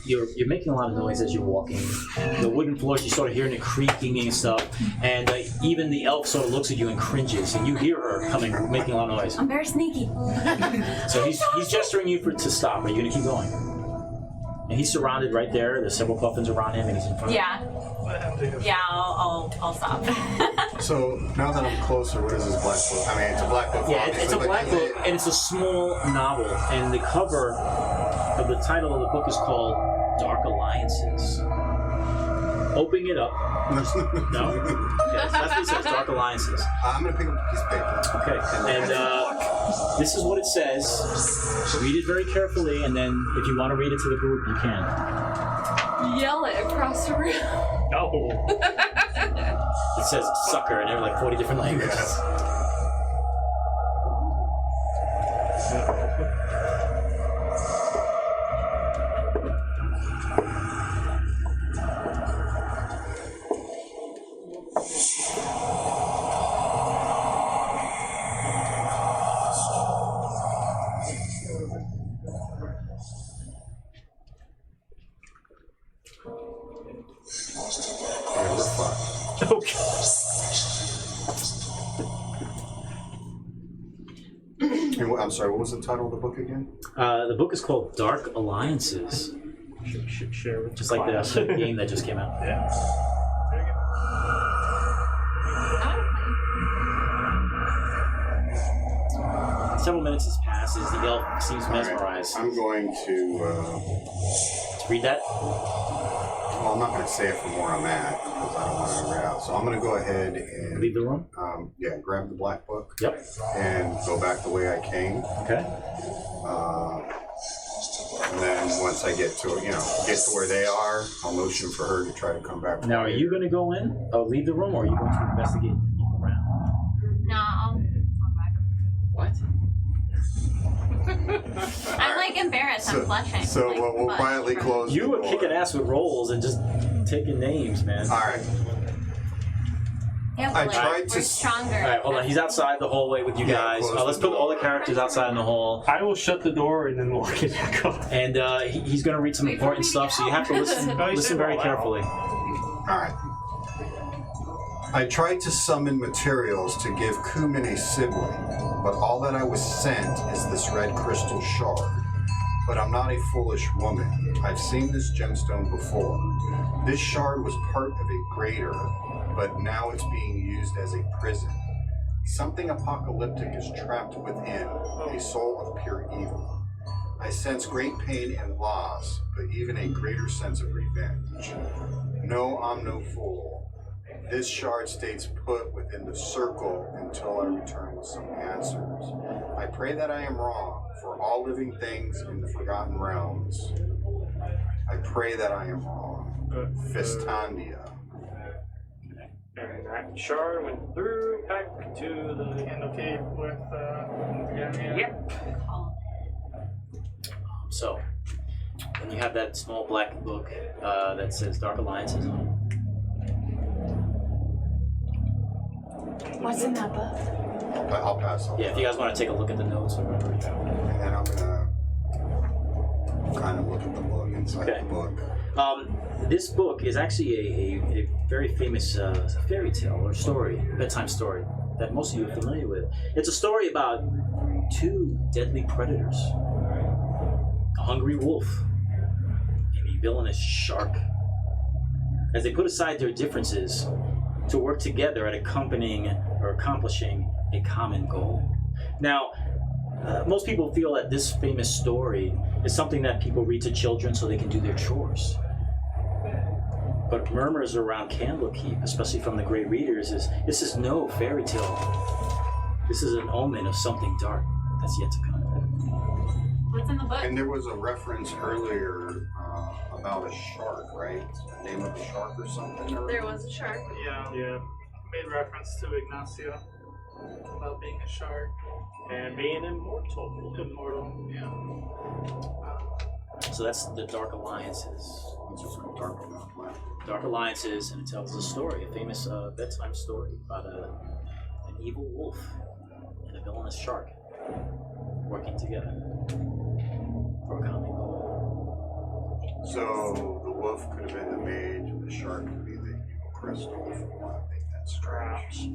you're making a lot of noise as you're walking. The wooden floors, you start hearing it creaking and stuff, and even the elf sort of looks at you and cringes, and you hear her making a lot of noise. I'm very sneaky. So he's gesturing you to stop. Are you gonna keep going? And he's surrounded right there. There's several coffins around him, and he's in front. Yeah. Yeah, I'll stop. So now that I'm closer, what is this black book? I mean, it's a black book. Yeah, it's a black book, and it's a small novel. And the cover of the title of the book is called Dark Alliances. Opening it up. No? Yes, that's what it says, Dark Alliances. I'm going to pick up a piece of paper. Okay, and this is what it says. Read it very carefully, and then if you want to read it to the group, you can. Yell it across the room. No. It says sucker in like 40 different languages. Okay. I'm sorry, what was the title of the book again? The book is called Dark Alliances. Should share with Just like the game that just came out. Yeah. There you go. Several minutes has passed as the elf seems mesmerized. I'm going to Read that? well, I'm not going to say it from where I'm at because I don't want to read out. So I'm going to go ahead and Leave the room? grab the black book. Yep. And go back the way I came. Okay. And then once I get to where they are, I'll motion for her to try to come back. Now, are you going to go in or leave the room, or are you going to investigate and look around? No, I'll come back. What? I'm like embarrassed. I'm blushing. So like, we'll quietly close You the were door. kicking ass with rolls and just taking names, man. All right. Yeah, I but tried we're to- stronger. All right, hold on. He's outside the hallway with you Yeah, guys. close Let's the put all the door. characters outside in the hall. I will shut the door and then lock it back up. And he's going to read some Wait for important me to stuff, get so you have to listen, Oh, you listen said very roll out. carefully. All right. I tried to summon materials to give Kumin a sibling, but all that I was sent is this red crystal shard. But I'm not a foolish woman. I've seen this gemstone before. This shard was part of a greater, but now it's being used as a prison. Something apocalyptic is trapped within, a soul of pure evil. I sense great pain and loss, but even a greater sense of revenge. No, I'm no fool. This shard stays put within the circle until I return with some answers. I pray that I am wrong for all living things in the Forgotten Realms. I pray that I am wrong. Fistandia. And that shard went through back to the Candlekeep with Yep. So, when you have that small black book that says Dark Alliances on it. What's in that book? I'll pass on. Yeah, if you guys want to take a look at the notes or whatever. And then I'm gonna kind of look at the book inside Okay. the book. This book is actually a very famous fairy tale or story, bedtime story that most of you are familiar with. It's a story about two deadly predators, a hungry wolf and a villainous shark. As they put aside their differences to work together at accomplishing a common goal. Now, most people feel that this famous story is something that people read to children so they can do their chores. but murmurs around Candlekeep, especially from the Great Readers, is this is no fairy tale. This is an omen of something dark that's yet to come. What's in the book? And there was a reference earlier about a shark, right? The name of a shark or something? There was a shark. Yeah. Yeah. Made reference to Ignacio about being a shark. And being immortal. Immortal. Yeah. So that's the Dark Alliances. Dark Alliances, and it tells a story, a famous bedtime story about an evil wolf and a villainous shark working together for a common goal. So the wolf could have been the mage, and the shark could be the evil crystal, if you want to make that strange.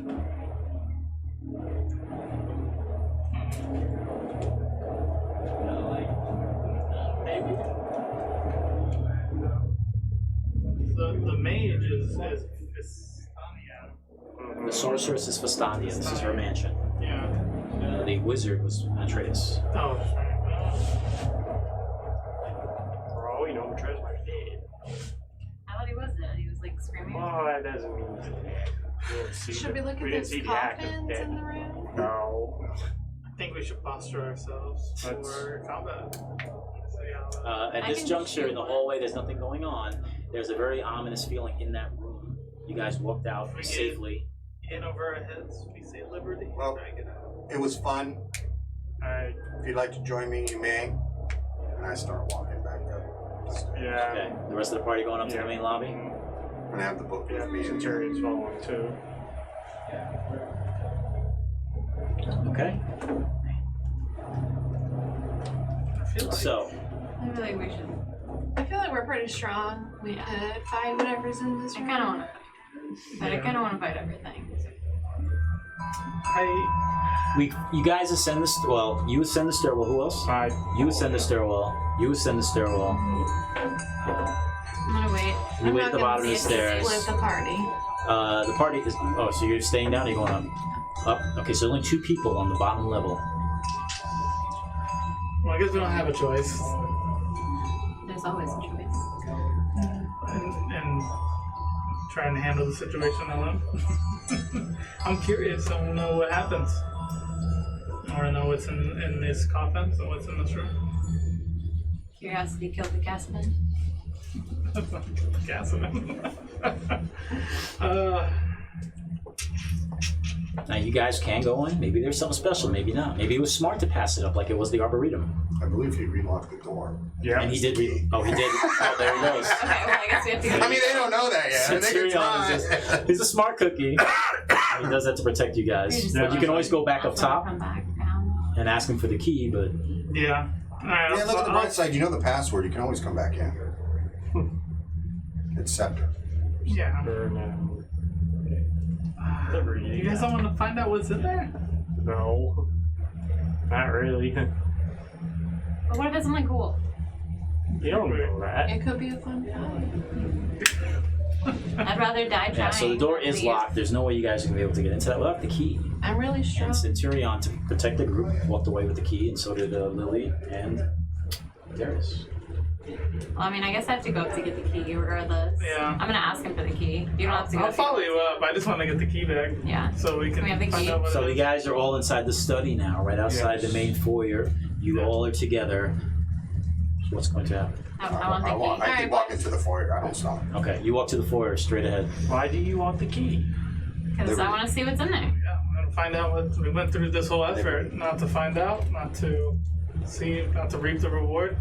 Maybe. The mage is Vistania. The sorceress is Vestania. This is her mansion. Yeah. The wizard was Atreus. Oh, For all we know, Atreus might be dead. I thought he was dead. He was like screaming. Well, that doesn't mean he's dead. We didn't see Should we the- look at we didn't those see the act of coffins death. in the room? No. I think we should posture ourselves for combat. At I this can juncture in shoot the one. hallway, there's nothing going on. There's a very ominous feeling in that room. You guys walked out Okay. safely. In over our heads, we say liberty. Well- Try and get out. It was fun. If you'd like to join me, you may. And I start walking back up the stairs. Yeah. Okay. The rest of the party going up to the main lobby. And I have the book Yeah, with me. and Centurion's following too. Okay. I feel like So, I feel like we should. I feel like we're pretty strong. We could fight whatever's in this I room. kind of want to fight. But I kind of want to fight everything. you guys ascend the well. You ascend the stairwell. Who else? You ascend the stairwell. You ascend the stairwell. I'm gonna wait. You I'm wait not at the gonna bottom of the be stairs. Split the party. The party is. Oh, so you're staying down? Or you're going up? Up. Okay, so only 2 people on the bottom level. Well, I guess we don't have a choice. There's always a choice. And trying to handle the situation alone. I'm curious. I want to know what happens. I want to know what's in this coffin and what's in this room. Curiosity killed the Casman. Gasoline. Now you guys can go in. Maybe there's something special. Maybe not. Maybe it was smart to pass it up like it was the Arboretum. I believe he relocked the door. Yeah. And he did. Oh, he did. Oh, there he goes. Okay, well, I guess we have to go. I mean, they don't know that yet. They can Centurion try. is just, he's a smart cookie. He does that to protect you guys. But you can always go back up top Come back down. and ask him for the key. But Yeah. All right. Yeah, look at the bright side. You know the password. You can always come back in. It's Scepter. Yeah. You guys don't want to find out what's in there? No. Not really. But what if it's something cool? You don't know that. It could be a fun fight. I'd rather die trying. yeah, so the door is Please. locked. There's no way you guys are gonna be able to get into that without the key. I'm really strong. And Centurion, to protect the group, walked away with the key, and so did Lily and Darius. Well, I mean, I guess I have to go up to get the key regardless. Yeah. I'm gonna ask him for the key. You don't have to go. I'll follow you up. I just want to get the key back. Yeah. So we can we have the find key? out what So it you is. guys are all inside the study now, right outside the main foyer. You all are together. So what's going to happen? I want the key. I keep Alright, walking to the foyer. I don't stop. Okay, you walk to the foyer straight ahead. Why do you want the key? Because I want to see what's in there. Yeah, I'm gonna find out what we went through this whole effort. Not to find out, not to see, not to reap the reward.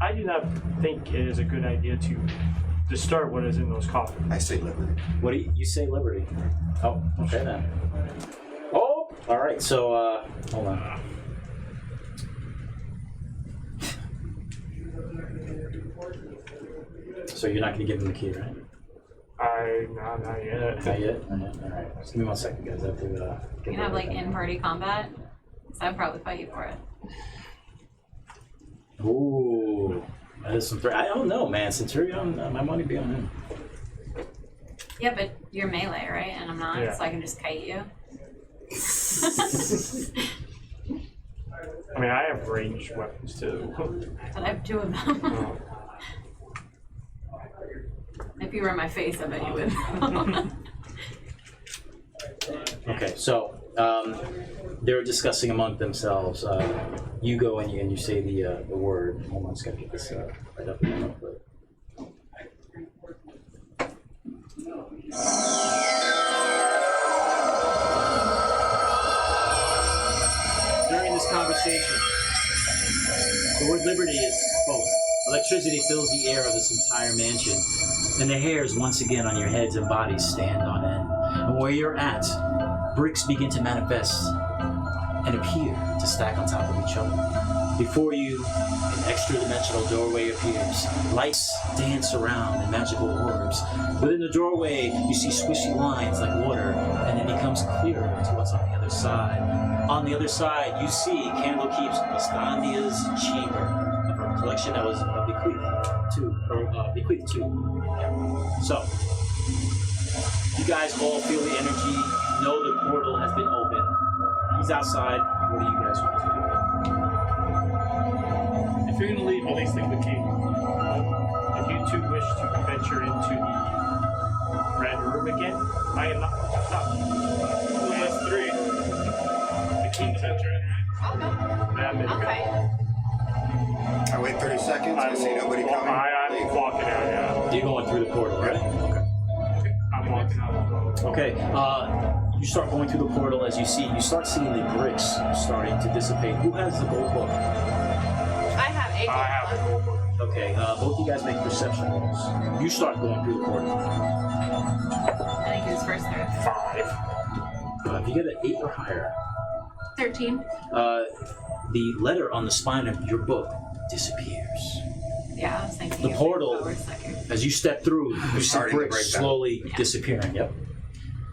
I do not think it is a good idea to start what is in those coffins. I say liberty. What do you say, Liberty? Oh, okay then. Oh, all right. So hold on. So you're not going to give him the key, right? No, not yet. Not yet. Not yet. All right. Just give me 1 second, guys. I have to. You can have like in-party combat. So I'd probably fight you for it. Ooh, that is some. I don't know, man. Centurion, my money be on him. Yeah, but you're melee, right? And I'm not, Yeah. so I can just kite you. I mean, I have ranged weapons too. But I have 2 of them. If you were my face, I bet you would. Okay, so they're discussing among themselves. You go and you say the word. Hold on, just gotta get this right up and real quick. During this conversation, the word liberty is spoken. Electricity fills the air of this entire mansion, and the hairs once again on your heads and bodies stand on end. And where you're at, bricks begin to manifest and appear to stack on top of each other. Before you, an extra-dimensional doorway appears. Lights dance around in magical orbs. Within the doorway, you see swishy lines like water, and it becomes clearer to what's on the other side. On the other side, you see Candlekeep's Estandia's chamber of her collection that was bequeathed to. So, you guys all feel the energy. You know the portal has been opened. He's outside. What do you guys want to do? If you're gonna leave, at least leave the key. If you two wish to venture into the red room again, I am not. Well, that's 3. The king's entering, right? I'll go. I'm in I'll go. fight. I wait 30 seconds. I see nobody coming. I'm walking out, yeah. You're going through the portal, right? Okay. I'm walking out. Okay. You start going through the portal as you start seeing the bricks starting to dissipate. Who has the gold book? I have a I have a gold book. Okay. Both you guys make perception rolls. You start going through the portal. I think he was first there. 5. If you get an 8 or higher, 13. the letter on the spine of your book disappears. Yeah, I was thinking. The you portal, over a second. as you step through, you see starting to bricks break down. slowly disappearing. Yep.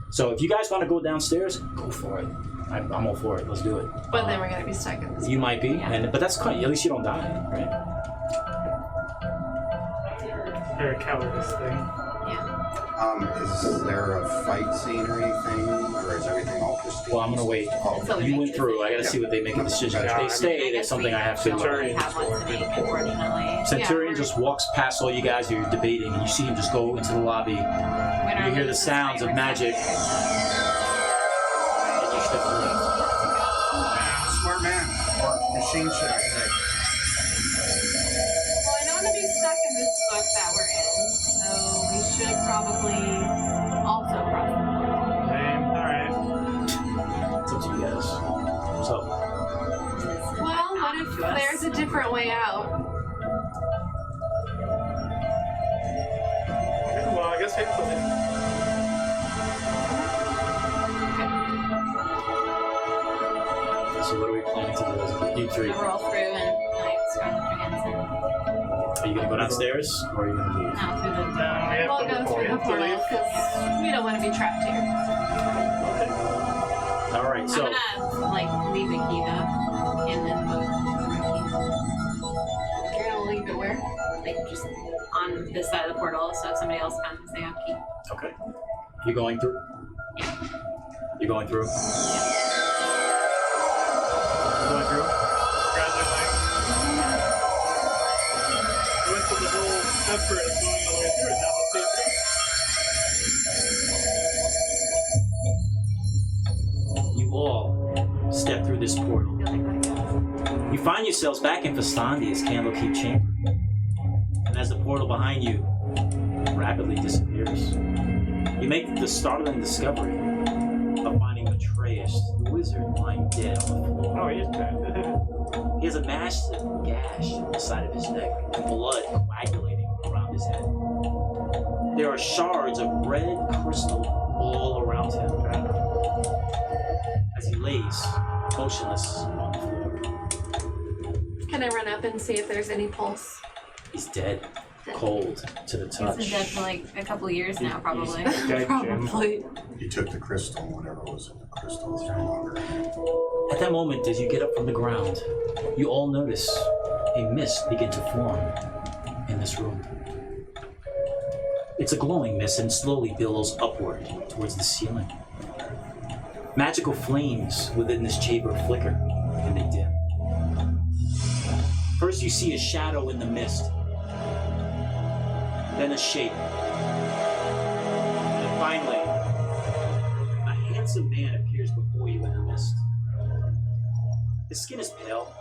So if you guys want to go downstairs, go for it. I'm all for it. Let's do it. But then we're gonna be stuck in this. You might be, Yeah. but that's kind. At least you don't die, right? They're a cowardice thing. Is there a fight scene or anything, or is everything all pristine? Well, I'm gonna wait. Oh, So we You make went the through. I decision. gotta see what they make a decision. If Yeah. they stay, I there's guess something I have to. don't really have one to make, unfortunately. Centurion Yeah, just walks past all you guys. You're debating, and you see him just go into the lobby. You hear the sounds of magic, and you step through. Smart man. Or machine shit, I say. Well, I don't want to be stuck in this book that we're in, so we should probably also cross the board. Alright. It's up to you guys. So, Well, what if there's a different way out? Well, I guess hopefully. so what are we planning to do? You three. I roll through and like scratch your hands in. Are you gonna go downstairs, or are you gonna leave? Now through the We have We'll to go through the report. portal because we don't want to be trapped here. All right. So. I'm gonna like leave a key though, and then put the You're gonna leave it where? key like just on this side of the portal, so if somebody else comes, they have key. Okay. You're going through? You're going through? You're going through? I went through the whole effort of going all the way through it. Now let's see it You all step through this portal. You find yourselves back in Fastandia's Candlekeep chamber. And as the portal behind you rapidly disappears, you make the startling discovery of finding Atreus, the wizard, lying dead on the floor. Oh, he's dead. He has a massive gash on the side of his neck and blood coagulating around his head. There are shards of red crystal all around him as he lays motionless on the floor. Can I run up and see if there's any pulse? He's dead, cold to the He's touch. been dead for like a couple of years now, probably. Dead, Jim. Probably. You took the crystal, whatever was in the crystal is no longer. At that moment, as you get up from the ground, you all notice a mist begin to form in this room. It's a glowing mist and slowly billows upward towards the ceiling. Magical flames within this chamber flicker and they dim. First you see a shadow in the mist, then a shape, Finally, a handsome man appears before you in the mist. His skin is pale.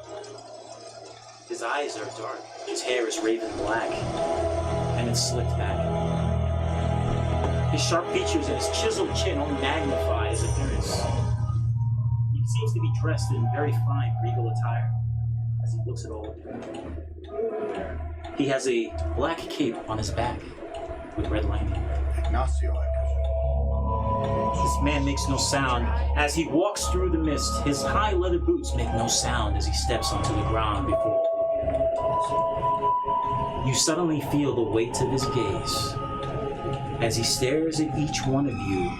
His eyes are dark. His hair is raven black, and it's slicked back. His sharp features and his chiseled chin only magnify his appearance. He seems to be dressed in very fine regal attire as he looks at all of you. He has a black cape on his back with red lining. Ignacio, This man makes no sound as he walks through the mist. His high leather boots make no sound as he steps onto the ground before you suddenly feel the weight of his gaze as he stares at each one of you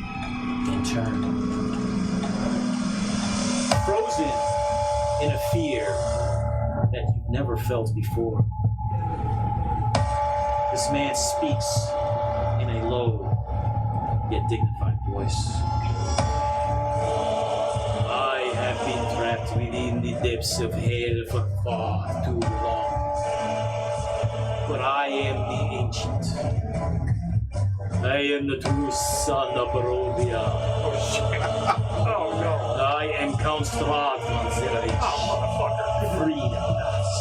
in turn. Frozen in a fear that you've never felt before. This man speaks in a low yet dignified voice. I have been trapped within the depths of hell for far too long. But I am the ancient. I am the true son of Barovia. Oh shit. Oh no. I am Count Strahd von Zerich. Oh motherfucker. Freed at last.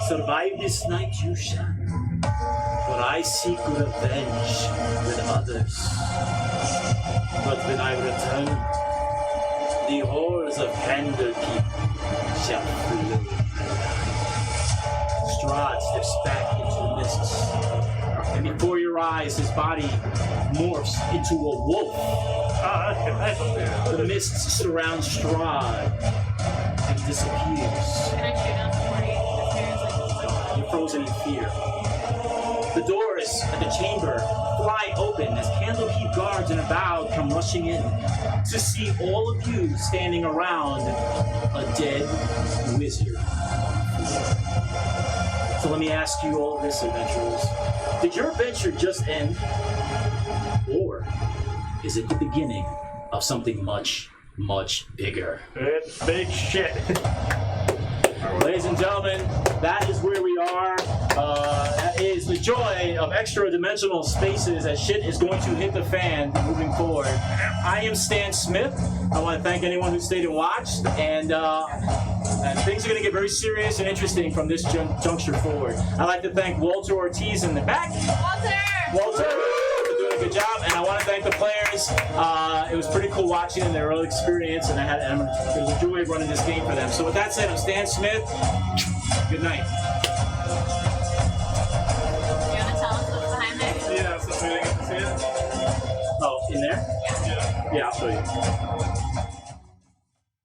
Survive this night you shall. For I seek revenge with others. But when I return, the horrors of Candlekeep shall flow. Strahd steps back into the mists, and before your eyes, his body morphs into a wolf. The mists surround Strahd and disappears. Can I shoot out the 40? You're frozen in fear. The doors at the chamber fly open as Candlekeep guards and avowed come rushing in to see all of you standing around a dead wizard. So let me ask you all this, adventurers. Did your adventure just end? Or is it the beginning of something much, much bigger? It's big shit. Ladies and gentlemen, that is where we are. That is the joy of extra-dimensional spaces as shit is going to hit the fan moving forward. I am Stan Smith. I want to thank anyone who stayed and watched, and things are going to get very serious and interesting from this juncture forward. I'd like to thank Walter Ortiz in the back. Walter, for doing a good job, and I want to thank the players. It was pretty cool watching their early experience, and it was a joy running this game for them. So with that said, I'm Stan Smith. Good night. You want to tell us what's behind there? Yeah, so we didn't get to see it. Oh, in there? Yeah. Yeah, I'll show you.